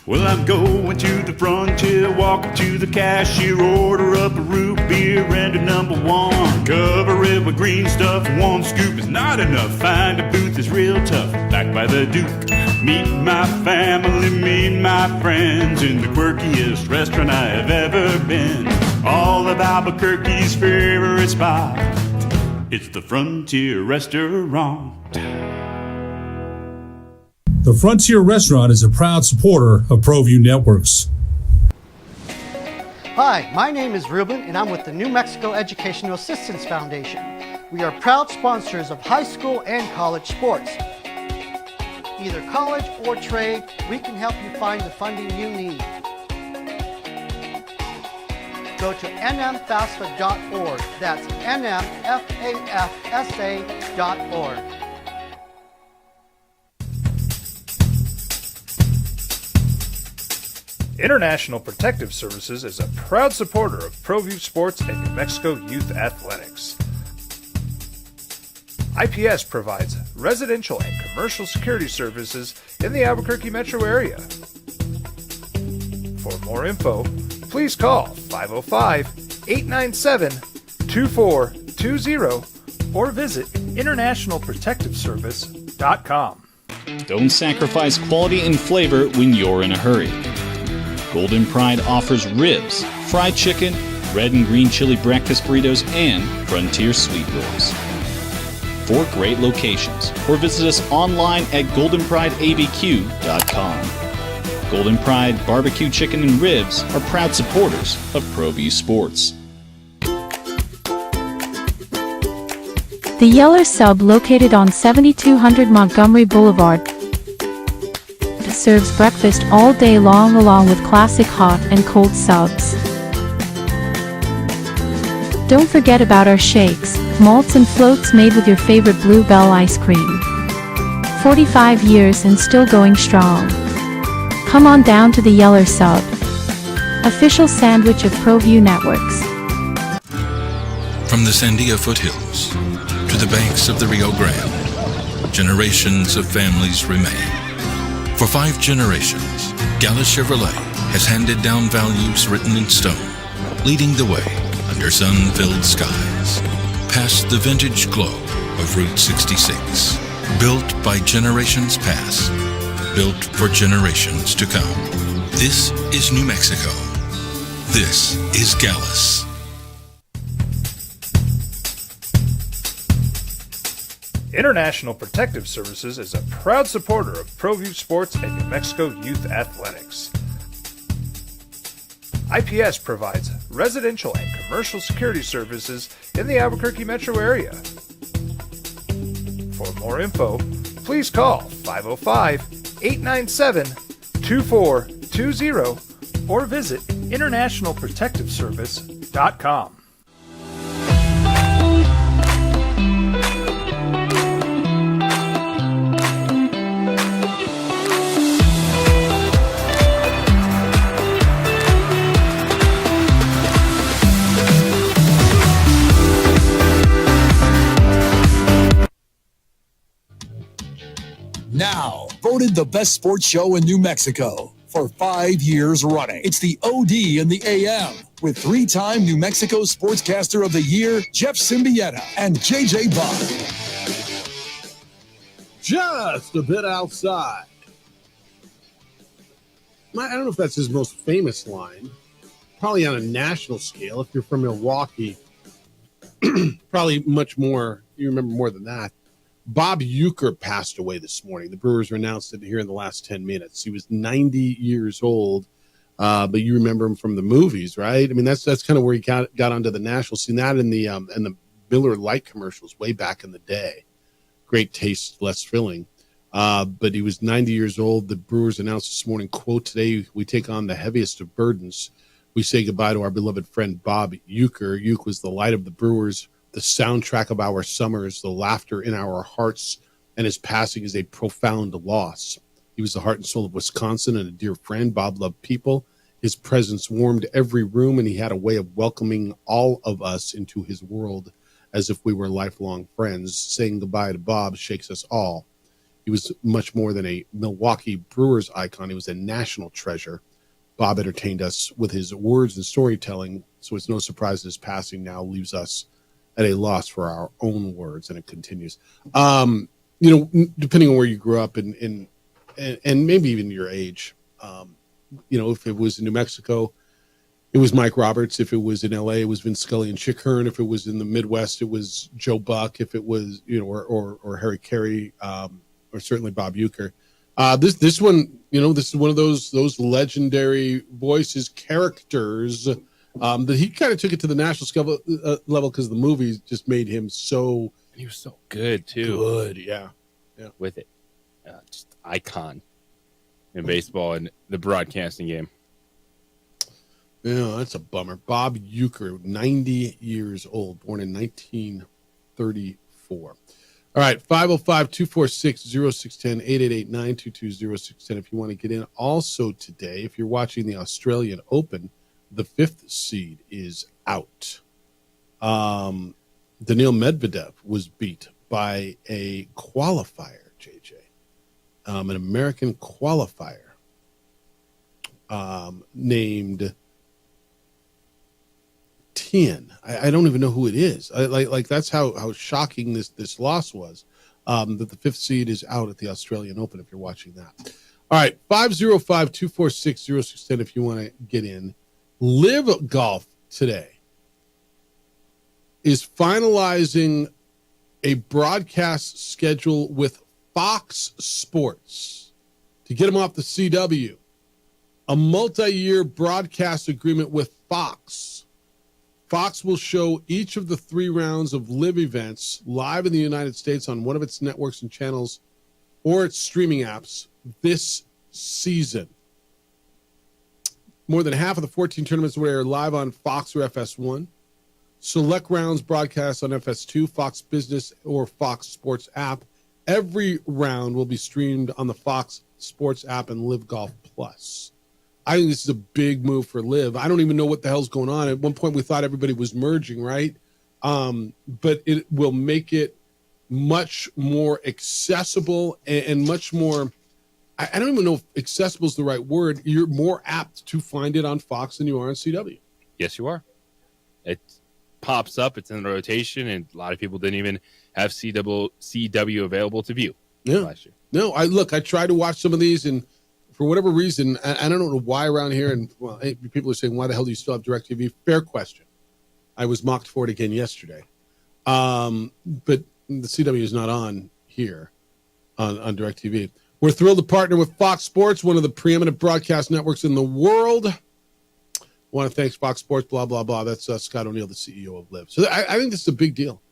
Well, I'm going to the frontier, walking to the cashier, order up a root beer and a number one. Cover it with green stuff, one scoop is not enough. Find a booth is real tough, backed by the Duke. Meet my family, meet my friends in the quirkiest restaurant I have ever been. All of Albuquerque's favorite spot, it's the Frontier Restaurant. The Frontier Restaurant is a proud supporter of ProView Networks. Hi, my name is Ruben, and I'm with the New Mexico Educational Assistance Foundation. We are proud sponsors of high school and college sports. Either college or trade, we can help you find the funding you need. Go to nmfafsa.org. That's nmfafsa.org. International Protective Services is a proud supporter of ProView Sports and New Mexico Youth Athletics. IPS provides residential and commercial security services in the Albuquerque metro area. For more info, please call 505-897-2420 or visit internationalprotectiveservice.com. Don't sacrifice quality and flavor when you're in a hurry. Golden Pride offers ribs, fried chicken, red and green chili breakfast burritos, and Frontier sweet rolls. 4 great locations, or visit us online at goldenprideabq.com. Golden Pride Barbecue Chicken and Ribs are proud supporters of ProView Sports. The Yeller Sub, located on 7200 Montgomery Boulevard, serves breakfast all day long along with classic hot and cold subs. Don't forget about our shakes, malts and floats made with your favorite Bluebell ice cream. 45 years and still going strong. Come on down to the Yeller Sub, official sandwich of ProView Networks. From the Sandia foothills to the banks of the Rio Grande, generations of families remain. For 5 generations, Gallus Chevrolet has handed down values written in stone, leading the way under sun-filled skies, past the vintage glow of Route 66. Built by generations past, built for generations to come. This is New Mexico. This is Gallus. International Protective Services is a proud supporter of ProView Sports and New Mexico Youth Athletics. IPS provides residential and commercial security services in the Albuquerque metro area. For more info, please call 505-897-2420 or visit internationalprotectiveservice.com. Now, voted the best sports show in New Mexico for 5 years running. It's the OD in the AM with 3-time New Mexico Sportscaster of the Year, Jeff Symbieta and JJ Buck. Just a bit outside. I don't know if that's his most famous line. Probably on a national scale. If you're from Milwaukee, probably much more. You remember more than that. Bob Uecker passed away this morning. The Brewers announced it here in the last 10 minutes. He was 90 years old, but you remember him from the movies, right? I mean, that's kind of where he got onto the national scene. That in the Miller Lite commercials way back in the day. Great taste, less filling. But he was 90 years old. The Brewers announced this morning, quote, "Today we take on the heaviest of burdens. We say goodbye to our beloved friend Bob Uecker. Uecker was the light of the Brewers, the soundtrack of our summers, the laughter in our hearts, and his passing is a profound loss. He was the heart and soul of Wisconsin and a dear friend. Bob loved people. His presence warmed every room, and he had a way of welcoming all of us into his world as if we were lifelong friends. Saying goodbye to Bob shakes us all. He was much more than a Milwaukee Brewers icon. He was a national treasure. Bob entertained us with his words and storytelling, so it's no surprise his passing now leaves us at a loss for our own words." And it continues. Depending on where you grew up and maybe even your age, if it was in New Mexico, it was Mike Roberts. If it was in LA, it was Vince Scully and Chick Hearn. If it was in the Midwest, it was Joe Buck. If it was, or Harry Carey, or certainly Bob Uecker. This one, this is one of those legendary voices, characters, that he kind of took it to the national level because the movie just made him so. He was so good too. Good, yeah. With it, just icon in baseball and the broadcasting game. Yeah, that's a bummer. Bob Uecker, 90 years old, born in 1934. All right, 505-246-0610, 888-922-0610 if you want to get in. Also today, if you're watching the Australian Open, the 5th seed is out. Daniil Medvedev was beat by a qualifier, JJ, an American qualifier named Tien. I don't even know who it is. Like that's how shocking this loss was. That the 5th seed is out at the Australian Open. If you're watching that, all right. 505-246-0610 if you want to get in. Live Golf today is finalizing a broadcast schedule with Fox Sports to get them off the CW. A multi-year broadcast agreement with Fox. Fox will show each of the 3 rounds of Live events live in the United States on one of its networks and channels or its streaming apps this season. More than half of the 14 tournaments will air live on Fox or FS1. Select rounds broadcast on FS2, Fox Business, or Fox Sports app. Every round will be streamed on the Fox Sports app and Live Golf Plus. I think this is a big move for Live. I don't even know what the hell's going on. At one point, we thought everybody was merging, right? but it will make it much more accessible and much more, I don't even know if accessible is the right word. You're more apt to find it on Fox than you are on CW. Yes, you are. It pops up. It's in the rotation, and a lot of people didn't even have CW available to view last year. No, I tried to watch some of these, and for whatever reason, I don't know why around here, and people are saying, why the hell do you still have DirecTV? Fair question. I was mocked for it again yesterday. But the CW is not on here on DirecTV. We're thrilled to partner with Fox Sports, one of the preeminent broadcast networks in the world. I want to thank Fox Sports, blah, blah, blah. That's Scott O'Neill, the CEO of LIV. So I think this is a big deal.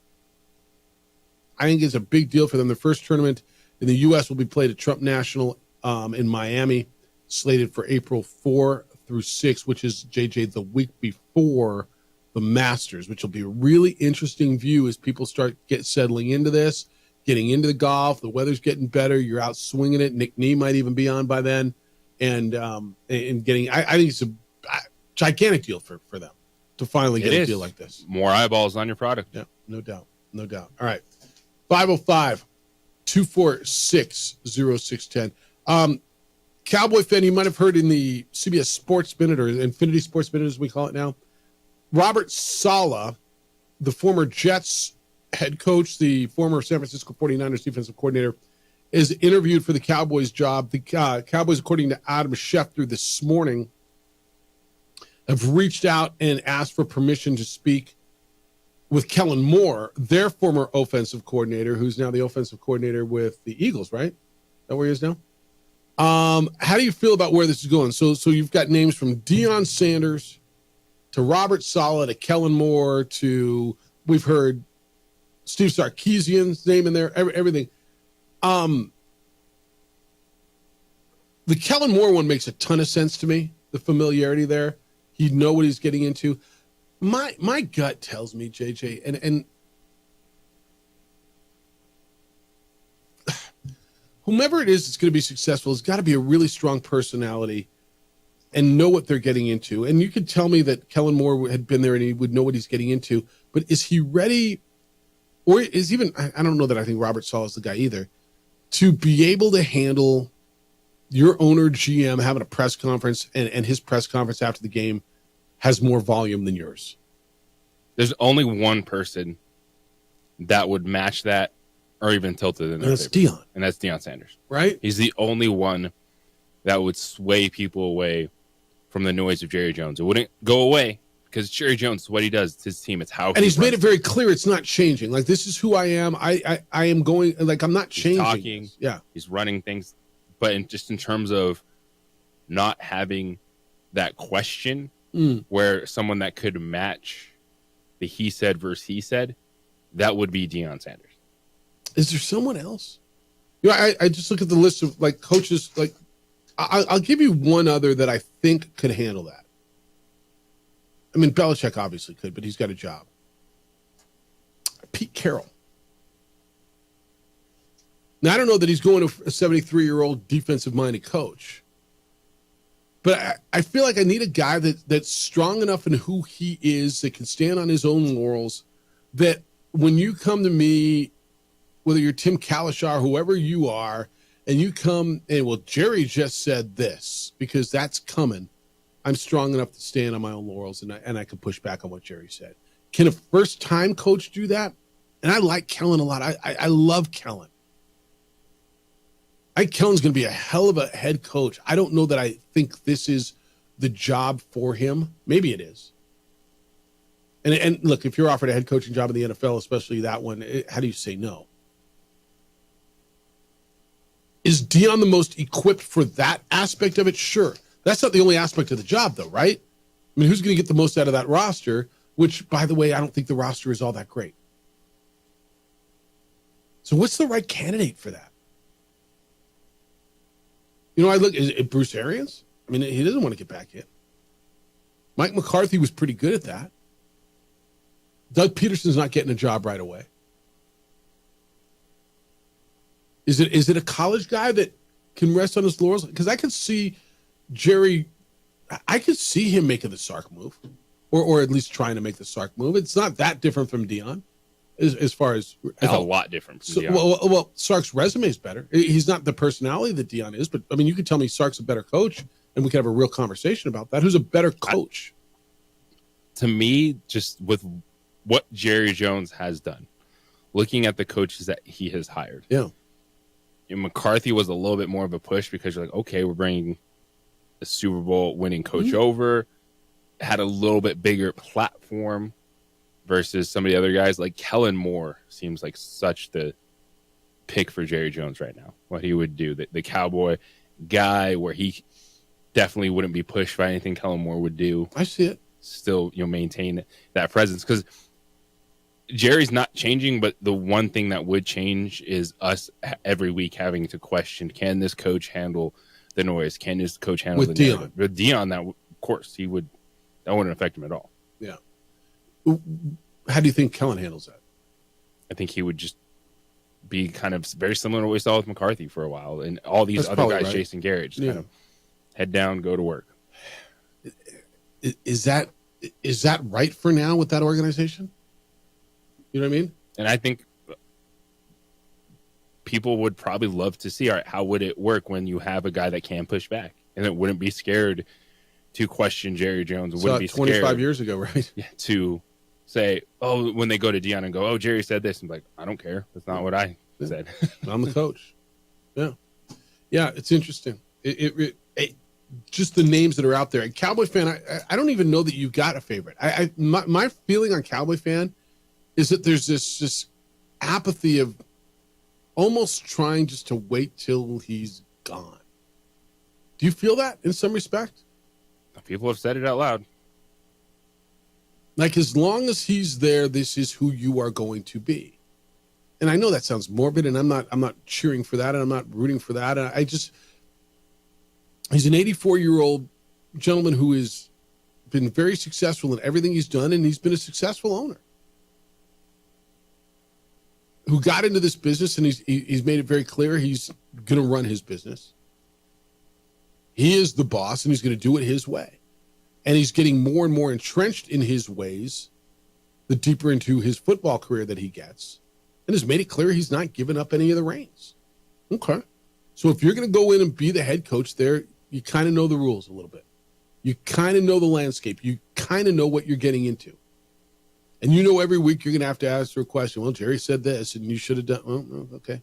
I think it's a big deal for them. The first tournament in the U.S. will be played at Trump National in Miami, slated for April 4 through 6, which is, JJ, the week before the Masters, which will be a really interesting view as people start settling into this, getting into the golf. The weather's getting better. You're out swinging it. Nick Nee might even be on by then. And getting, I think it's a gigantic deal for them to finally get a deal like this. More eyeballs on your product. Yeah, no doubt. No doubt. All right. 505-246-0610. Cowboy fan, you might have heard in the CBS Sports Minute, or Infinity Sports Minute as we call it now, Robert Saleh, the former Jets head coach, the former San Francisco 49ers defensive coordinator, is interviewed for the Cowboys job. The Cowboys, according to Adam Schefter this morning, have reached out and asked for permission to speak with Kellen Moore, their former offensive coordinator, who's now the offensive coordinator with the Eagles, right? Is that where he is now? How do you feel about where this is going? So you've got names from Deion Sanders to Robert Saleh to Kellen Moore to, we've heard Steve Sarkisian's name in there, everything. The Kellen Moore one makes a ton of sense to me, the familiarity there. He'd know what he's getting into. My gut tells me, JJ, and whomever it is that's going to be successful has got to be a really strong personality and know what they're getting into. And you could tell me that Kellen Moore had been there and he would know what he's getting into, but is he ready, or is even, I don't know that I think Robert Saleh is the guy either, to be able to handle your owner GM having a press conference and his press conference after the game has more volume than yours? There's only one person that would match that or even tilt it in their favor. Deion. And that's Deion Sanders. Right? He's the only one that would sway people away from the noise of Jerry Jones. It wouldn't go away because Jerry Jones is what he does. It's his team. It's how and he's made it very clear it's not changing. Like, this is who I am. I am going, like, I'm not changing. He's talking. Yeah. He's running things. But just in terms of not having that question where someone that could match the he said versus he said, that would be Deion Sanders. Is there someone else? You know, I just look at the list of, like, coaches. Like, I'll give you one other that I think could handle that. I mean, Belichick obviously could, but he's got a job. Pete Carroll. Now, I don't know that he's going to a 73-year-old defensive-minded coach, but I feel like I need a guy that's strong enough in who he is, that can stand on his own laurels, that when you come to me, whether you're Tim Kalashar, whoever you are, and you come and, well, Jerry just said this, because that's coming, I'm strong enough to stand on my own laurels, and I can push back on what Jerry said. Can a first-time coach do that? And I like Kellen a lot. I love Kellen. I think Kellen's going to be a hell of a head coach. I don't know that I think this is the job for him. Maybe it is. And look, if you're offered a head coaching job in the NFL, especially that one, how do you say no? Is Deion the most equipped for that aspect of it? Sure. That's not the only aspect of the job, though, right? I mean, who's going to get the most out of that roster? Which, by the way, I don't think the roster is all that great. So what's the right candidate for that? You know, I look at Bruce Arians. I mean, he doesn't want to get back in. Mike McCarthy was pretty good at that. Doug Peterson's not getting a job right away. Is it a college guy that can rest on his laurels? Because I could see Jerry, I could see him making the Sark move. or at least trying to make the Sark move. It's not that different from Dion, as far as It's a lot different from Dion. Well, Sark's resume is better. He's not the personality that Dion is, but I mean, you could tell me Sark's a better coach, and we could have a real conversation about that. Who's a better coach? To me, just with what Jerry Jones has done, looking at the coaches that he has hired. Yeah. And McCarthy was a little bit more of a push because you're like, okay, we're bringing a Super Bowl winning coach over, had a little bit bigger platform versus some of the other guys. Like Kellen Moore seems like such the pick for Jerry Jones right now. What he would do, the Cowboy guy, where he definitely wouldn't be pushed by anything Kellen Moore would do. I see it. Still, maintain that presence because Jerry's not changing, but the one thing that would change is us every week having to question: can this coach handle the noise? Can this coach handle with the Dion? narrative? With Dion, that of course he would. That wouldn't affect him at all. Yeah. How do you think Kellen handles that? I think he would just be kind of very similar to what we saw with McCarthy for a while, and all these That's other probably guys, right. Jason Garrett, just kind of head down, go to work. Is that right for now with that organization? You know what I mean? And I think people would probably love to see, all right, how would it work when you have a guy that can push back and it wouldn't be scared to question Jerry Jones? It wouldn't be 25 scared years ago, right? to say, oh, when they go to Dion and go, oh, Jerry said this. I'm like, I don't care. That's not what I said. I'm the coach. Yeah. Yeah, it's interesting. It just the names that are out there. And Cowboy fan, I don't even know that you got a favorite. My feeling on Cowboy fan is that there's this apathy of almost trying just to wait till he's gone. Do you feel that in some respect? People have said it out loud. Like, as long as he's there, this is who you are going to be. And I know that sounds morbid, and I'm not cheering for that, and I'm not rooting for that. And he's an 84-year-old gentleman who has been very successful in everything he's done, and he's been a successful owner who got into this business, and he's made it very clear he's going to run his business. He is the boss, and he's going to do it his way. And he's getting more and more entrenched in his ways the deeper into his football career that he gets, and has made it clear he's not giving up any of the reins. Okay. So if you're going to go in and be the head coach there, you kind of know the rules a little bit. You kind of know the landscape. You kind of know what you're getting into. And you know every week you're going to have to ask her a question. Well, Jerry said this, and you should have done, well, okay.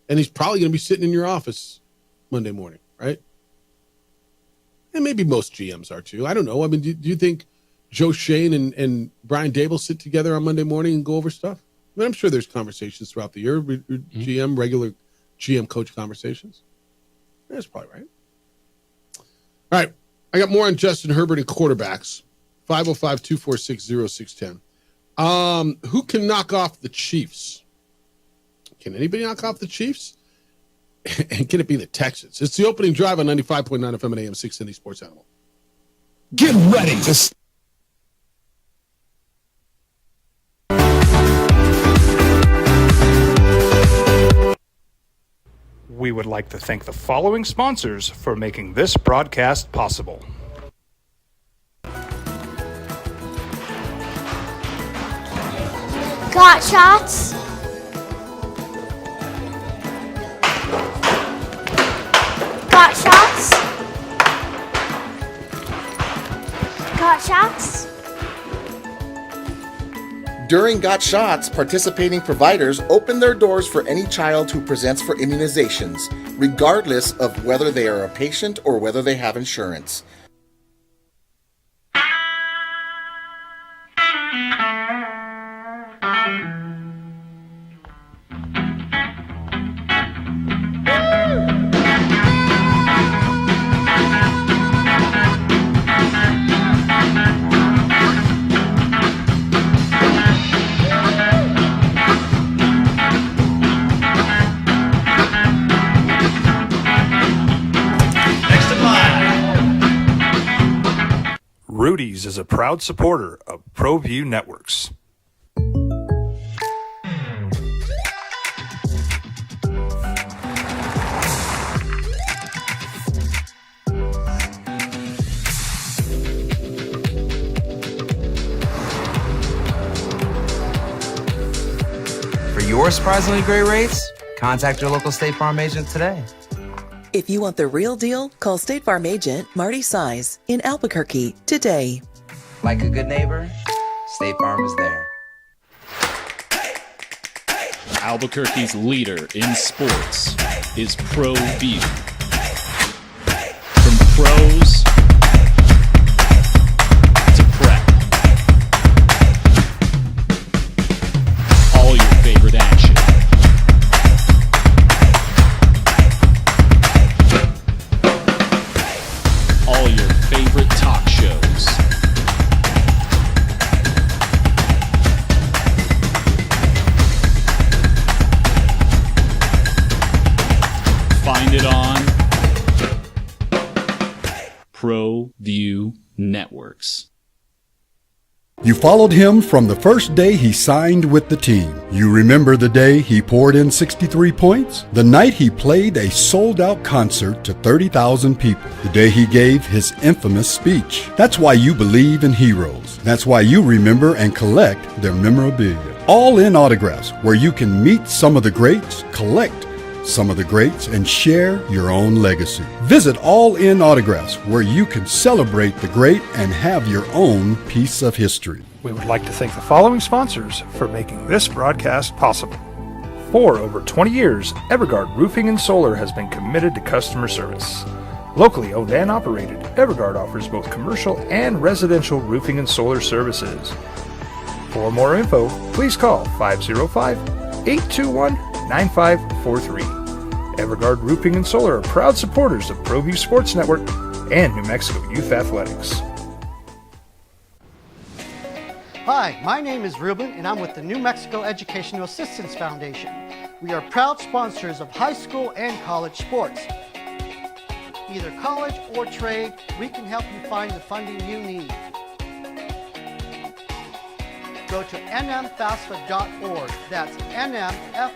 And he's probably going to be sitting in your office Monday morning, right? And maybe most GMs are too. I don't know. I mean, do you think Joe Shane and Brian Dable sit together on Monday morning and go over stuff? I mean, I'm sure there's conversations throughout the year, regular GM coach conversations. That's probably right. All right. I got more on Justin Herbert and quarterbacks. 505-246-0610. Who can knock off the Chiefs? Can anybody knock off the Chiefs? And can it be the Texans? It's the opening drive on 95.9 FM and AM 690 Sports Animal. Get ready to... We would like to thank the following sponsors for making this broadcast possible. Got shots? Got shots? Got shots? During Got Shots, participating providers open their doors for any child who presents for immunizations, regardless of whether they are a patient or whether they have insurance. Rudy's is a proud supporter of ProView Networks. your surprisingly great rates? Contact your local State Farm agent today. If you want the real deal, call State Farm agent Marty Size in Albuquerque today. Like a good neighbor, State Farm is there. Albuquerque's leader in sports is ProView. From pros to prep, all your favorite action. All your favorite talk shows. Find it on ProView Networks. You followed him from the first day he signed with the team. You remember the day he poured in 63 points? The night he played a sold-out concert to 30,000 people. The day he gave his infamous speech. That's why you believe in heroes. That's why you remember and collect their memorabilia. All in autographs, where you can meet some of the greats, collect some of the greats, and share your own legacy. Visit All In Autographs, where you can celebrate the great and have your own piece of history. We would like to thank the following sponsors for making this broadcast possible. For over 20 years, Evergard Roofing and Solar has been committed to customer service. Locally owned and operated, Evergard offers both commercial and residential roofing and solar services. For more info, please call 505-821-9543. Evergard Roofing and Solar are proud supporters of ProView Sports Network and New Mexico Youth Athletics. Hi, my name is Ruben, and I'm with the New Mexico Educational Assistance Foundation. We are proud sponsors of high school and college sports. Either college or trade, we can help you find the funding you need. Go to nmfafsa.org. That's nmfafsa.org.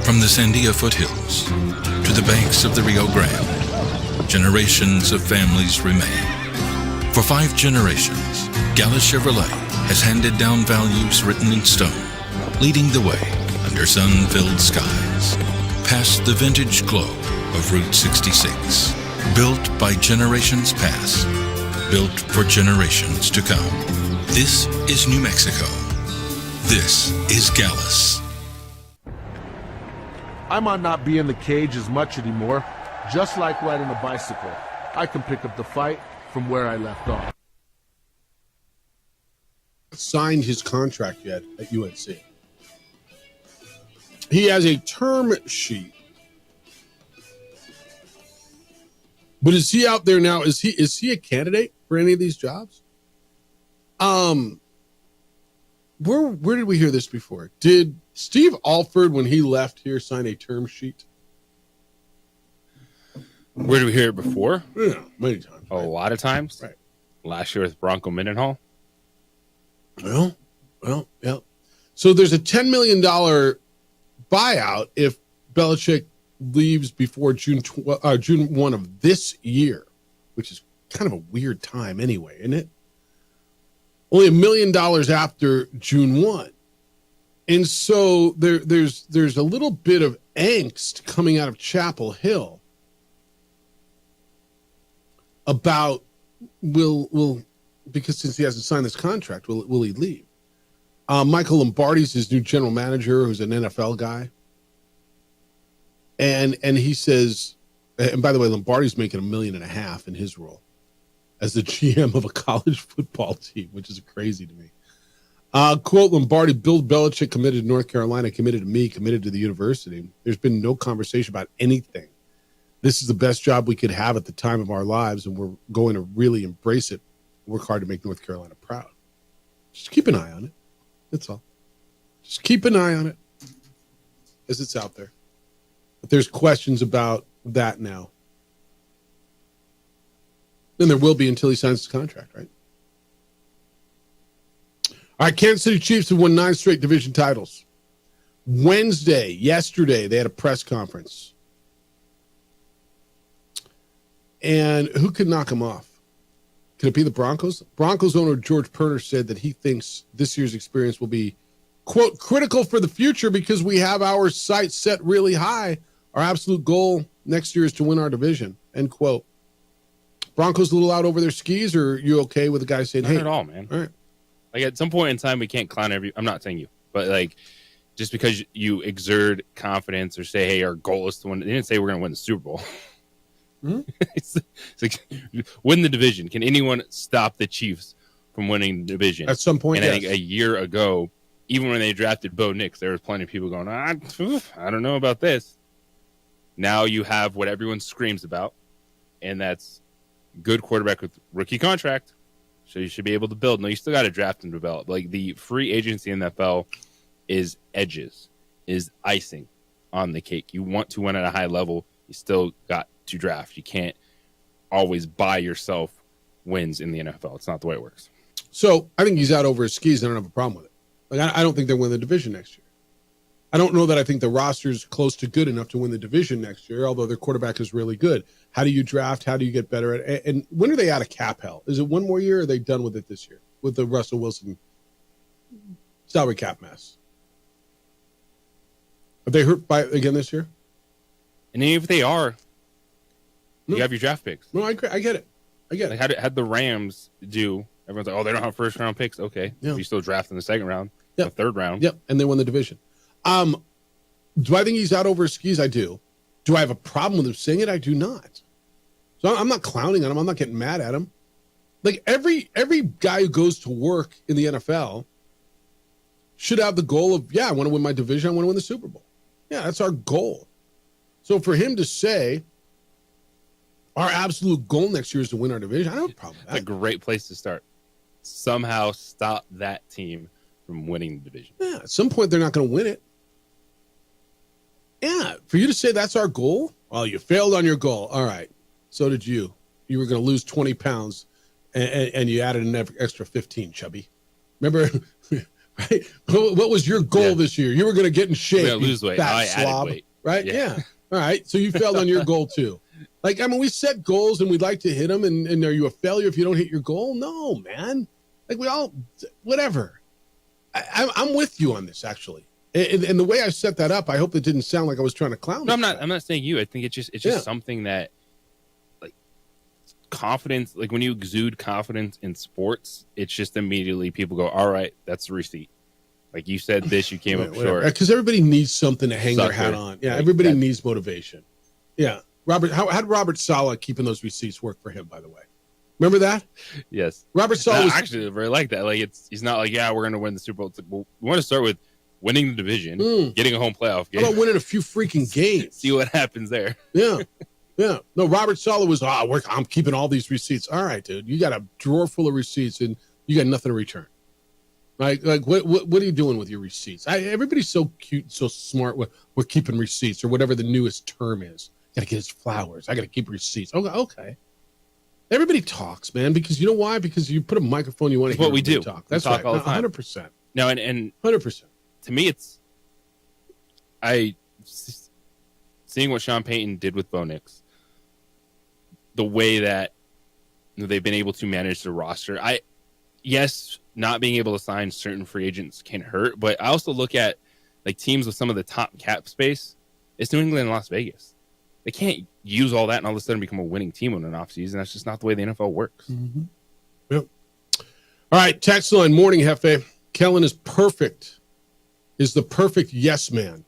From the Sandia foothills to the banks of the Rio Grande, generations of families remain. For 5 generations, Gallus Chevrolet has handed down values written in stone, leading the way under sun-filled skies, past the vintage glow of Route 66. Built by generations past, built for generations to come. This is New Mexico. This is Gallus. I might not be in the cage as much anymore. Just like riding a bicycle, I can pick up the fight from where I left off. Signed his contract yet at UNC. He has a term sheet. But is he out there now? Is he a candidate for any of these jobs? Where did we hear this before? Did Steve Alford, when he left here, sign a term sheet? Where did we hear it before? Yeah, many times. A lot of times. Right. Last year with Bronco Mendenhall. Well, yeah. So there's a $10 million buyout if Belichick leaves before June 1 of this year, which is kind of a weird time anyway, isn't it? Only $1 million after June 1. And so there's a little bit of angst coming out of Chapel Hill about will because since he hasn't signed this contract, will he leave? Michael Lombardi's his new general manager, who's an NFL guy. And he says, and by the way, Lombardi's making $1.5 million in his role as the GM of a college football team, which is crazy to me. Quote Lombardi, Bill Belichick committed to North Carolina, committed to me, committed to the university. There's been no conversation about anything. This is the best job we could have at the time of our lives, and we're going to really embrace it, work hard to make North Carolina proud. Just keep an eye on it. That's all. Just keep an eye on it as it's out there. But there's questions about that now. And there will be until he signs his contract, right? All right, Kansas City Chiefs have won 9 straight division titles. Yesterday, they had a press conference. And who could knock them off? Could it be the Broncos? Broncos owner George Perner said that he thinks this year's experience will be, quote, critical for the future because we have our sights set really high. Our absolute goal next year is to win our division, end quote. Broncos a little out over their skis, or are you okay with the guy saying, Not hey? at all, man. All right. Like, at some point in time, we can't clown I'm not saying you, but, like, just because you exert confidence or say, hey, our goal is to win. They didn't say we're going to win the Super Bowl. Mm-hmm. it's like, win the division. Can anyone stop the Chiefs from winning the division? At some point, and yes. I think a year ago, even when they drafted Bo Nix, there was plenty of people going, I don't know about this. Now you have what everyone screams about, and that's good quarterback with rookie contract. So you should be able to build. No, you still got to draft and develop. Like, the free agency in the NFL is edges, is icing on the cake. You want to win at a high level, you still got to draft. You can't always buy yourself wins in the NFL. It's not the way it works. So I think he's out over his skis. I don't have a problem with it. Like, I don't think they'll win the division next year. I don't know that I think the roster's close to good enough to win the division next year, although their quarterback is really good. How do you draft? How do you get better at? And when are they out of cap hell? Is it one more year, or are they done with it this year with the Russell Wilson salary cap mess? Are they hurt by again this year? And even if they are, you have your draft picks. No, I get it. I get it. Like, had the Rams do, everyone's like, oh, they don't have first round picks. Okay. Yeah. You still draft in the second round, Yep. the third round. Yep, and they won the division. Do I think he's out over his skis? I do. Do I have a problem with him saying it? I do not. So I'm not clowning on him. I'm not getting mad at him. Like, every guy who goes to work in the NFL should have the goal of, I want to win my division. I want to win the Super Bowl. Yeah, that's our goal. So for him to say our absolute goal next year is to win our division, I don't have a problem with that. It's a great place to start. Somehow stop that team from winning the division. Yeah, at some point they're not going to win it. Yeah, for you to say that's our goal, well, you failed on your goal. All right, so did you. You were going to lose 20 pounds, and you added an extra 15, chubby. Remember, right? What was your goal this year? You were going to get in shape. We're gonna lose weight. Fat I slob, added weight. right? Yeah. All right, so you failed on your goal too. Like, I mean, we set goals and we'd like to hit them, and are you a failure if you don't hit your goal? No, man. Like, we all, whatever. I'm with you on this, actually. And the way I set that up, I hope it didn't sound like I was trying to clown. No, I'm not saying you. I think it's just something that, like, confidence. Like, when you exude confidence in sports, it's just immediately people go, "All right, that's the receipt." Like you said, this you came up short because everybody needs something to hang their hat Sucker. on. Yeah, Like everybody that. needs motivation. Yeah, Robert. How did Robert Saleh keeping those receipts work for him? By the way, remember that? Yes, Robert Saleh was actually very like that. Like, he's not like, we're going to win the Super Bowl. It's like, well, we want to start with winning the division, getting a home playoff game. How about winning a few freaking games? See what happens there. Yeah. Yeah. No, Robert Saleh was, I'm keeping all these receipts. All right, dude. You got a drawer full of receipts and you got nothing to return. Like what are you doing with your receipts? Everybody's so cute, so smart. We're keeping receipts, or whatever the newest term is. Got to get his flowers. I got to keep receipts. Okay. Everybody talks, man, because you know why? Because you put a microphone, you want to hear What we do. talk. That's we talk right. all the time. 100%. No, and 100%. To me, it's seeing what Sean Payton did with Bo Nix, the way that they've been able to manage the roster. Yes, not being able to sign certain free agents can hurt, but I also look at, like, teams with some of the top cap space. It's New England and Las Vegas. They can't use all that and all of a sudden become a winning team in an offseason. That's just not the way the NFL works. Mm-hmm. Yep. All right, text line, morning, Hefe. Kellen is perfect. Is the perfect yes man.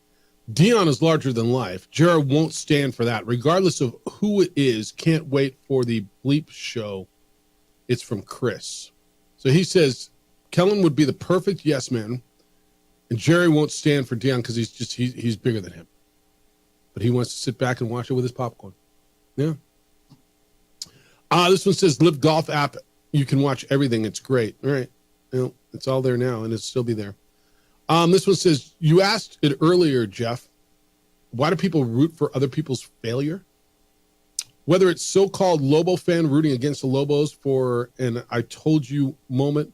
Dion is larger than life. Jared won't stand for that. Regardless of who it is, can't wait for the bleep show. It's from Chris. So he says Kellen would be the perfect yes man, and Jerry won't stand for Dion because he's bigger than him. But he wants to sit back and watch it with his popcorn. Yeah. This one says Live Golf app. You can watch everything. It's great. All right. It's all there now, and it'll still be there. This one says, you asked it earlier, Jeff. Why do people root for other people's failure? Whether it's so-called Lobo fan rooting against the Lobos for an I told you moment,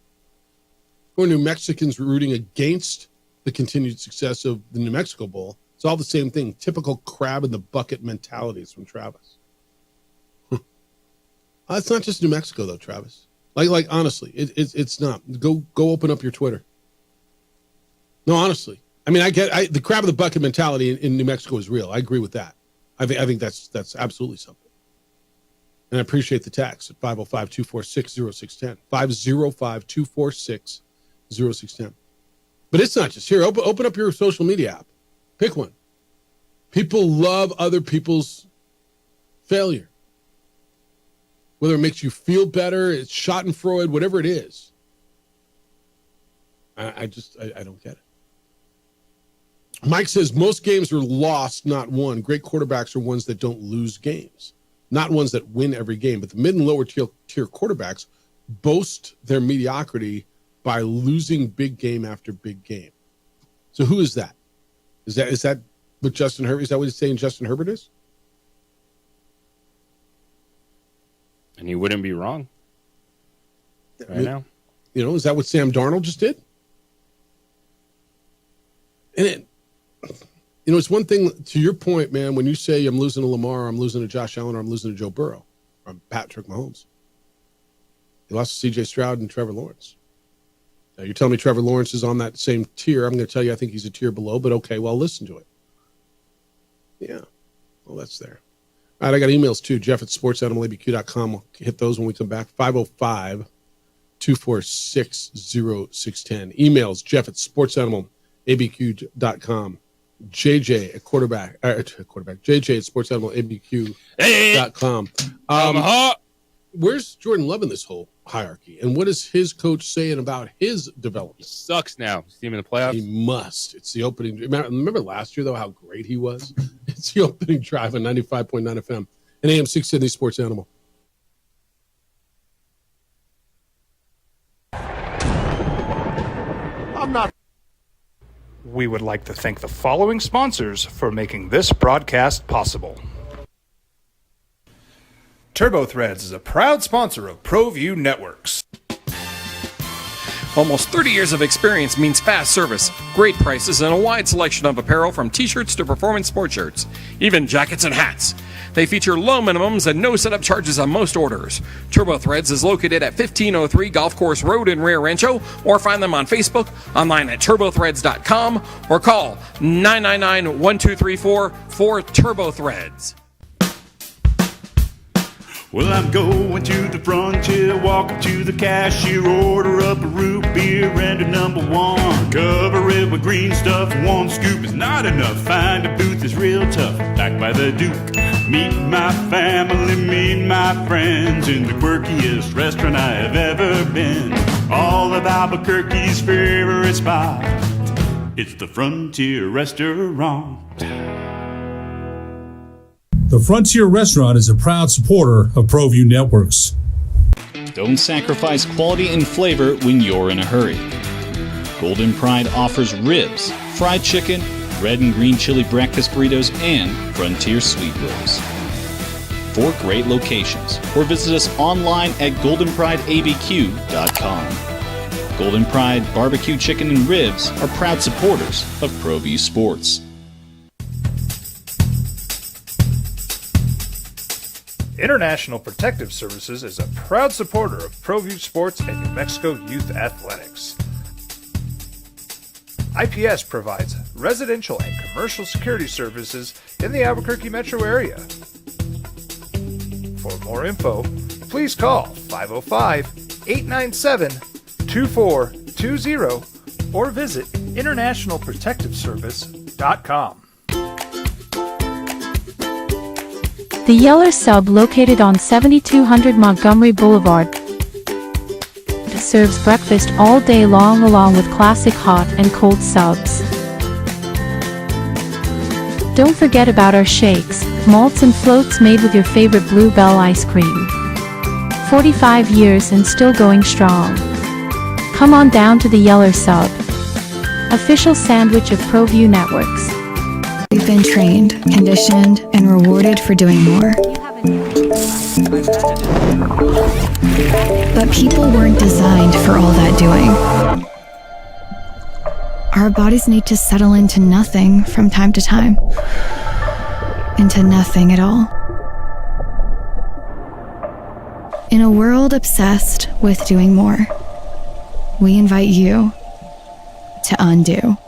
or New Mexicans rooting against the continued success of the New Mexico Bowl, it's all the same thing. Typical crab in the bucket mentalities from Travis. It's not just New Mexico, though, Travis. Like honestly, it's not. Go open up your Twitter. No, honestly. I mean, the crab in the bucket mentality in New Mexico is real. I agree with that. I think that's absolutely something. And I appreciate the text at 505-246-0610. 505-246-0610. But it's not just here. Open up your social media app. Pick one. People love other people's failure. Whether it makes you feel better, it's Schadenfreude, whatever it is. I don't get it. Mike says most games are lost, not won. Great quarterbacks are ones that don't lose games, not ones that win every game. But the mid and lower tier quarterbacks boast their mediocrity by losing big game after big game. So who is that? Is that what Justin Herbert? Is that what he's saying Justin Herbert is? And he wouldn't be wrong right now. You know, is that what Sam Darnold just did? And it's one thing, to your point, man, when you say I'm losing to Lamar, I'm losing to Josh Allen, or I'm losing to Joe Burrow, or I'm Patrick Mahomes. He lost to C.J. Stroud and Trevor Lawrence. Now, you're telling me Trevor Lawrence is on that same tier. I'm going to tell you I think he's a tier below, but okay, well, listen to it. Yeah, well, that's there. All right, I got emails too. Jeff at sportsanimалabq.com. We'll hit those when we come back. 505-246-0610. Emails, Jeff at sportsanimалabq.com. JJ at quarterback. JJ at sportsanimалabq.com. Where's Jordan Love in this whole hierarchy? And what is his coach saying about his development? He sucks now. See him in the playoffs? He must. It's the opening. Remember last year, though, how great he was? It's the opening drive on 95.9 FM and AM 670 Sports Animal. I'm not. We would like to thank the following sponsors for making this broadcast possible. TurboThreads is a proud sponsor of ProView Networks. Almost 30 years of experience means fast service, great prices, and a wide selection of apparel from t-shirts to performance sports shirts, even jackets and hats. They feature low minimums and no setup charges on most orders. TurboThreads is located at 1503 Golf Course Road in Rio Rancho, or find them on Facebook, online at turbothreads.com, or call 999-1234 for TurboThreads. Well, I'm going to the frontier, walking to the cashier, order up a root beer and a number one. Cover it with green stuff, one scoop is not enough. Find a booth is real tough, back by the Duke. Meet my family, meet my friends in the quirkiest restaurant I have ever been. All of Albuquerque's favorite spot, it's the Frontier Restaurant. The Frontier Restaurant is a proud supporter of ProView Networks. Don't sacrifice quality and flavor when you're in a hurry. Golden Pride offers ribs, fried chicken, red and green chili breakfast burritos, and Frontier sweet rolls. 4 great locations, or visit us online at goldenprideabq.com. Golden Pride Barbecue Chicken and Ribs are proud supporters of ProView Sports. International Protective Services is a proud supporter of ProView Sports and New Mexico Youth Athletics. IPS provides residential and commercial security services in the Albuquerque metro area. For more info, please call 505-897-2420 or visit internationalprotectiveservice.com. The Yeller Sub, located on 7200 Montgomery Boulevard, serves breakfast all day long along with classic hot and cold subs. Don't forget about our shakes, malts and floats made with your favorite Bluebell ice cream. 45 years and still going strong. Come on down to the Yeller Sub, official sandwich of ProView Networks. We've been trained, conditioned, and rewarded for doing more. But people weren't designed for all that doing. Our bodies need to settle into nothing from time to time. Into nothing at all. In a world obsessed with doing more, we invite you to undo.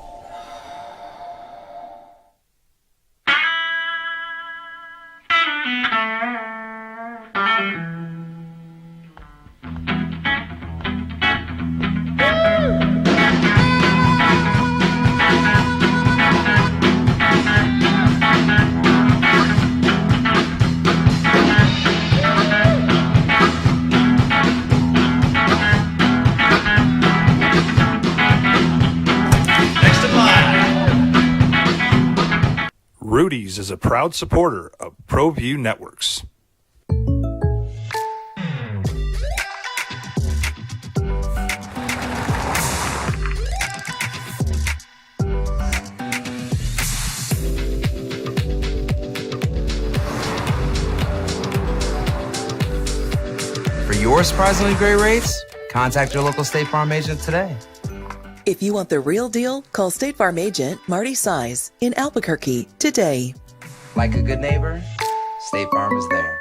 Rudy's is a proud supporter of ProView Networks. For your surprisingly great rates, contact your local State Farm agent today. If you want the real deal, call State Farm agent Marty Size in Albuquerque today. Like a good neighbor, State Farm is there.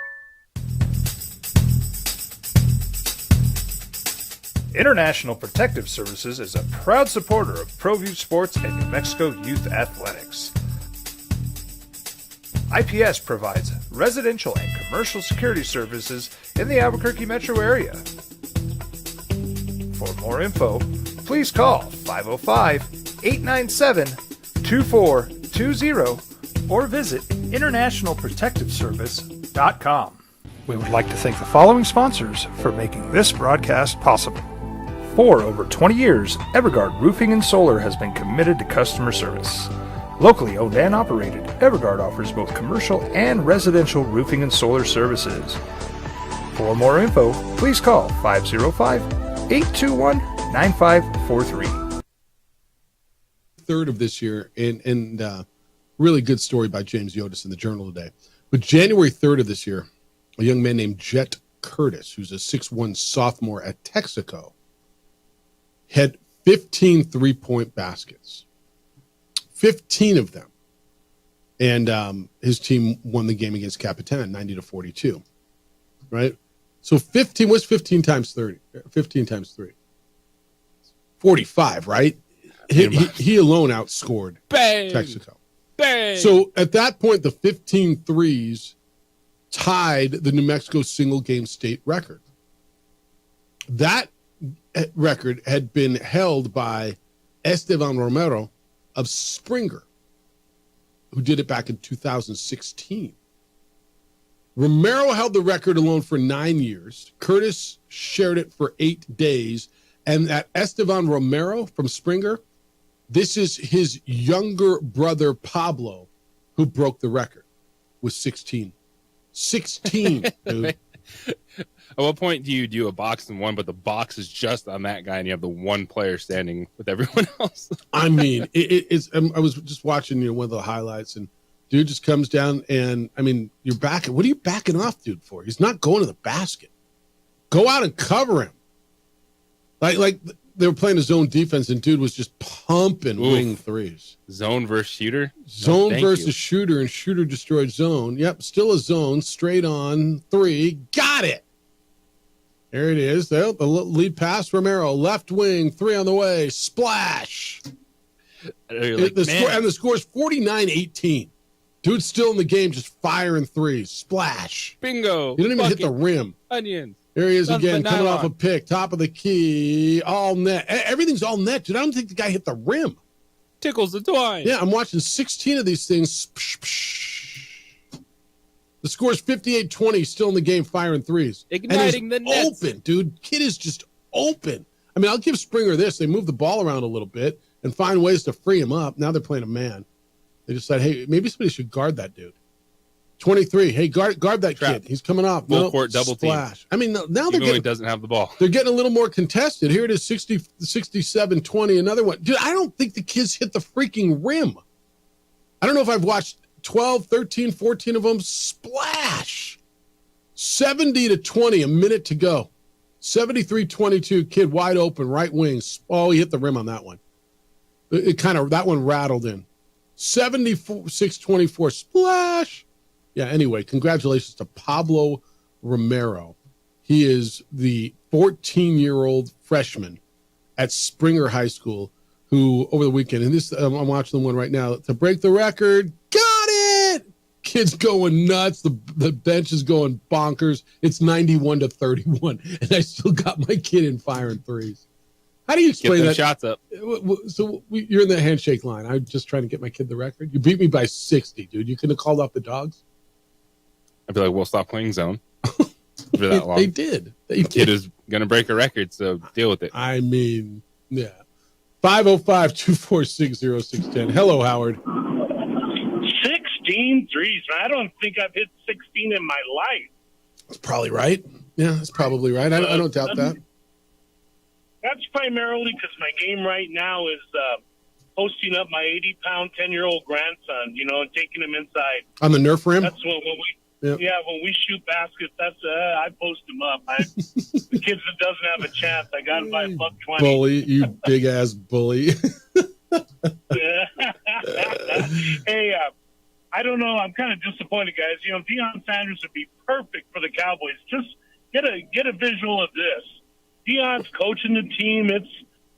International Protective Services is a proud supporter of ProView Sports and New Mexico Youth Athletics. IPS provides residential and commercial security services in the Albuquerque metro area. For more info, please call 505-897-2420 or visit internationalprotectiveservice.com. We would like to thank the following sponsors for making this broadcast possible. For over 20 years, Evergard Roofing and Solar has been committed to customer service. Locally owned and operated, Evergard offers both commercial and residential roofing and solar services. For more info, please call 505-821-9543. Third of this year, and really good story by James Yotis in the Journal today. But January 3rd of this year, a young man named Jet Curtis, who's a 6'1" sophomore at Texaco, had 15 three-point baskets. 15 of them. And his team won the game against Capitan, 90-42. Right? So 15, what's 15 times 30? 15 times 3. 45, right? He alone outscored Texaco. Bang! So at that point, the 15 threes tied the New Mexico single game state record. That record had been held by Esteban Romero of Springer, who did it back in 2016. Romero held the record alone for 9 years. Curtis shared it for 8 days. And that Esteban Romero from Springer, this is his younger brother, Pablo, who broke the record with 16. 16, dude. At what point do you do a box and one, but the box is just on that guy and you have the one player standing with everyone else? I mean, it's. I was just watching one of the highlights, and dude just comes down, and I mean, you're backing. What are you backing off, dude, for? He's not going to the basket. Go out and cover him. Like they were playing a zone defense, and dude was just pumping wing threes. Zone versus shooter? Zone versus shooter, and shooter destroyed zone. Yep, still a zone, straight on, three. Got it. There it is. The lead pass, Romero, left wing, three on the way, splash. The score is 49-18. Dude's still in the game, just firing threes. Splash. Bingo. He didn't even hit the rim. Onions. There he is again, coming off a pick, top of the key, all net. Everything's all net, dude. I don't think the guy hit the rim. Tickles the twine. Yeah, I'm watching 16 of these things. The score is 58-20, still in the game, firing threes. Igniting the nets. Open, dude. Kid is just open. I mean, I'll give Springer this. They move the ball around a little bit and find ways to free him up. Now they're playing a man. They decided, hey, maybe somebody should guard that dude. 23. Hey, guard that kid. He's coming off. Full court double splash. team. I mean, now they're getting. Doesn't have the ball. They're getting a little more contested. Here it is, 67-20. Another one. Dude, I don't think the kids hit the freaking rim. I don't know if I've watched 12, 13, 14 of them splash. 70-20, a minute to go. 73-22, kid wide open, right wing. Oh, he hit the rim on that one. That one rattled in. 76-24, splash. Yeah, anyway, congratulations to Pablo Romero. He is the 14-year-old freshman at Springer High School who, over the weekend, and this I'm watching the one right now, to break the record, got it! Kids going nuts. The bench is going bonkers. It's 91-31, and I still got my kid in firing threes. How do you explain that? Shots up. So you're in the handshake line. I'm just trying to get my kid the record. You beat me by 60, dude. You couldn't have called off the dogs? I'd be like, we'll stop playing zone for that long. They did. The kid is going to break a record, so deal with it. I mean, yeah. 505-246-0610. Hello, Howard. 16 threes, man. I don't think I've hit 16 in my life. That's probably right. Yeah, that's probably right. I don't doubt that. That's primarily because my game right now is posting up my 80-pound, 10-year-old grandson, and taking him inside. On the Nerf rim? That's when when we shoot baskets, that's I post him up. The kids that doesn't have a chance, I got him by $1.20. Bully, you big-ass bully. Hey, I don't know. I'm kind of disappointed, guys. Deion Sanders would be perfect for the Cowboys. Just get a visual of this. Deion's coaching the team. It's,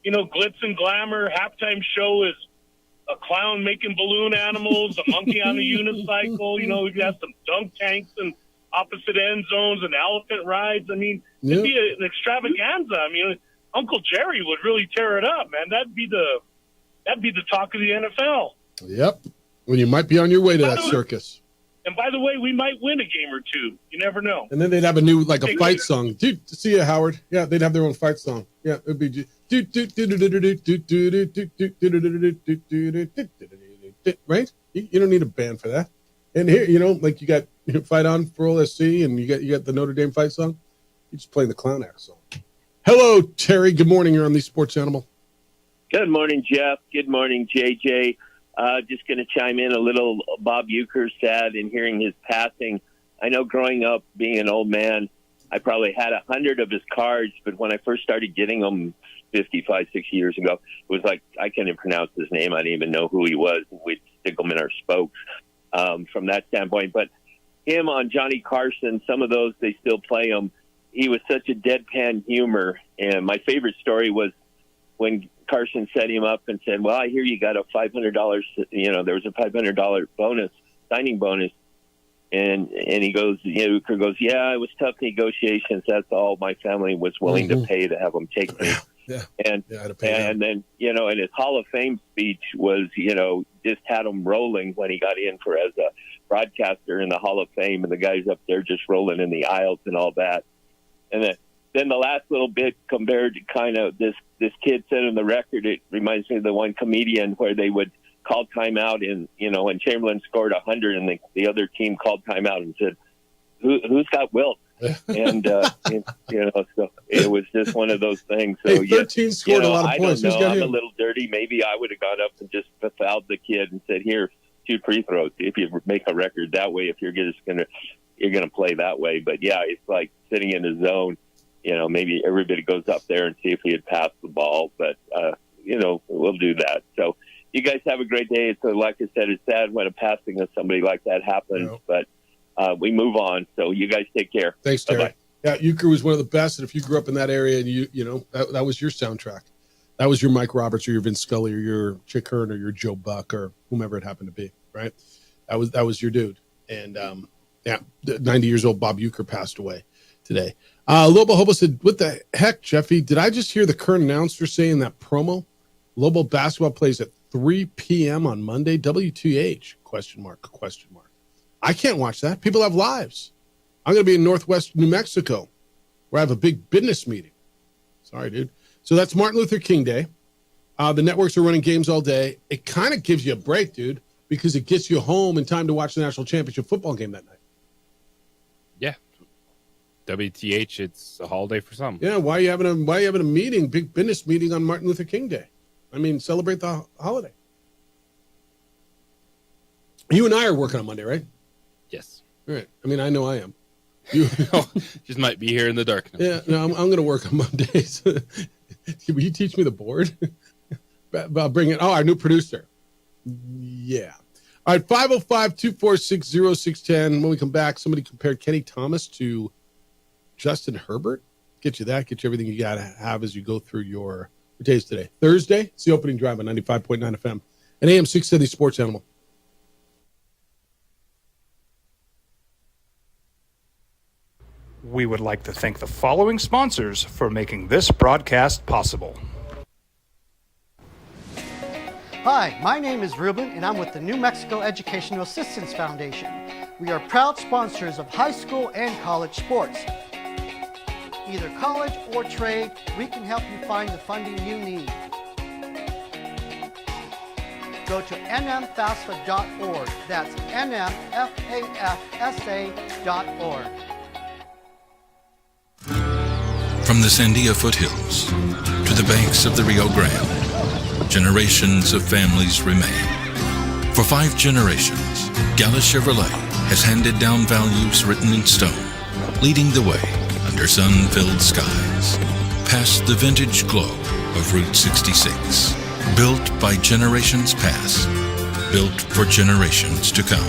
glitz and glamour. Halftime show is a clown making balloon animals, a monkey on a unicycle. We've got some dunk tanks and opposite end zones and elephant rides. I mean, it'd be an extravaganza. I mean, Uncle Jerry would really tear it up, man. That'd be the talk of the NFL. Yep. Well, you might be on your way to that circus. And by the way, we might win a game or two. You never know. And then they'd have a new, a fight song. Dude, see you, Howard. Yeah, they'd have their own fight song. Yeah, it'd be right? You don't need a band for that. And here, you got Fight On for OSC, and you got the Notre Dame fight song. You just play the Clown Act song. Hello, Terry. Good morning. You're on the Sports Animal. Good morning, Jeff. Good morning, JJ. Just going to chime in a little. Bob Uecker sad in hearing his passing. I know growing up, being an old man, I probably had 100 of his cards, but when I first started getting them 55, 60 years ago, it was like I couldn't pronounce his name. I didn't even know who he was. We'd stick them in our spokes from that standpoint. But him on Johnny Carson, some of those, they still play them. He was such a deadpan humor. And my favorite story was when Carson set him up and said, well, I hear you got a $500, there was a $500 bonus, signing bonus. And he goes, Uecker goes, yeah, it was tough negotiations. That's all my family was willing to pay to have him take me. And then, and his Hall of Fame speech was, just had him rolling when he got in as a broadcaster in the Hall of Fame, and the guys up there just rolling in the aisles and all that. And then the last little bit compared to kind of this kid said in the record, it reminds me of the one comedian where they would call timeout and Chamberlain scored 100 and the other team called timeout and said, who's got Wilt? And, so it was just one of those things. So, 13 scored a lot of points. I don't know. I'm a little dirty. Maybe I would have gone up and just fouled the kid and said, here, 2 free throws. If you make a record that way, if you're just going to play that way. But yeah, it's like sitting in the zone. Maybe everybody goes up there and see if he had passed the ball, but, we'll do that. So you guys have a great day. It's like I said, it's sad when a passing of somebody like that happens, but we move on. So you guys take care. Thanks, Terry. Bye-bye. Yeah, Uecker was one of the best. And if you grew up in that area and that was your soundtrack, that was your Mike Roberts or your Vince Scully or your Chick Hearn or your Joe Buck or whomever it happened to be, right? That was your dude. And 90 years old Bob Uecker passed away today. Lobo Hobo said, what the heck, Jeffy? Did I just hear the current announcer say in that promo, Lobo basketball plays at 3 p.m. on Monday? WTH? Question mark. I can't watch that. People have lives. I'm going to be in Northwest New Mexico where I have a big business meeting. Sorry, dude. So that's Martin Luther King Day. The networks are running games all day. It kind of gives you a break, dude, because it gets you home in time to watch the national championship football game that night. Yeah. WTH, it's a holiday for some. Yeah, why are you having a meeting, big business meeting on Martin Luther King Day? I mean, celebrate the holiday. You and I are working on Monday, right? Yes. All right. I mean, I know I am. You just might be here in the darkness. Yeah, no, I'm going to work on Mondays. Will you teach me the board? I'll bring it. Oh, our new producer. Yeah. All right, 505-246-0610. When we come back, somebody compared Kenny Thomas to Justin Herbert. Get you everything you got to have as you go through your days today. Thursday, it's the opening drive on 95.9 FM and AM 670 Sports Animal. We would like to thank the following sponsors for making this broadcast possible. Hi, my name is Ruben, and I'm with the New Mexico Educational Assistance Foundation. We are proud sponsors of high school and college sports. Either college or trade, we can help you find the funding you need. Go to nmfafsa.org. That's nmfafsa.org. From the Sandia foothills to the banks of the Rio Grande, generations of families remain. For 5 generations, Gallus Chevrolet has handed down values written in stone, leading the way under sun-filled skies, past the vintage glow of Route 66. Built by generations past, built for generations to come.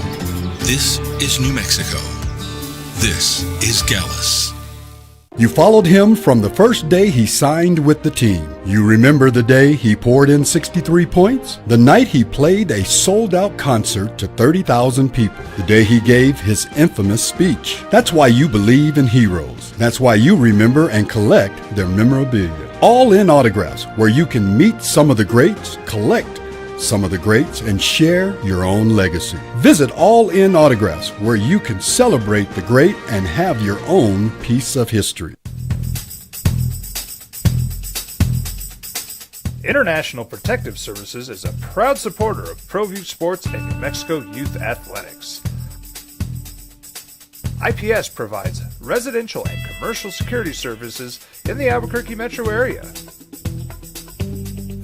This is New Mexico. This is Gallus. You followed him from the first day he signed with the team. You remember the day he poured in 63 points? The night he played a sold-out concert to 30,000 people. The day he gave his infamous speech. That's why you believe in heroes. That's why you remember and collect their memorabilia. All in autographs, where you can meet some of the greats, collect some of the greats, and share your own legacy. Visit All In Autographs, where you can celebrate the great and have your own piece of history. International Protective Services is a proud supporter of ProView Sports and New Mexico Youth Athletics. IPS provides residential and commercial security services in the Albuquerque metro area.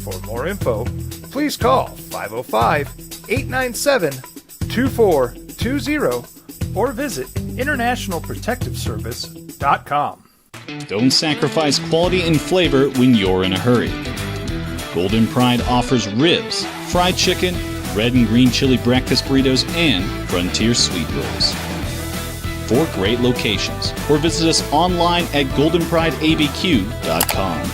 For more info, please call 505-897-2420 or visit internationalprotectiveservice.com. Don't sacrifice quality and flavor when you're in a hurry. Golden Pride offers ribs, fried chicken, red and green chili breakfast burritos, and Frontier sweet rolls. 4 great locations, or visit us online at goldenprideabq.com.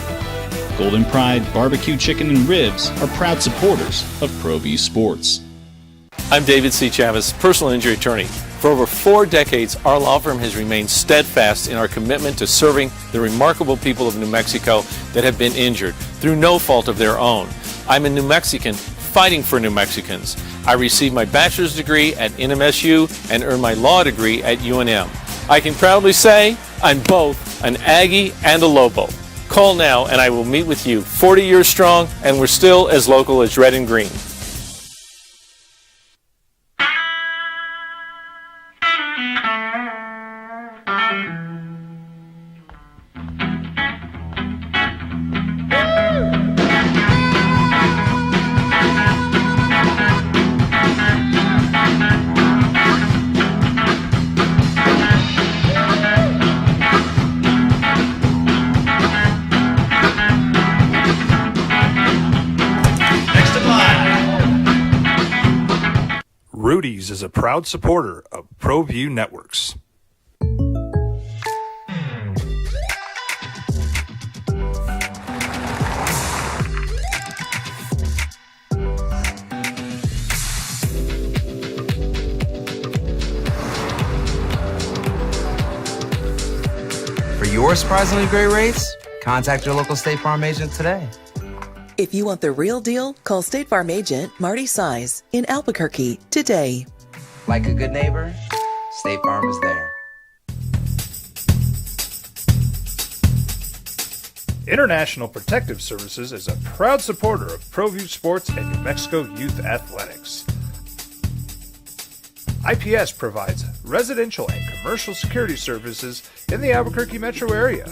Golden Pride Barbecue Chicken and Ribs are proud supporters of ProView Sports. I'm David C. Chavez, personal injury attorney. For over 4 decades, our law firm has remained steadfast in our commitment to serving the remarkable people of New Mexico that have been injured through no fault of their own. I'm a New Mexican fighting for New Mexicans. I received my bachelor's degree at NMSU and earned my law degree at UNM. I can proudly say I'm both an Aggie and a Lobo. Call now and I will meet with you. 40 years strong, and we're still as local as red and green. Rudy's is a proud supporter of ProView Networks. For your surprisingly great rates, contact your local State Farm agent today. If you want the real deal, call State Farm agent Marty Size in Albuquerque today. Like a good neighbor, State Farm is there. International Protective Services is a proud supporter of ProView Sports and New Mexico Youth Athletics. IPS provides residential and commercial security services in the Albuquerque metro area.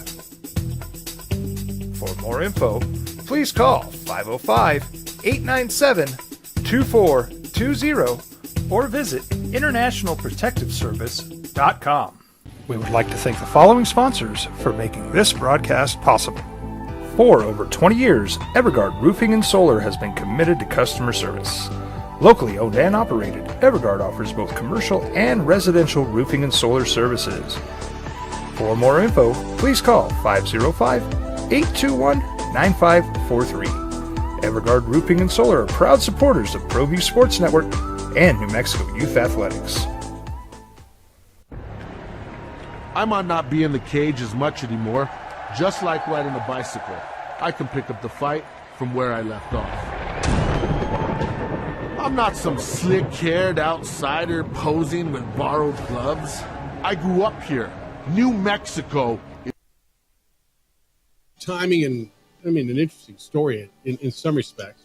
For more info, please call 505-897-2420 or visit internationalprotectiveservice.com. We would like to thank the following sponsors for making this broadcast possible. For over 20 years, Evergard Roofing and Solar has been committed to customer service. Locally owned and operated, Evergard offers both commercial and residential roofing and solar services. For more info, please call 505-821-9543. Evergard Roofing and Solar are proud supporters of ProView Sports Network and New Mexico Youth Athletics. I might not be in the cage as much anymore. Just like riding a bicycle, I can pick up the fight from where I left off. I'm not some slick-haired outsider posing with borrowed gloves. I grew up here, New Mexico. Timing and, an interesting story in some respects.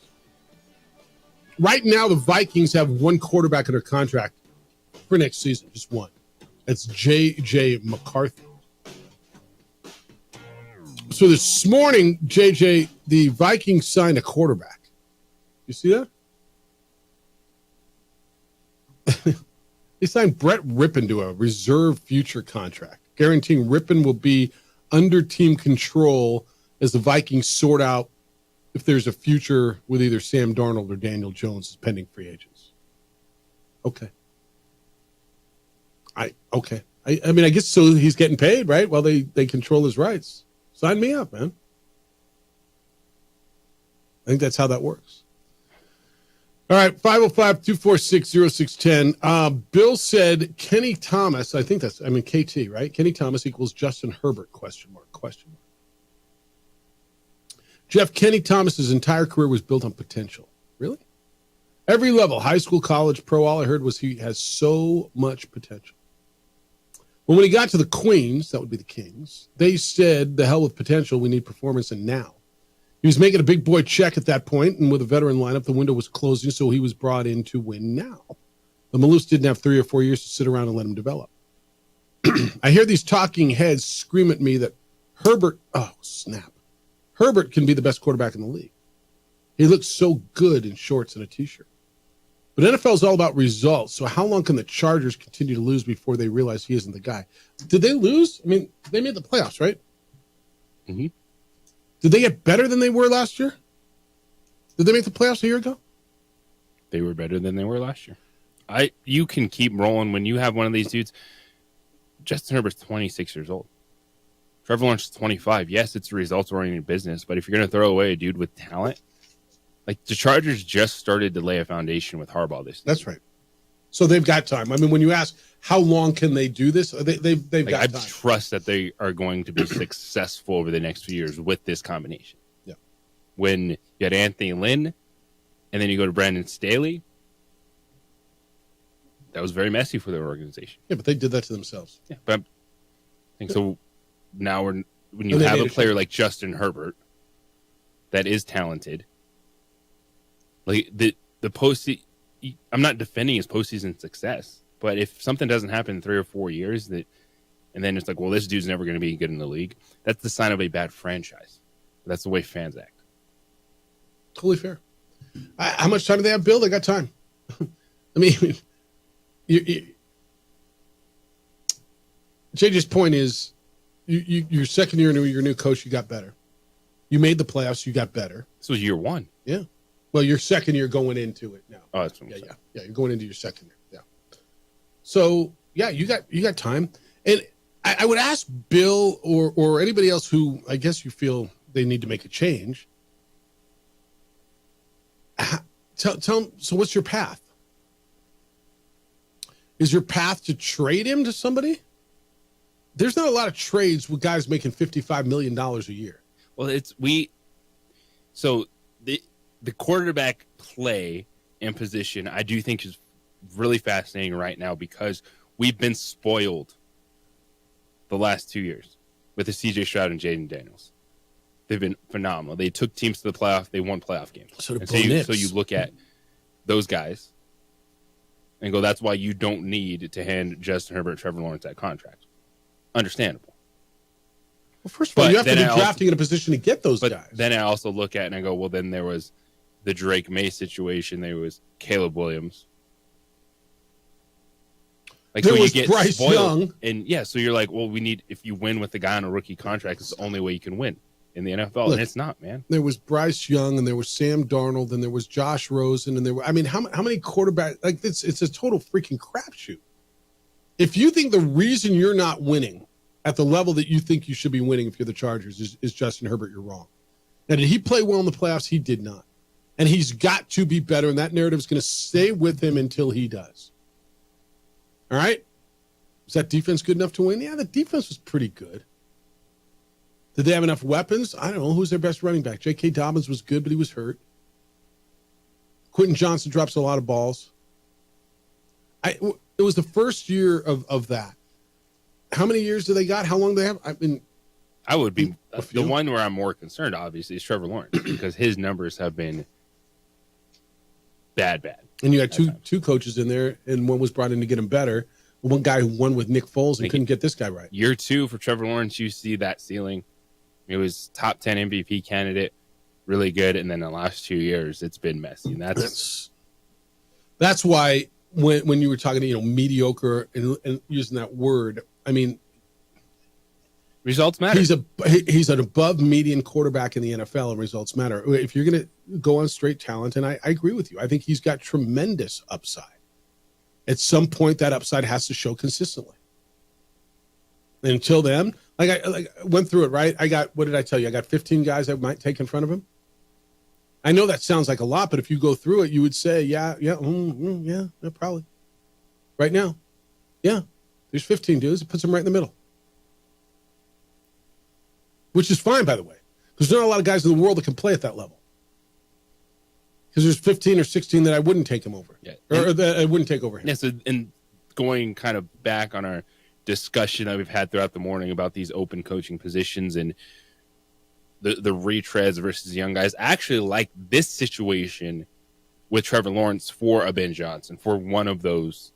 Right now, the Vikings have one quarterback under contract for next season, just one. That's J.J. McCarthy. So this morning, J.J., the Vikings signed a quarterback. You see that? They signed Brett Rippon to a reserve future contract, guaranteeing Rippon will be under team control as the Vikings sort out if there's a future with either Sam Darnold or Daniel Jones as pending free agents. Okay. I guess so he's getting paid, right? Well, they control his rights. Sign me up, man. I think that's how that works. All right, 505-246-0610. Bill said Kenny Thomas, KT, right? Kenny Thomas equals Justin Herbert, question mark. Jeff, Kenny Thomas's entire career was built on potential. Really? Every level, high school, college, pro, all I heard was he has so much potential. Well, when he got to the Queens, that would be the Kings, they said, the hell with potential, we need performance and now. He was making a big boy check at that point, and with a veteran lineup, the window was closing, so he was brought in to win now. The Maloofs didn't have 3 or 4 years to sit around and let him develop. I hear these talking heads scream at me that Herbert can be the best quarterback in the league. He looks so good in shorts and a T-shirt. But NFL is all about results, so how long can the Chargers continue to lose before they realize he isn't the guy? Did they lose? They made the playoffs, right? Mm-hmm. Did they get better than they were last year? Did they make the playoffs a year ago? They were better than they were last year. You can keep rolling when you have one of these dudes. Justin Herbert's 26 years old. Trevor Lawrence is 25. Yes, it's a results-oriented business, but if you're going to throw away a dude with talent, like the Chargers just started to lay a foundation with Harbaugh this season. That's right. So they've got time. When you ask how long can they do this, they've got time. I trust that they are going to be successful over the next few years with this combination. Yeah. When you had Anthony Lynn, and then you go to Brandon Staley, that was very messy for their organization. Yeah, but they did that to themselves. Yeah, but I think so. Now when you have a player like Justin Herbert that is talented, like the I'm not defending his postseason success, but if something doesn't happen in 3 or 4 years, and then it's like, well, this dude's never going to be good in the league, that's the sign of a bad franchise. That's the way fans act. Totally fair. How much time do they have, Bill? They got time. JJ's point is, your second year into your new coach, you got better. You made the playoffs, you got better. This was year 1. Yeah. Well, your second year going into it now. Oh, that's what I'm saying. Yeah. You're going into your second year. Yeah. So yeah, you got time. And I would ask Bill or anybody else who I guess you feel they need to make a change. Tell them, so what's your path? Is your path to trade him to somebody? There's not a lot of trades with guys making $55 million a year. Well, the quarterback play and position, I do think is really fascinating right now because we've been spoiled the last 2 years with the C.J. Stroud and Jaden Daniels. They've been phenomenal. They took teams to the playoff. They won playoff games. So you look at those guys and go, that's why you don't need to hand Justin Herbert and Trevor Lawrence that contract. Understandable. Well, first of all, you have to be drafting in a position to get those guys. Then I also look at it and I go, well, then there was the Drake May situation. There was Caleb Williams. There was Bryce Young. And yeah, so you're like, well, if you win with the guy on a rookie contract, it's the only way you can win in the NFL. And it's not, man. There was Bryce Young and there was Sam Darnold and there was Josh Rosen and how many quarterbacks? Like it's a total freaking crapshoot. If you think the reason you're not winning at the level that you think you should be winning if you're the Chargers is Justin Herbert, you're wrong. Now, did he play well in the playoffs? He did not. And he's got to be better, and that narrative is going to stay with him until he does. All right? Was that defense good enough to win? Yeah, the defense was pretty good. Did they have enough weapons? I don't know. Who's their best running back? J.K. Dobbins was good, but he was hurt. Quentin Johnson drops a lot of balls. It was the first year of that. How many years do they got? How long do they have? I mean, I would be the one where I'm more concerned, obviously, is Trevor Lawrence because his numbers have been bad. And you had two coaches in there, and one was brought in to get him better. One guy who won with Nick Foles and couldn't get this guy right. Year 2 for Trevor Lawrence, you see that ceiling. It was top 10 MVP candidate, really good, and then the last 2 years, it's been messy. And that's why when you were talking, mediocre and using that word, I mean, results matter. He's an above median quarterback in the NFL, and results matter. If you're going to go on straight talent, and I agree with you, I think he's got tremendous upside. At some point, that upside has to show consistently. And until then, I went through it, right? What did I tell you? I got 15 guys I might take in front of him. I know that sounds like a lot, but if you go through it, you would say, yeah, probably. Right now, yeah, there's 15 dudes. It puts them right in the middle. Which is fine, by the way, because there's not a lot of guys in the world that can play at that level. Because there's 15 or 16 that I wouldn't take him over. Yeah. Or that I wouldn't take over him. Yeah, so, and going kind of back on our discussion that we've had throughout the morning about these open coaching positions and the retreads versus young guys, I actually like this situation with Trevor Lawrence for a Ben Johnson, for one of those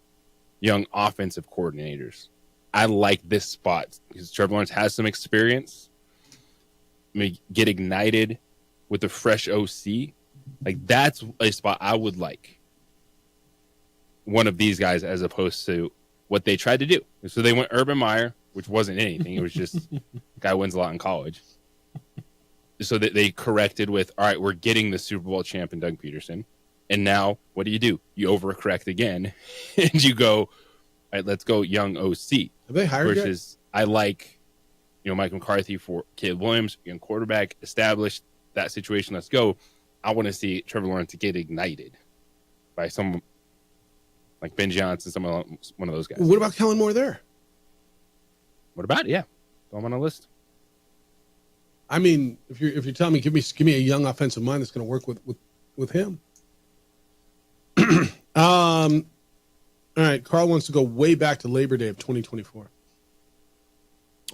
young offensive coordinators. I like this spot because Trevor Lawrence has some experience. Get ignited with a fresh OC. Like, that's a spot I would like one of these guys as opposed to what they tried to do. So they went Urban Meyer, which wasn't anything. It was just guy wins a lot in college. So they corrected with, all right, we're getting the Super Bowl champion Doug Peterson. And now what do? You overcorrect again and you go, all right, let's go young OC. Have they hired versus yet? I like, Mike McCarthy for Caleb Williams, young quarterback, established that situation. Let's go. I want to see Trevor Lawrence get ignited by someone like Ben Johnson, one of those guys. What about Kellen Moore there? What about it? Yeah, throw him on a list. I mean, if you're telling me, give me a young offensive mind that's going to work with him. All right, Carl wants to go way back to Labor Day of 2024.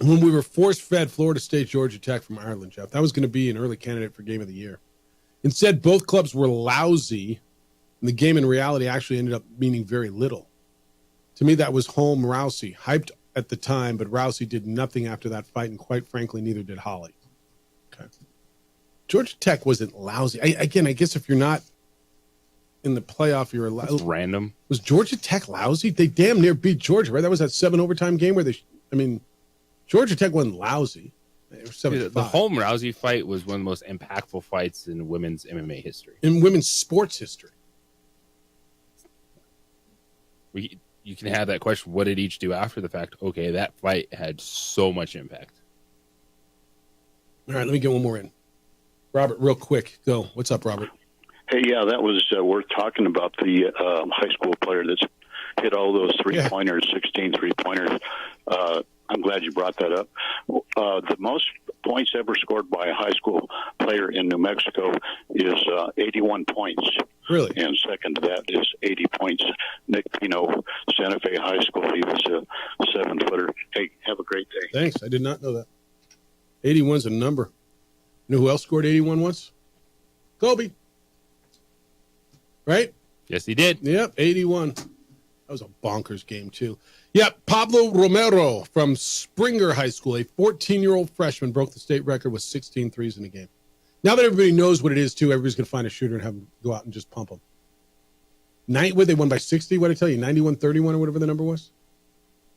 When we were force-fed Florida State, Georgia Tech from Ireland, Jeff, that was going to be an early candidate for Game of the Year. Instead, both clubs were lousy, and the game in reality actually ended up meaning very little. To me, that was home Rousey, hyped at the time, but Rousey did nothing after that fight, and quite frankly, neither did Holly. Okay. Georgia Tech wasn't lousy. I guess if you're not in the playoff, you're allowed. That's random. Was Georgia Tech lousy? They damn near beat Georgia, right? That was that 7 overtime game where Georgia Tech wasn't lousy. The home Rousey fight was one of the most impactful fights in women's MMA history. In women's sports history. You can have that question, what did each do after the fact? Okay, that fight had so much impact. All right, let me get one more in. Robert, real quick, go. What's up, Robert? Hey, yeah, that was worth talking about, the high school player that's hit all those three-pointers, 16 three-pointers. I'm glad you brought that up. The most points ever scored by a high school player in New Mexico is 81 points. Really? And second to that is 80 points. Nick Pino, Santa Fe High School. He was a 7-footer. Hey, have a great day. Thanks. I did not know that. 81's a number. You know who else scored 81 once? Kobe. Right? Yes, he did. Yep, 81. That was a bonkers game, too. Yep, Pablo Romero from Springer High School, a 14-year-old freshman, broke the state record with 16 threes in a game. Now that everybody knows what it is, too, everybody's going to find a shooter and have him go out and just pump them. They won by 60, what did I tell you, 91-31 or whatever the number was?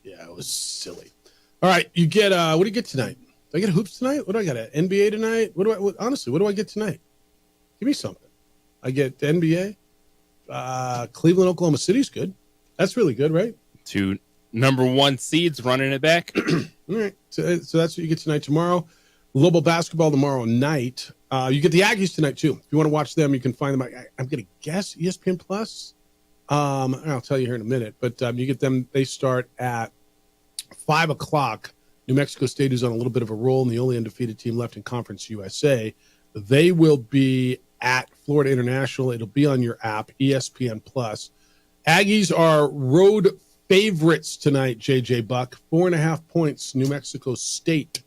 Yeah, it was silly. All right, you get, what do you get tonight? Do I get hoops tonight? What do I got? NBA tonight? Honestly, what do I get tonight? Give me something. I get NBA. Cleveland, Oklahoma City's good. That's really good, right? 2 number one seeds running it back. All right. So that's what you get tonight. Tomorrow, Lobel basketball tomorrow night. You get the Aggies tonight, too. If you want to watch them, you can find them. I'm going to guess ESPN Plus. I'll tell you here in a minute. But you get them. They start at 5 o'clock. New Mexico State is on a little bit of a roll and the only undefeated team left in Conference USA. They will be at Florida International. It'll be on your app, ESPN Plus. Aggies are road favorites tonight, JJ Buck. 4.5 points. New Mexico State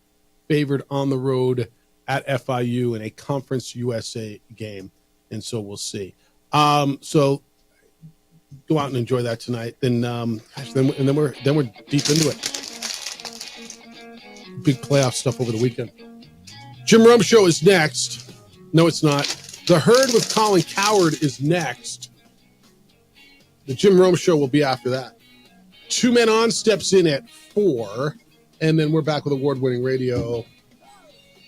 favored on the road at FIU in a Conference USA game. And so we'll see. So go out and enjoy that tonight. Then we're deep into it. Big playoff stuff over the weekend. Jim Rome Show is next. No, it's not. The Herd with Colin Cowherd is next. The Jim Rome Show will be after that. 2 Men On steps in at 4, and then we're back with award-winning radio.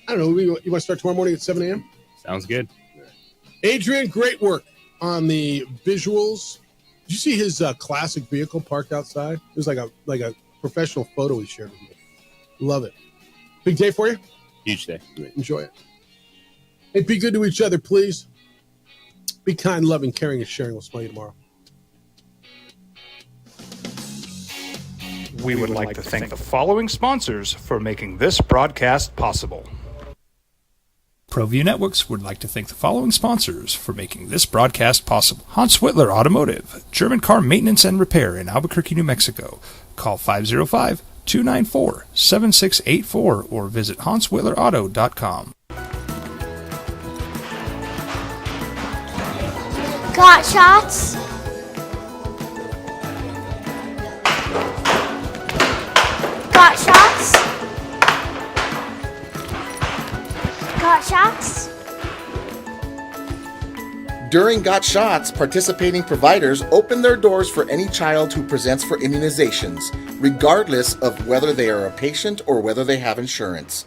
I don't know. You want to start tomorrow morning at 7 a.m.? Sounds good. Adrian, great work on the visuals. Did you see his classic vehicle parked outside? It was like a professional photo he shared with me. Love it. Big day for you? Huge day. Enjoy it. Hey, be good to each other, please. Be kind, loving, caring, and sharing. We'll smell you tomorrow. We would like to thank the following sponsors for making this broadcast possible. ProView Networks would like to thank the following sponsors for making this broadcast possible. Hans Whitler Automotive, German car maintenance and repair in Albuquerque, New Mexico. Call 505-294-7684 or visit HansWhitlerAuto.com. Got shots? Got shots? Got shots? During Got Shots, participating providers open their doors for any child who presents for immunizations, regardless of whether they are a patient or whether they have insurance.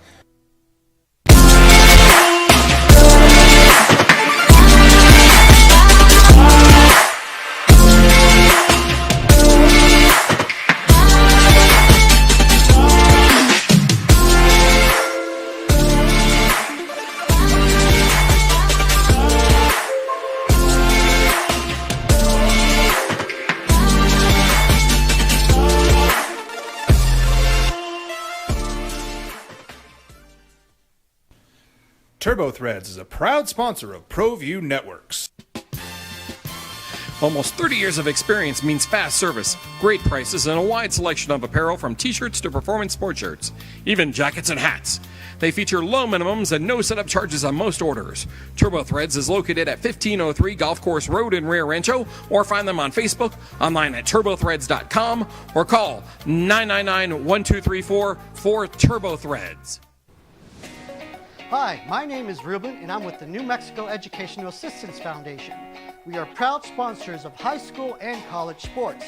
TurboThreads is a proud sponsor of ProView Networks. Almost 30 years of experience means fast service, great prices, and a wide selection of apparel from t-shirts to performance sport shirts, even jackets and hats. They feature low minimums and no setup charges on most orders. TurboThreads is located at 1503 Golf Course Road in Rio Rancho, or find them on Facebook, online at turbothreads.com, or call 999-1234 for TurboThreads. Hi, my name is Ruben, and I'm with the New Mexico Educational Assistance Foundation. We are proud sponsors of high school and college sports.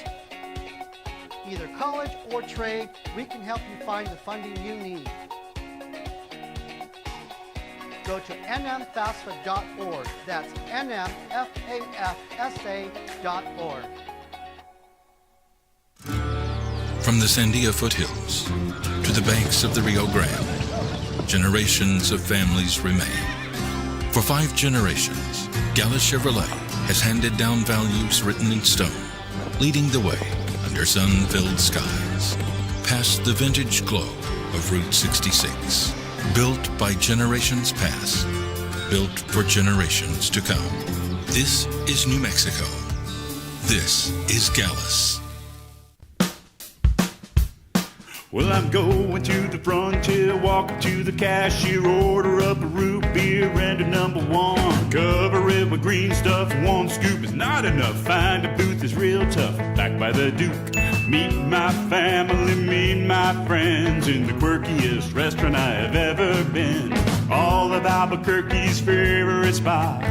Either college or trade, we can help you find the funding you need. Go to nmfafsa.org. That's nmfafsa.org. From the Sandia foothills to the banks of the Rio Grande, generations of families remain. For 5 generations, Gallus Chevrolet has handed down values written in stone, leading the way under sun-filled skies, past the vintage glow of Route 66. Built by generations past, built for generations to come. This is New Mexico. This is Gallus. Well, I'm going to the frontier, walk up to the cashier, order up a root beer and a number 1. Cover it with green stuff, 1 scoop is not enough. Find a booth is real tough, back by the Duke. Meet my family, meet my friends in the quirkiest restaurant I have ever been. All of Albuquerque's favorite spot,